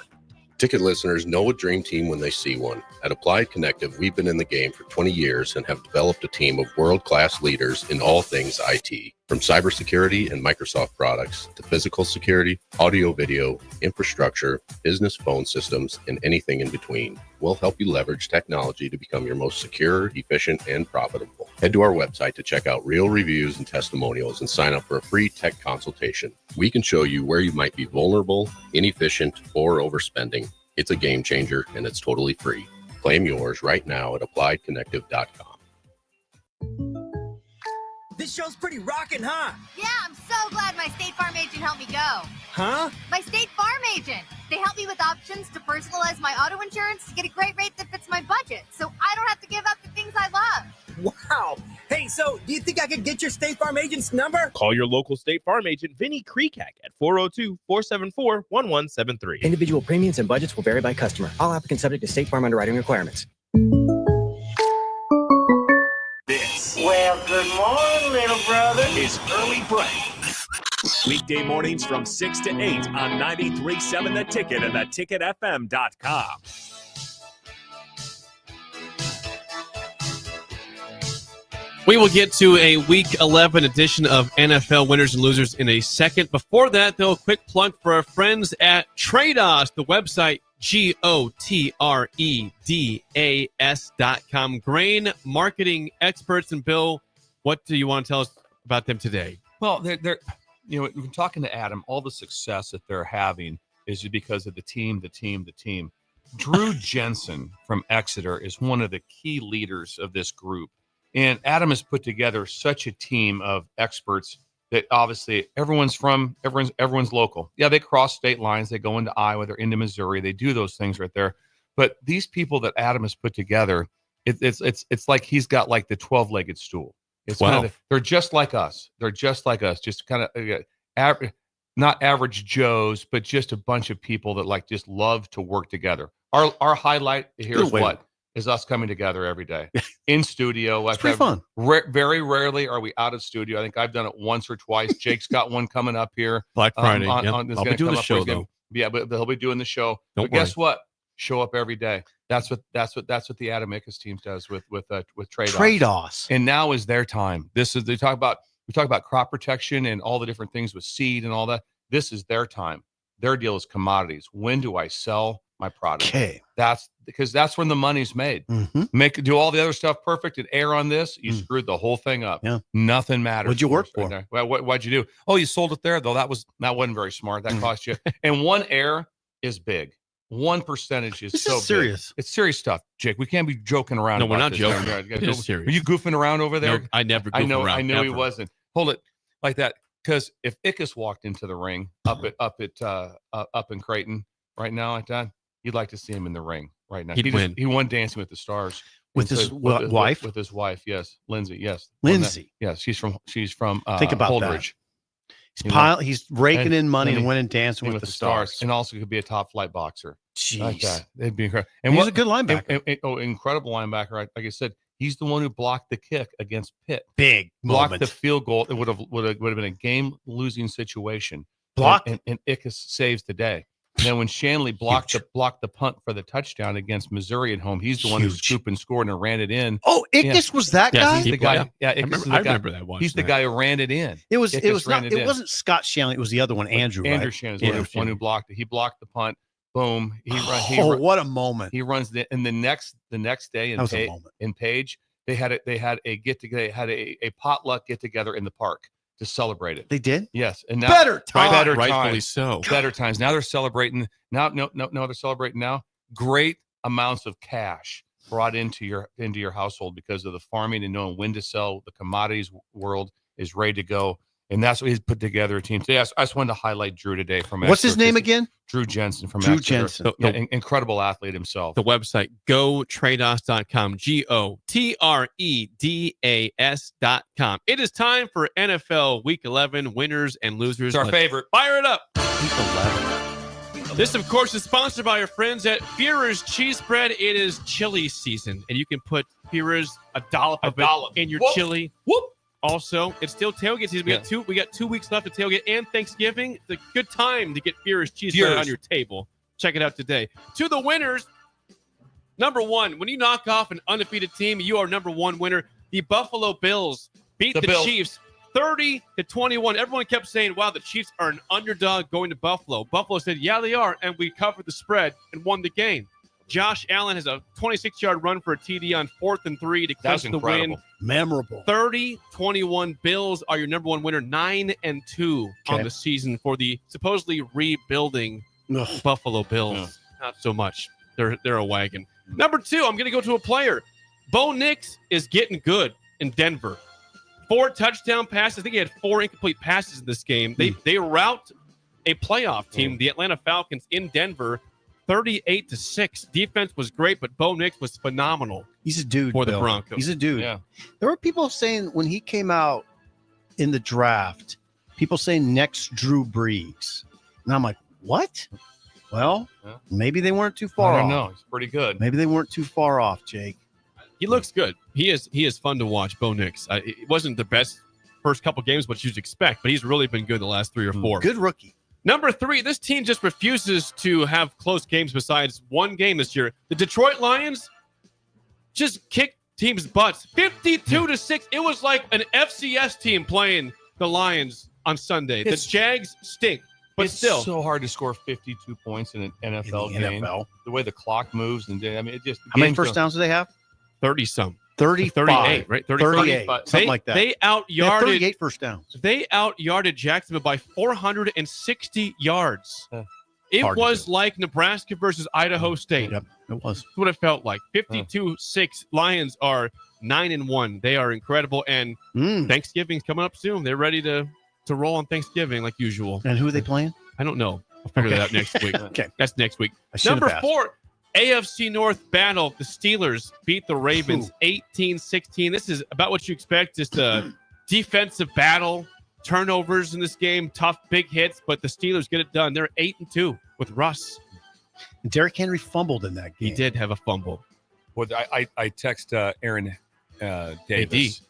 Ticket listeners know a dream team when they see one. At Applied Connective, we've been in the game for 20 years and have developed a team of world-class leaders in all things IT. From cybersecurity and Microsoft products to physical security, audio, video, infrastructure, business phone systems, and anything in between, we'll help you leverage technology to become your most secure, efficient, and profitable. Head to our website to check out real reviews and testimonials and sign up for a free tech consultation. We can show you where you might be vulnerable, inefficient, or overspending. It's a game changer, and it's totally free. Claim yours right now at appliedconnective.com. This show's pretty rockin', huh? Yeah, I'm so glad my State Farm agent helped me go. Huh? My State Farm agent. They help me with options to personalize my auto insurance to get a great rate that fits my budget, so I don't have to give up the things I love. Wow. Hey, so do you think I could get your State Farm agent's number? Call your local State Farm agent, Vinny Kreekak, at 402-474-1173. Individual premiums and budgets will vary by customer. All applicants subject to State Farm underwriting requirements. Well, good morning, little brother. Is Early Break. Weekday mornings from 6 to 8 on 93.7 The Ticket and theticketfm.com. We will get to a Week 11 edition of NFL Winners and Losers in a second. Before that, though, a quick plug for our friends at Trados, the website, GOTREDAS.com. Grain marketing experts. And Bill, what do you want to tell us about them today? Well, they're when talking to Adam, all the success that they're having is because of the team. Drew Jensen from Exeter is one of the key leaders of this group. And Adam has put together such a team of experts that obviously everyone's local. Yeah, they cross state lines. They go into Iowa. They're into Missouri. They do those things right there. But these people that Adam has put together, it's like he's got like the 12-legged stool. It's wow. Kind of, they're just like us. Just kind of not average Joes, but just a bunch of people that just love to work together. Our highlight here's what is us coming together every day in studio. It's pretty fun. Very rarely are we out of studio. I think I've done it once or twice. Jake's got one coming up here. Black Friday. I'll be doing the show though. Yeah, but he'll be doing the show. Don't but guess what? Show up every day. That's what the Adam Ickes team does with Trados. And now is their time. We talk about crop protection and all the different things with seed and all that. This is their time. Their deal is commodities. When do I sell my product? Okay. That's when the money's made. Mm-hmm. Do all the other stuff perfect and err on this, you screwed the whole thing up. Yeah. Nothing matters. What'd you work for? Right. Well, what'd you do? Oh, you sold it there though. That wasn't very smart. That cost you. And one error is big. 1% is so serious. Big. It's serious stuff, Jake. We can't be joking around. No, we're not this. joking. It is serious. Are you goofing around over there? No, I never goof around. I know ever. he wasn't. Hold it like that. Because if Ickes walked into the ring up in Creighton right now like that, you'd like to see him in the ring right now. He won Dancing with the Stars with his wife. With his wife, yes, Lindsay. Yes, Lindsay. Yes, she's from. Think about Holdridge. That. He's raking in money and winning Dancing with the Stars, and also could be a top flight boxer. Jeez, like that. It'd be incredible. And he's a good linebacker. Incredible linebacker. Like I said, he's the one who blocked the kick against Pitt. Big blocked moment. The field goal. It would have been a game losing situation. And Ickes saves the day. And then when Shanley blocked the punt for the touchdown against Missouri at home, he's the one who scooped and scored and ran it in. Oh, Ickes was that guy? He's the guy. Yeah, I remember that one. He's the guy who ran it in. It wasn't Scott Shanley. It was the other one, Andrew. Andrew Shanley was the one who blocked it. He blocked the punt. Boom. What a moment. He runs the next day in Page. They had a get together. They had a potluck get together in the park to celebrate it. They did? Yes. And now better rightfully so. Better times. Now they're celebrating. Now they're celebrating now. Great amounts of cash brought into your household because of the farming and knowing when to sell. The commodities world is ready to go. And that's what he's put together a team today. I just wanted to highlight Drew today from What's his name again? Drew Jensen from Drew Exeter. Jensen. Incredible athlete himself. The website, gotrados.com, GOTREDAS.com. It is time for NFL Week 11 winners and losers. It's our favorite. Fire it up. Week 11. This, of course, is sponsored by our friends at Führer's Cheese Bread. It is chili season, and you can put Führer's a dollop in your chili. Whoop. Also, it's still tailgate season. We got 2 weeks left to tailgate and Thanksgiving. It's a good time to get Führer's cheese bread on your table. Check it out today. To the winners, number one, when you knock off an undefeated team, you are number one winner. The Buffalo Bills beat the Chiefs 30-21. Everyone kept saying, wow, the Chiefs are an underdog going to Buffalo. Buffalo said, yeah, they are, and we covered the spread and won the game. Josh Allen has a 26-yard run for a TD on 4th and 3 to clinch the win. Memorable. 30-21. Bills are your number one winner, 9-2 on the season for the supposedly rebuilding Buffalo Bills. Not so much. They're a wagon. Number 2, I'm going to go to a player. Bo Nix is getting good in Denver. 4 touchdown passes. I think he had 4 incomplete passes in this game. They rout a playoff team, the Atlanta Falcons, in Denver, 38-6. Defense was great, but Bo Nix was phenomenal. He's a dude for the Bill. Broncos. He's a dude. Yeah. There were people saying when he came out in the draft, people saying next Drew Brees. And I'm like, what? Well, maybe they weren't too far off. I don't know. He's pretty good. Maybe they weren't too far off, Jake. He looks good. He is fun to watch, Bo Nix. It wasn't the best first couple games, what you'd expect, but he's really been good the last 3 or 4. Good rookie. Number 3, this team just refuses to have close games besides one game this year. The Detroit Lions just kicked teams' butts. 52-6. It was like an FCS team playing the Lions on Sunday. The Jags stink, but it's still. so hard to score 52 points in an NFL game. NFL. The way the clock moves. And I mean, it just. How many first downs do they have? 30-some. 38, right? 38, something like that. They out-yarded 38 first downs. They out-yarded Jacksonville by 460 yards. It Hard to was like Nebraska versus Idaho State. Yep, it was. That's what it felt like. 52-6. Lions are 9-1. They are incredible, and Thanksgiving's coming up soon. They're ready to roll on Thanksgiving like usual. And who are they playing? I don't know. I'll figure that out next week. Okay, that's next week. Number 4. AFC North battle. The Steelers beat the Ravens 18-16. This is about what you expect. Just a defensive battle. Turnovers in this game. Tough, big hits, but the Steelers get it done. They're 8-2 with Russ. And Derrick Henry fumbled in that game. He did have a fumble. Well, I text Aaron Davis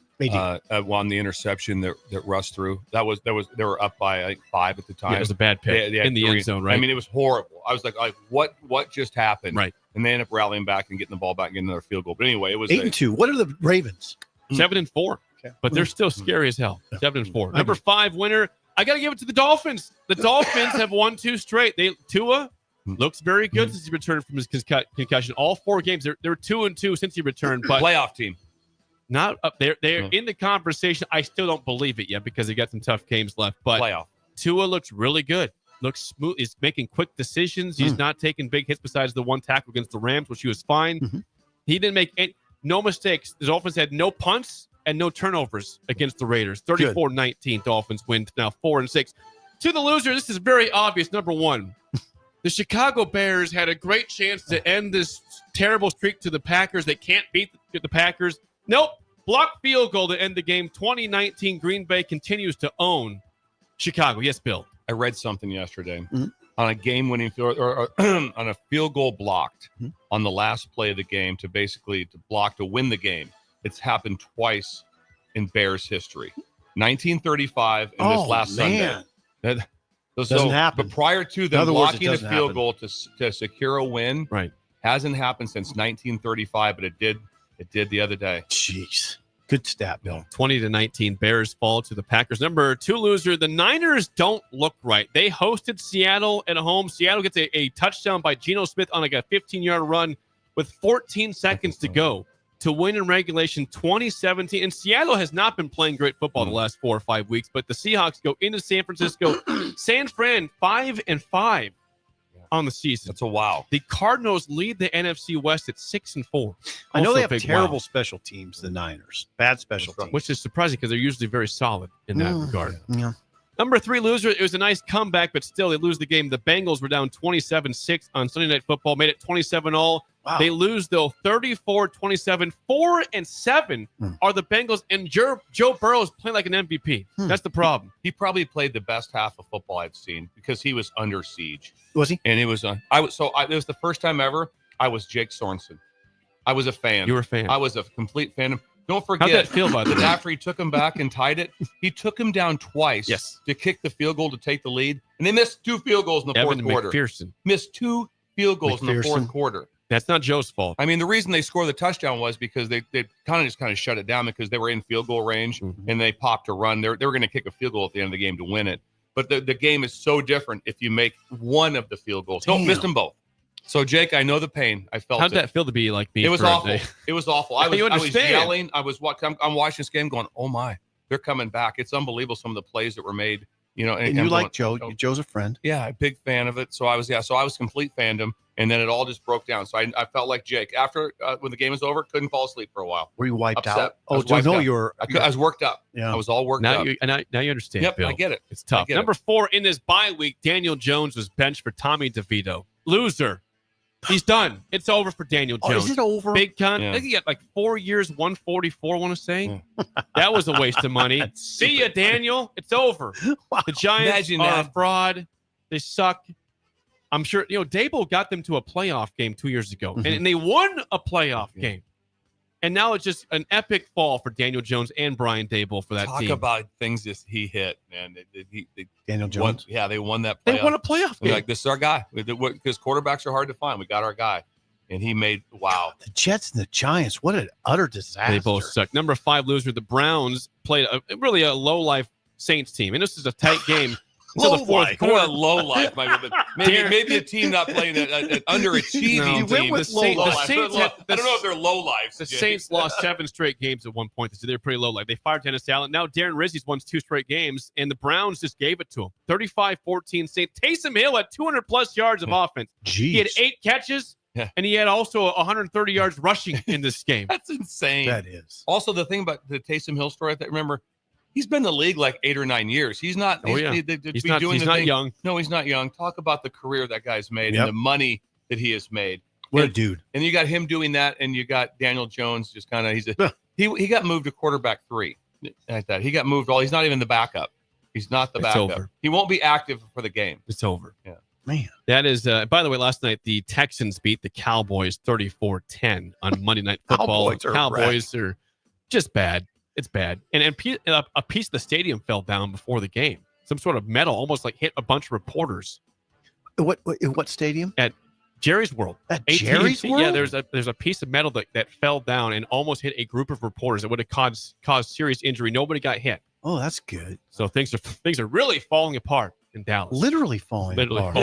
on the interception that Russ threw. That was they were up by like 5 at the time. Yeah, it was a bad pick in the end zone, right? I mean, it was horrible. I was like what just happened? Right. And they end up rallying back and getting the ball back and getting another field goal. But anyway, it was 8-2. What are the Ravens? 7-4. Okay. But they're still scary as hell. 7-4. Number 5 winner. I got to give it to the Dolphins. The Dolphins have won 2 straight. Tua looks very good since he returned from his concussion. All 4 games. They're 2-2 since he returned. But playoff team. Not up there. They're in the conversation. I still don't believe it yet because they got some tough games left. But playoff. Tua looks really good. Looks smooth. He's making quick decisions. He's not taking big hits besides the one tackle against the Rams, which he was fine. He didn't make no mistakes. The Dolphins had no punts and no turnovers against the Raiders. 34-19 Dolphins win now 4-6. To the loser, this is very obvious. Number 1, the Chicago Bears had a great chance to end this terrible streak to the Packers. They can't beat the Packers. Nope. Blocked field goal to end the game. 2019 Green Bay continues to own Chicago. Yes, Bill. I read something yesterday on a game-winning field or on a field goal blocked on the last play of the game to block to win the game. It's happened twice in Bears history. 1935 and this last Sunday. Doesn't happen. But prior to them blocking a field goal to secure a win, right, hasn't happened since 1935, but it did the other day. Jeez. Good stat, Bill. 20-19, Bears fall to the Packers. Number 2 loser, the Niners don't look right. They hosted Seattle at home. Seattle gets a touchdown by Geno Smith on like a 15-yard run with 14 seconds to go to win in regulation 2017. And Seattle has not been playing great football the last 4 or 5 weeks, but the Seahawks go into San Francisco. San Fran 5-5 on the season. That's a wow. The Cardinals lead the NFC West at 6-4. I know Also they have big terrible wow. special teams, the Niners. Bad special teams. Which is surprising because they're usually very solid in that regard. Yeah. Number 3 loser, it was a nice comeback, but still they lose the game. The Bengals were down 27-6 on Sunday Night Football, made it 27-all. Wow. They lose, though, 34-27. 4-7 are the Bengals, and Joe Burrow is playing like an MVP. That's the problem. He probably played the best half of football I've seen because he was under siege. Was he? And it was it was the first time ever I was Jake Sorensen. I was a fan. You were a fan. I was a complete fan. Don't forget. How'd that feel, by the way? After he took him back and tied it, he took him down twice to kick the field goal to take the lead. And they missed 2 field goals in the fourth quarter. McPherson. Missed 2 field goals in the fourth quarter. That's not Joe's fault. I mean, the reason they scored the touchdown was because they kind of shut it down because they were in field goal range and they popped a run. They were going to kick a field goal at the end of the game to win it. But the game is so different if you make one of the field goals. Don't miss them both. So, Jake, I know the pain. I felt How'd that feel to be like me? It was awful. It was awful. I was yelling. I'm watching this game going, oh, my, they're coming back. It's unbelievable some of the plays that were made. And you like Joe. Joe's a friend. Yeah, a big fan of it. So I was complete fandom. And then it all just broke down. So I felt like Jake. After when the game was over, couldn't fall asleep for a while. Were you wiped Upset. out? Oh, no, you're. I was worked up. Yeah, I was all worked up. Now you understand. Yep, Bill. I get it. It's tough. Number 4 in this bye week, Daniel Jones was benched for Tommy DeVito. Loser. He's done. It's over for Daniel Jones. Is it over? Big con. I think he got like 4 years, 144. I want to say that was a waste of money. See ya, Daniel. It's over. Wow. The Giants are a fraud. They suck. I'm sure Dable got them to a playoff game 2 years ago, and they won a playoff game. And now it's just an epic fall for Daniel Jones and Brian Dable for that team. Talk about things he hit, man. Daniel Jones. They won that. They won a playoff game. Like, this is our guy. Because quarterbacks are hard to find. We got our guy, and he made The Jets and the Giants. What an utter disaster. They both suck. Number 5 loser. The Browns played really a low life Saints team, and this is a tight game. Low life. What a low life, maybe a team not playing an underachieving team. The Saints I don't know if they're low lives. The Saints lost 7 straight games at one point, so they're pretty low life. They fired Dennis Allen. Now Darren Rizzi's won 2 straight games, and the Browns just gave it to him. 35-14 Saints. Taysom Hill had 200-plus yards of offense. Jeez. He had 8 catches, and he had also 130 yards rushing in this game. That's insane. That is. Also, the thing about the Taysom Hill story, remember, he's been in the league like 8 or 9 years. He's not. He's not young. No, he's not young. Talk about the career that guy's made and the money that he has made. What a dude. And you got him doing that, and you got Daniel Jones just kind of. He got moved to quarterback 3 like that. He got moved. He's not even the backup. He's not the backup. Over. He won't be active for the game. It's over. Yeah. Man. That is. By the way, last night the Texans beat the Cowboys 34-10 on Monday Night Football. Cowboys are just bad. It's bad. And a piece of the stadium fell down before the game. Some sort of metal almost like hit a bunch of reporters. What stadium? At Jerry's World. At Jerry's World? Yeah, there's a piece of metal that fell down and almost hit a group of reporters. It would have caused serious injury. Nobody got hit. Oh, that's good. So things are really falling apart in Dallas. Literally falling apart.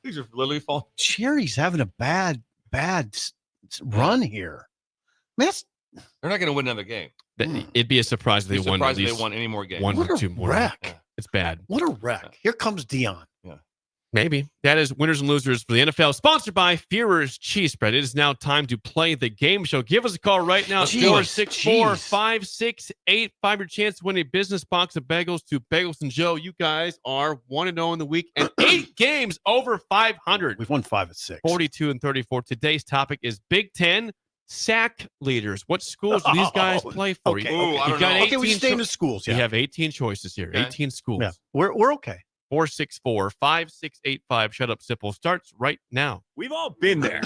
Things are literally falling. Jerry's having a bad run here. Man, they're not going to win another game. It'd be a surprise if they won. Surprised if they won any more games. 1 or 2 more. Wreck. Yeah. It's bad. What a wreck. Here comes Dion. Yeah. Maybe. That is winners and losers for the NFL, sponsored by Führer's Cheese Spread. It is now time to play the game show. Give us a call right now. 464-5685. Your chance to win a business box of bagels to Bagels and Joe. You guys are 1-0 in the week and 8 games over 500. We've won 5 of 6. 42-34. Today's topic is Big Ten sack leaders. What schools do these guys play for? Okay, You've got 18 we stay in the schools. You have 18 choices here. 18 schools. Yeah, we're okay. 464-5685. Shut Up Sipple starts right now. We've all been there.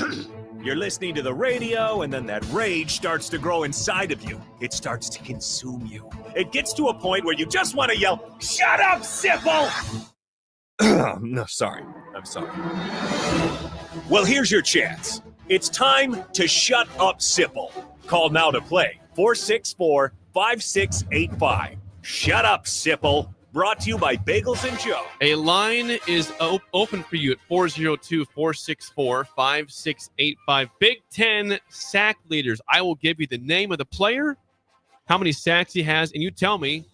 You're listening to the radio, and then that rage starts to grow inside of you. It starts to consume you. It gets to a point where you just want to yell, "Shut up, Sipple!" No, sorry. I'm sorry. Well, here's your chance. It's time to shut up, Sipple. Call now to play. 464-5685. Shut up, Sipple. Brought to you by Bagels and Joe. A line is open for you at 402-464-5685. Big Ten sack leaders. I will give you the name of the player, how many sacks he has, and you tell me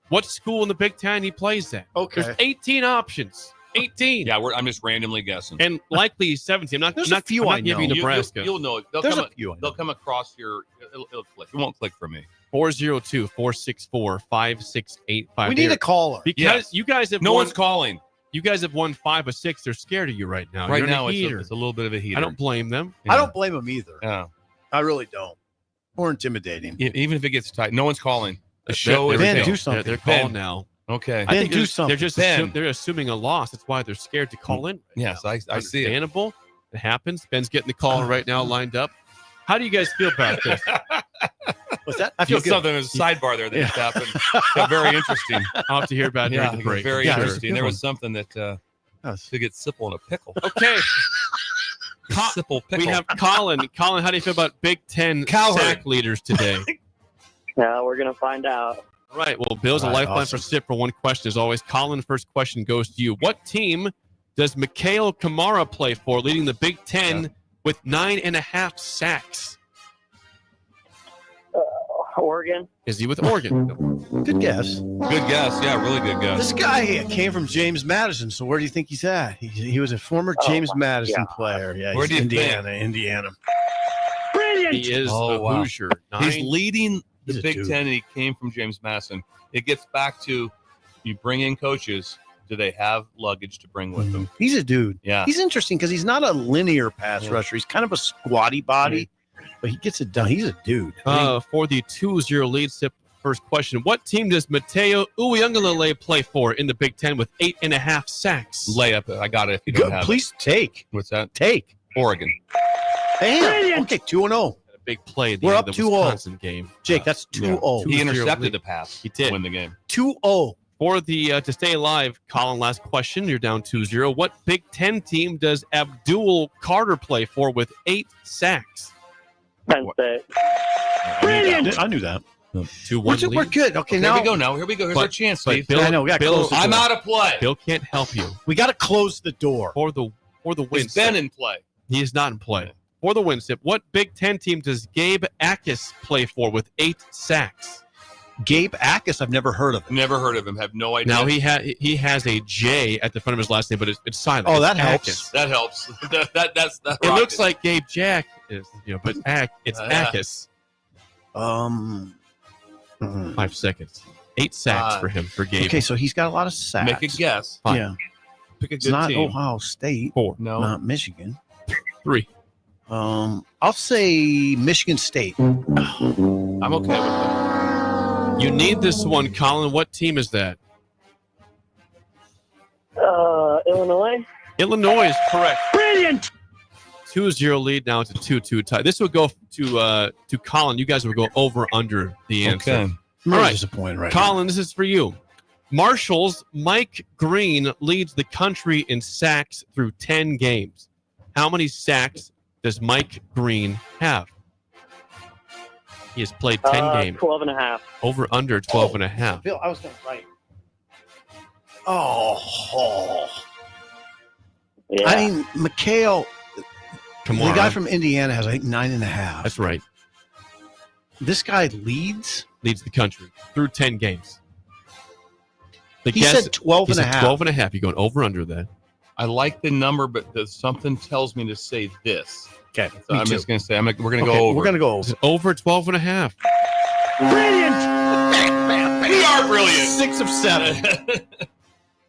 what school in the Big Ten he plays at. Okay. There's 18 options. 18. Yeah, I'm just randomly guessing. And likely 17. I'm not giving you Nebraska. You'll know it. They'll come across your. It'll click. It won't click for me. 402-464-5685. We need a caller. Because you guys have one's calling. You guys have won 5 of 6. They're scared of you right now. Right You're now, it's a little bit of a heater. I don't blame them. Yeah. I don't blame them either. Yeah. I really don't. Or intimidating. Even if it gets tight, no one's calling. The show is Ben, do something. They're calling now. Okay. I think do something. They're just they're assuming a loss. That's why they're scared to call in. Yes, I see it. Understandable. It happens. Ben's getting the call right now lined up. How do you guys feel about this? What's that? I feel something. There's a sidebar there that just happened. Got very interesting. I'll have to hear about it during the break. Very interesting. There was something that to get Sipple in a pickle. Okay. Sipple pickle. We have Colin. Colin, how do you feel about Big Ten sack leaders today? Yeah, we're going to find out. All right. Well, Bill's a lifeline for Sip for one question. As always, Colin, first question goes to you. What team does Mikhail Kamara play for, leading the Big Ten with 9.5 sacks? Oregon. Is he with Oregon? Good guess. Good guess. Yeah, really good guess. This guy came from James Madison, so where do you think he's at? He was a former James Madison player. Yeah, Where he's do you Indiana. Brilliant. He is a Hoosier. He's leading the He's a Big dude. Ten, and he came from James Madison. It gets back to you bring in coaches. Do they have luggage to bring with them? He's a dude. Yeah. He's interesting because he's not a linear pass rusher. He's kind of a squatty body, but he gets it done. He's a dude. For the 2-0 lead, Sip, first question. What team does Mateo Uiagalelei play for in the Big Ten with 8.5 sacks? Layup. I got it if you don't have Please take. What's that? Take. Oregon. Damn. Okay, 2-0. A big play at the We're end up of the 2-0. Wisconsin game. Jake, that's 2-0. He 2-0 intercepted lead. the pass. He did. To win the game. 2-0. For the to stay alive, Colin, last question. You're down 2-0. What Big Ten team does Abdul Carter play for with 8 sacks? Penn State. Brilliant. I knew that. 2-1 lead. We're good. Okay, now Here we go. Now here we go. Here's our chance, Steve. Bill, I know, we gotta close the I'm door. out of play. Bill can't help you. We got to close the door. For the win. He's been in play. He is not in play. For the win, Sip, what Big Ten team does Gabe Akis play for with 8 sacks? Gabe Akis, I've never heard of him. Never heard of him. Have no idea. Now he has a J at the front of his last name, but it's silent. Oh, It's that helps. Akis. That helps. That's It looks like Gabe Jack is, but it's Akis. 5 seconds. 8 sacks for him for Gabe. Okay, so he's got a lot of sacks. Make a guess. Fine. Yeah. Pick a It's good not team. Ohio State. 4. No. Not Michigan. 3. I'll say Michigan State. I'm okay with that. You need this one, Colin. What team is that? Illinois. Illinois is correct. Brilliant. 2-0 lead. Now it's a 2-2 tie. This would go to Colin. You guys would go over under the answer. Okay. I'm All really right. disappointed right now. Colin, this is for you. Marshall's Mike Green leads the country in sacks through 10 games. How many sacks does Mike Green have? He has played 10 games. 12.5. Over under 12.5. Bill, I was going to write. Oh. Yeah. I mean, Mikhail, Come the on. guy from Indiana has, I think, 9.5. That's right. This guy leads. Leads the country through 10 games. The He guess- said 12 he and said a half. 12 and a half. You're going over under that. I like the number, but something tells me to say this. Okay. So I'm just going to say we're going to Okay, go over. We're going to go It's over. over 12 and a half. Brilliant. We are brilliant. 6 of 7.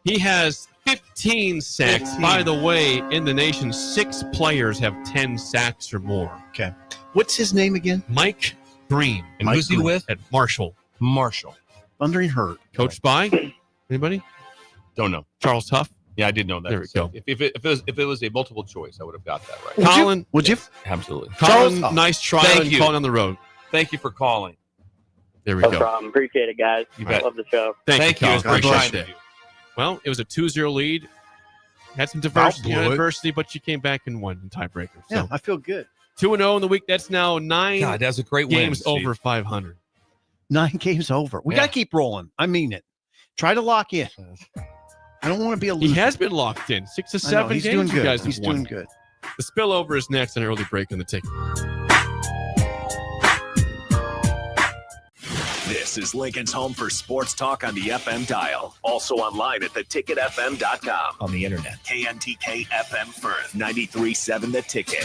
He has 15 sacks. 15. By the way, in the nation, 6 players have 10 sacks or more. Okay. What's his name again? Mike Green. And Mike who's he Green. with? At Marshall. Marshall. Thundering Hurt. Coached by anybody? Don't know. Charles Huff. Yeah, I did know that. There we So go. If it was a multiple choice, I would have got that right. Colin. Would you? Absolutely. Colin, Charles- nice try Thank and you. calling on the road. Thank you for calling. There we No go. problem. Appreciate it, guys. You bet. Love the show. Thank you. Colin. It's very Appreciate kind it. of you. Well, it was a 2-0 lead. Had some diversity, blew it. adversity, but you came back and won in tiebreaker. So Yeah, I feel good. 2-0 in the week. That's now 9 God, that's a great win. games Steve. over 500. 9 games over. We Yeah. got to keep rolling. I mean it. Try to lock in. I don't want to be a He loser. has been locked in. 6 to I know, 7 he's games doing you good. guys have He's won. doing good. The spillover is next on an early break on the ticket. This is Lincoln's home for sports talk on the FM dial. Also online at theticketfm.com. On the internet. KNTK FM Firth, 93.7 The Ticket.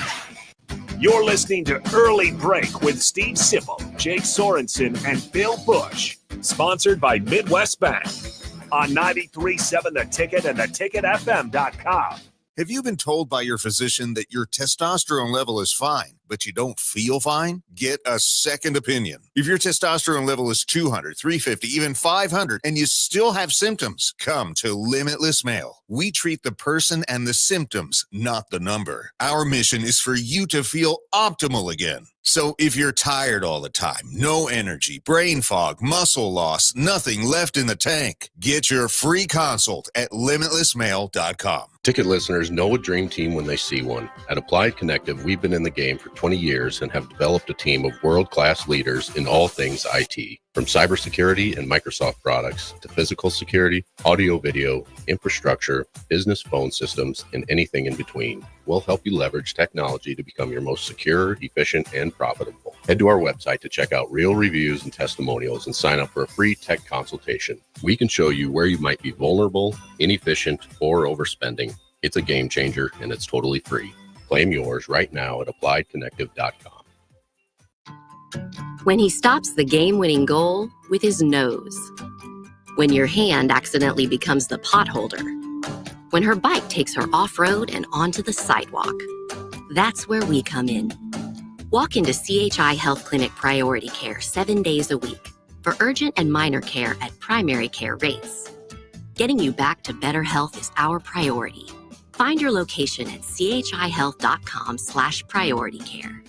You're listening to Early Break with Steve Sipple, Jake Sorensen, and Bill Busch. Sponsored by Midwest Bank. On 93.7 The Ticket and theticketfm.com. Have you been told by your physician that your testosterone level is fine, but you don't feel fine? Get a second opinion. If your testosterone level is 200, 350, even 500, and you still have symptoms, come to Limitless Male. We treat the person and the symptoms, not the number. Our mission is for you to feel optimal again. So if you're tired all the time, no energy, brain fog, muscle loss, nothing left in the tank, get your free consult at limitlessmale.com. Ticket listeners know a dream team when they see one. At Applied Connective, we've been in the game for 20 years and have developed a team of world-class leaders in all things IT. From cybersecurity and Microsoft products to physical security, audio-video, infrastructure, business phone systems, and anything in between, we'll help you leverage technology to become your most secure, efficient, and profitable. Head to our website to check out real reviews and testimonials and sign up for a free tech consultation. We can show you where you might be vulnerable, inefficient, or overspending. It's a game changer, and it's totally free. Claim yours right now at appliedconnective.com. When he stops the game-winning goal with his nose. When your hand accidentally becomes the pot holder. When her bike takes her off-road and onto the sidewalk. That's where we come in. Walk into CHI Health Clinic Priority Care 7 days a week for urgent and minor care at primary care rates. Getting you back to better health is our priority. Find your location at chihealth.com/prioritycare.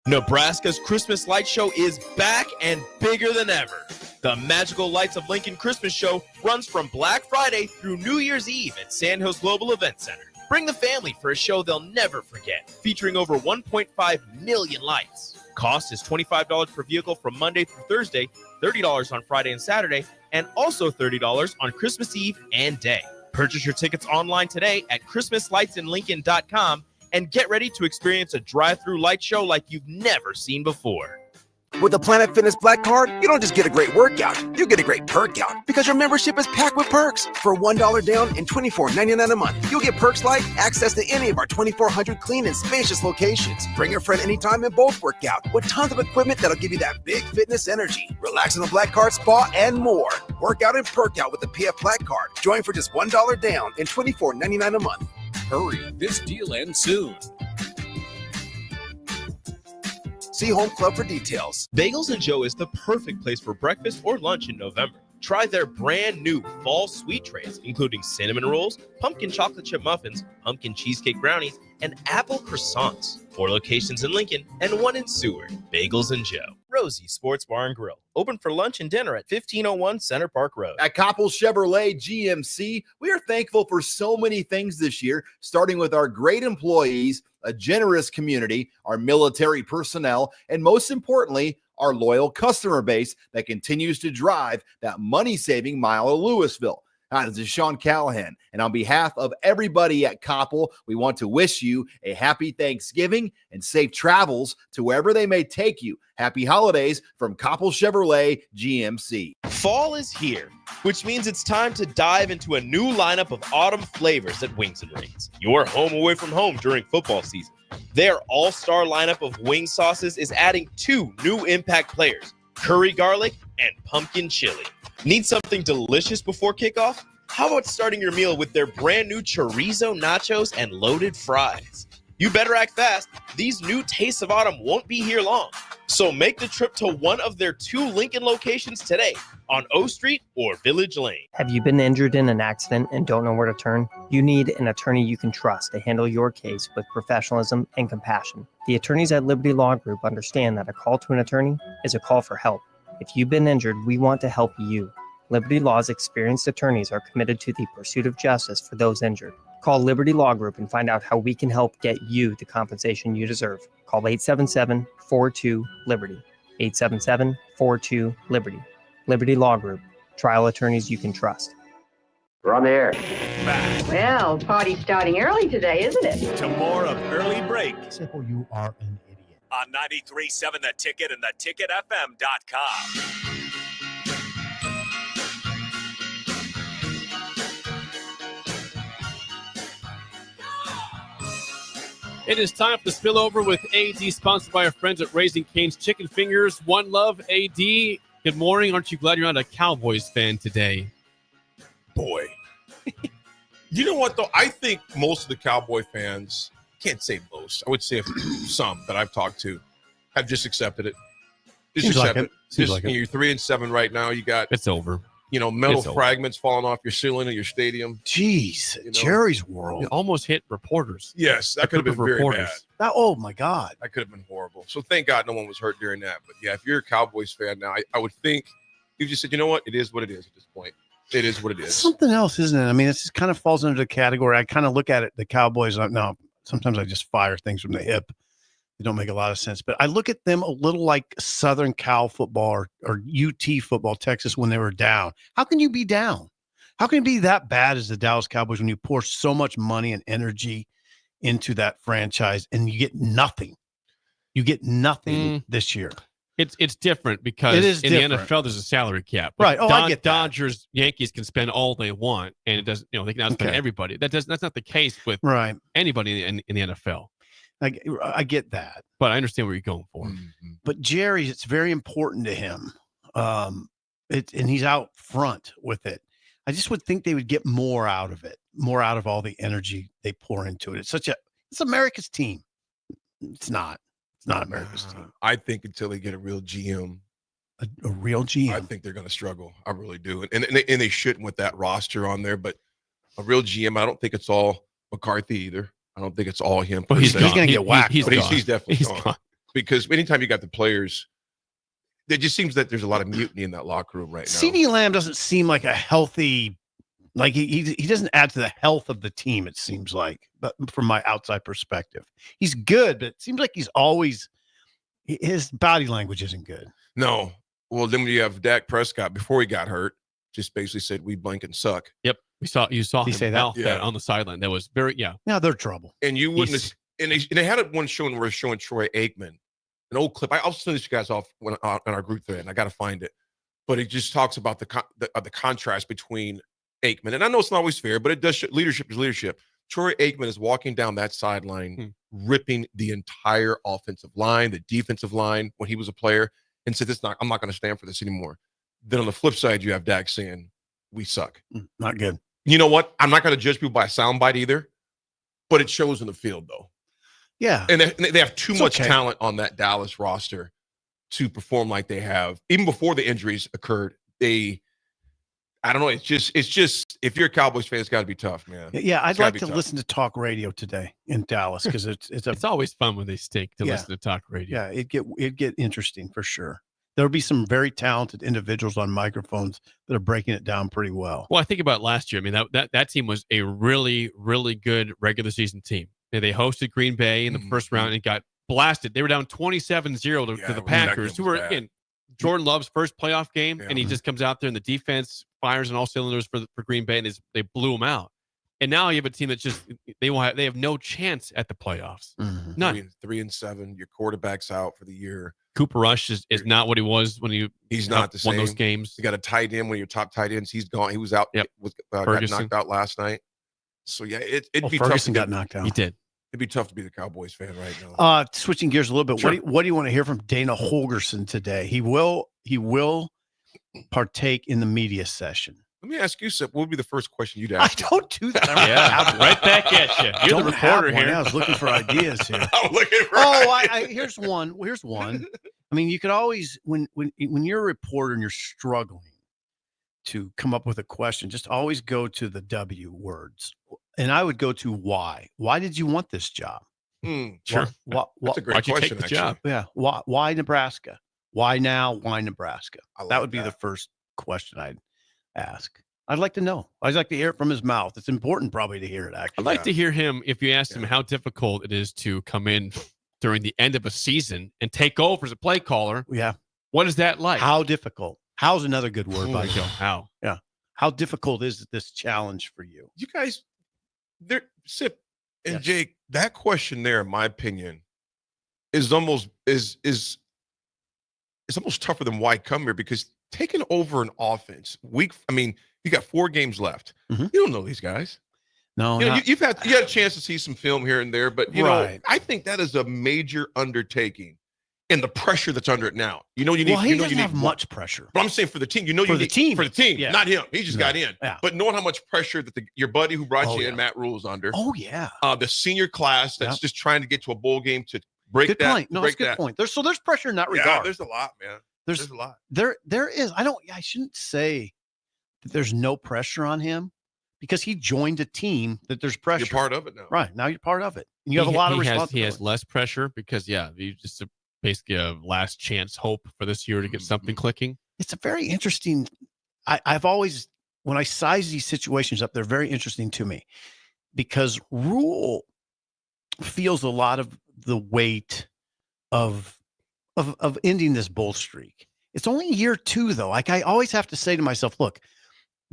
Nebraska's Christmas Light Show is back and bigger than ever. The Magical Lights of Lincoln Christmas Show runs from Black Friday through New Year's Eve at Sandhills Global Event Center. Bring the family for a show they'll never forget, featuring over 1.5 million lights. Cost is $25 per vehicle from Monday through Thursday, $30 on Friday and Saturday, and also $30 on Christmas Eve and day. Purchase your tickets online today at ChristmasLightsInLincoln.com and get ready to experience a drive-through light show like you've never seen before. With the Planet Fitness Black Card, you don't just get a great workout, you get a great perk out because your membership is packed with perks. For $1 down and $24.99 a month, you'll get perks like access to any of our 2,400 clean and spacious locations. Bring a friend anytime and both work out with tons of equipment that'll give you that big fitness energy. Relax in the Black Card spa and more. Work out and perk out with the PF Black Card. Join for just $1 down and $24.99 a month. Hurry, this deal ends soon. See Home Club for details. Bagels & Joe is the perfect place for breakfast or lunch in November. Try their brand new fall sweet trays, including cinnamon rolls, pumpkin chocolate chip muffins, pumpkin cheesecake brownies, and apple croissants. 4 locations in Lincoln and 1 in Seward. Bagels & Joe. Rosie's Sports Bar and Grill. Open for lunch and dinner at 1501 Center Park Road. At Koppel Chevrolet GMC, we are thankful for so many things this year, starting with our great employees, a generous community, our military personnel, and most importantly, our loyal customer base that continues to drive that money-saving mile of Louisville. Hi, this is Sean Callahan, and on behalf of everybody at Koppel, we want to wish you a happy Thanksgiving and safe travels to wherever they may take you. Happy holidays from Koppel Chevrolet GMC. Fall is here, which means it's time to dive into a new lineup of autumn flavors at Wings & Rings, your home away from home during football season. Their all-star lineup of wing sauces is adding 2 new impact players, curry garlic and pumpkin chili. Need something delicious before kickoff? How about starting your meal with their brand new chorizo nachos and loaded fries? You better act fast. These new tastes of autumn won't be here long. So make the trip to one of their 2 Lincoln locations today on O Street or Village Lane. Have you been injured in an accident and don't know where to turn? You need an attorney you can trust to handle your case with professionalism and compassion. The attorneys at Liberty Law Group understand that a call to an attorney is a call for help. If you've been injured, we want to help you. Liberty Law's experienced attorneys are committed to the pursuit of justice for those injured. Call Liberty Law Group and find out how we can help get you the compensation you deserve. Call 877-42-LIBERTY. 877-42-LIBERTY. Liberty Law Group. Trial attorneys you can trust. We're on the air. Well, party's starting early today, isn't it? To more of Early Break Simple, you are an idiot. on 93.7 The Ticket and theticketfm.com. It is time for the spillover with AD, sponsored by our friends at Raising Cane's Chicken Fingers. One love, AD. Good morning. Aren't you glad you're not a Cowboys fan today? Boy. You know what, though? I think most of the Cowboy fans, can't say most, I would say some that I've talked to, have just accepted it. Just Seems accept like it. Seems like it. You're 3-7 right now. You got It's over. Metal It's over. fragments falling off your ceiling of your stadium. Jeez, Jerry's World. It almost hit reporters. Yes, that A could have group been of very reporters. bad. Oh my God. That could have been horrible. So thank God no one was hurt during that. But yeah, if you're a Cowboys fan now, I would think you just said, you know what? It is what it is at this point. It is what it is. Something else, isn't it? I mean, it just kind of falls under the category. I kind of look at it, the Cowboys. Now, sometimes I just fire things from the hip. They don't make a lot of sense. But I look at them a little like Southern Cal football or UT football, Texas, when they were down. How can you be down? How can it be that bad as the Dallas Cowboys when you pour so much money and energy into that franchise and you get nothing? You get nothing this year. It's different because It is in different. the NFL there's a salary cap. Right. Oh, I get that. Dodgers, Yankees can spend all they want, and it doesn't. They can outspend everybody. That's not the case with anybody in the NFL. I get that, but I understand where you're going for. But Jerry, it's very important to him, and he's out front with it. I just would think they would get more out of it, more out of all the energy they pour into it. It's America's team. It's not America's team. I think until they get a real GM, a real GM, I think they're going to struggle. I really do, and they shouldn't with that roster on there. But a real GM, I don't think it's all McCarthy either. I don't think it's all him. But he's going to get whacked. He's definitely gone. Because anytime you got the players, it just seems that there's a lot of mutiny in that locker room right now. CeeDee Lamb doesn't seem like a healthy, like he doesn't add to the health of the team, it seems like, but from my outside perspective. He's good, but it seems like his body language isn't good. No. Well, then when you have Dak Prescott, before he got hurt, just basically said, we blink and suck. Yep. You saw him say mouth that on the sideline. That was very, Now they're trouble. And you wouldn't and they had one showing where showing Troy Aikman, an old clip. I'll send this you guys off on our group thread, and I got to find it. But it just talks about the contrast between Aikman. And I know it's not always fair, but it does leadership is leadership. Troy Aikman is walking down that sideline, ripping the entire offensive line, the defensive line when he was a player, and said, I'm not going to stand for this anymore. Then on the flip side, you have Dak saying, we suck. Not good. You know what? I'm not going to judge people by soundbite either, but it shows in the field, though. Yeah. And they have too much talent on that Dallas roster to perform like they have. Even before the injuries occurred, I don't know. It's just if you're a Cowboys fan, it's got to be tough, man. Yeah, I'd like to listen to talk radio today in Dallas because it's always fun when they stink to listen to talk radio. Yeah, it'd get interesting for sure. There'll be some very talented individuals on microphones that are breaking it down pretty well. Well, I think about last year. I mean, that team was a really, really good regular season team. They hosted Green Bay in the first round and got blasted. They were down 27-0 to the Packers, who were, again, Jordan Love's first playoff game, and he just comes out there and the defense fires on all cylinders for Green Bay, and they blew them out. And now you have a team that just they have no chance at the playoffs. None. 3-7. Your quarterback's out for the year. Cooper Rush is not what he was when he's not the same. Won those games. You got a tight end, one of your top tight ends. He's gone. He was out. Yep. Got knocked out last night. So yeah, it'd be Ferguson tough. Got knocked out. He did. It'd be tough to be the Cowboys fan right now. Switching gears a little bit. Sure. What do you want to hear from Dana Holgorsen today? He will partake in the media session. Let me ask you, Sip, what would be the first question you'd ask? I don't do that. Right back at you. You're the reporter here. I was looking for ideas here. I'm looking for here's one. I mean, you could always, when you're a reporter and you're struggling to come up with a question, just always go to the W words. And I would go to why. Why did you want this job? Sure. That's a great question, take the actually. job? Yeah. Why Nebraska? Why now? Why Nebraska? That would be the first question I'd ask. I'd like to know. I'd like to hear it from his mouth. It's important probably to hear it, actually. I'd like to hear him, if you asked him how difficult it is to come in during the end of a season and take over as a play caller. Yeah. What is that like? How difficult? How's another good word by Joe? How? Yeah. How difficult is this challenge for you? You guys, Sip and Jake, that question there, in my opinion, is almost almost tougher than why come here, because taking over an offense you got 4 games left. You don't know these guys. No, you had a chance to see some film here and there, but you know, I think that is a major undertaking, and the pressure that's under it now. You need. Well, he doesn't have much pressure. But I'm saying for the team, for the team, yeah. Not him. He just got in. Yeah. But knowing how much pressure that your buddy who brought you in, Matt Rule, is under. Oh yeah. The senior class that's just trying to get to a bowl game to break good that. Point. No, that's a good point. There's pressure in that regard. Yeah, there's a lot, man. There's a lot. There is. I shouldn't say that there's no pressure on him, because he joined a team that there's pressure. You're part of it now. Right. Now you're part of it. And you have a lot of responsibility. He has less pressure because, you just basically a last chance hope for this year to get something clicking. It's a very interesting. I've always when I size these situations up, they're very interesting to me because Rule feels a lot of the weight of ending this bull streak. It's only year 2 though. Like I always have to say to myself, look,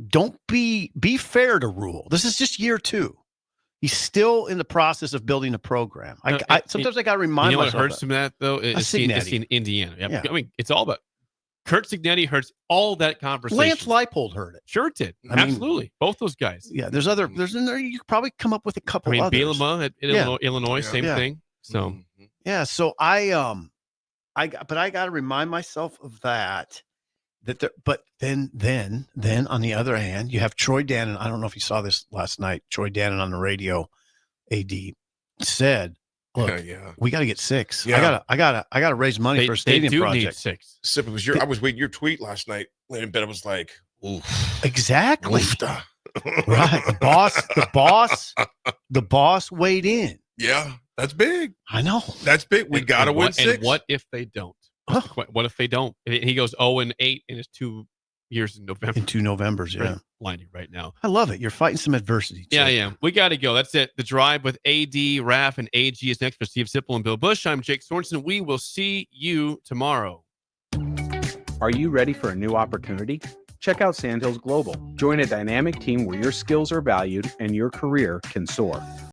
don't be fair to Rule. This is just year 2. He's still in the process of building a program. Sometimes I got to remind myself. What hurts him that though is seeing Indiana. Yeah. I mean, it's all about Kurt Cignetti hurts all that conversation. Lance Leipold heard it. Sure it did. Absolutely. Both those guys. Yeah. There's in there. You could probably come up with a couple others. Bielema at Illinois, same thing. So yeah. So I got to remind myself of that. But then on the other hand, you have Troy Dannon. I don't know if you saw this last night. Troy Dannon on the radio, AD said, "Look, we got to get 6. Yeah. I gotta raise money for a stadium project. Need 6. Sip, I was reading your tweet last night, laying in bed. I was like, oof. Exactly. Right. The boss weighed in. Yeah, that's big. I know. That's big. We got to win 6. And what if they don't? What if they don't? He goes 0-8 in his 2 years in November. In 2 Novembers, yeah. Blinding right now. I love it. You're fighting some adversity. Yeah, yeah. We got to go. That's it. The Drive with AD, Raf, and AG is next for Steve Sipple and Bill Busch. I'm Jake Sorensen. We will see you tomorrow. Are you ready for a new opportunity? Check out Sandhills Global. Join a dynamic team where your skills are valued and your career can soar.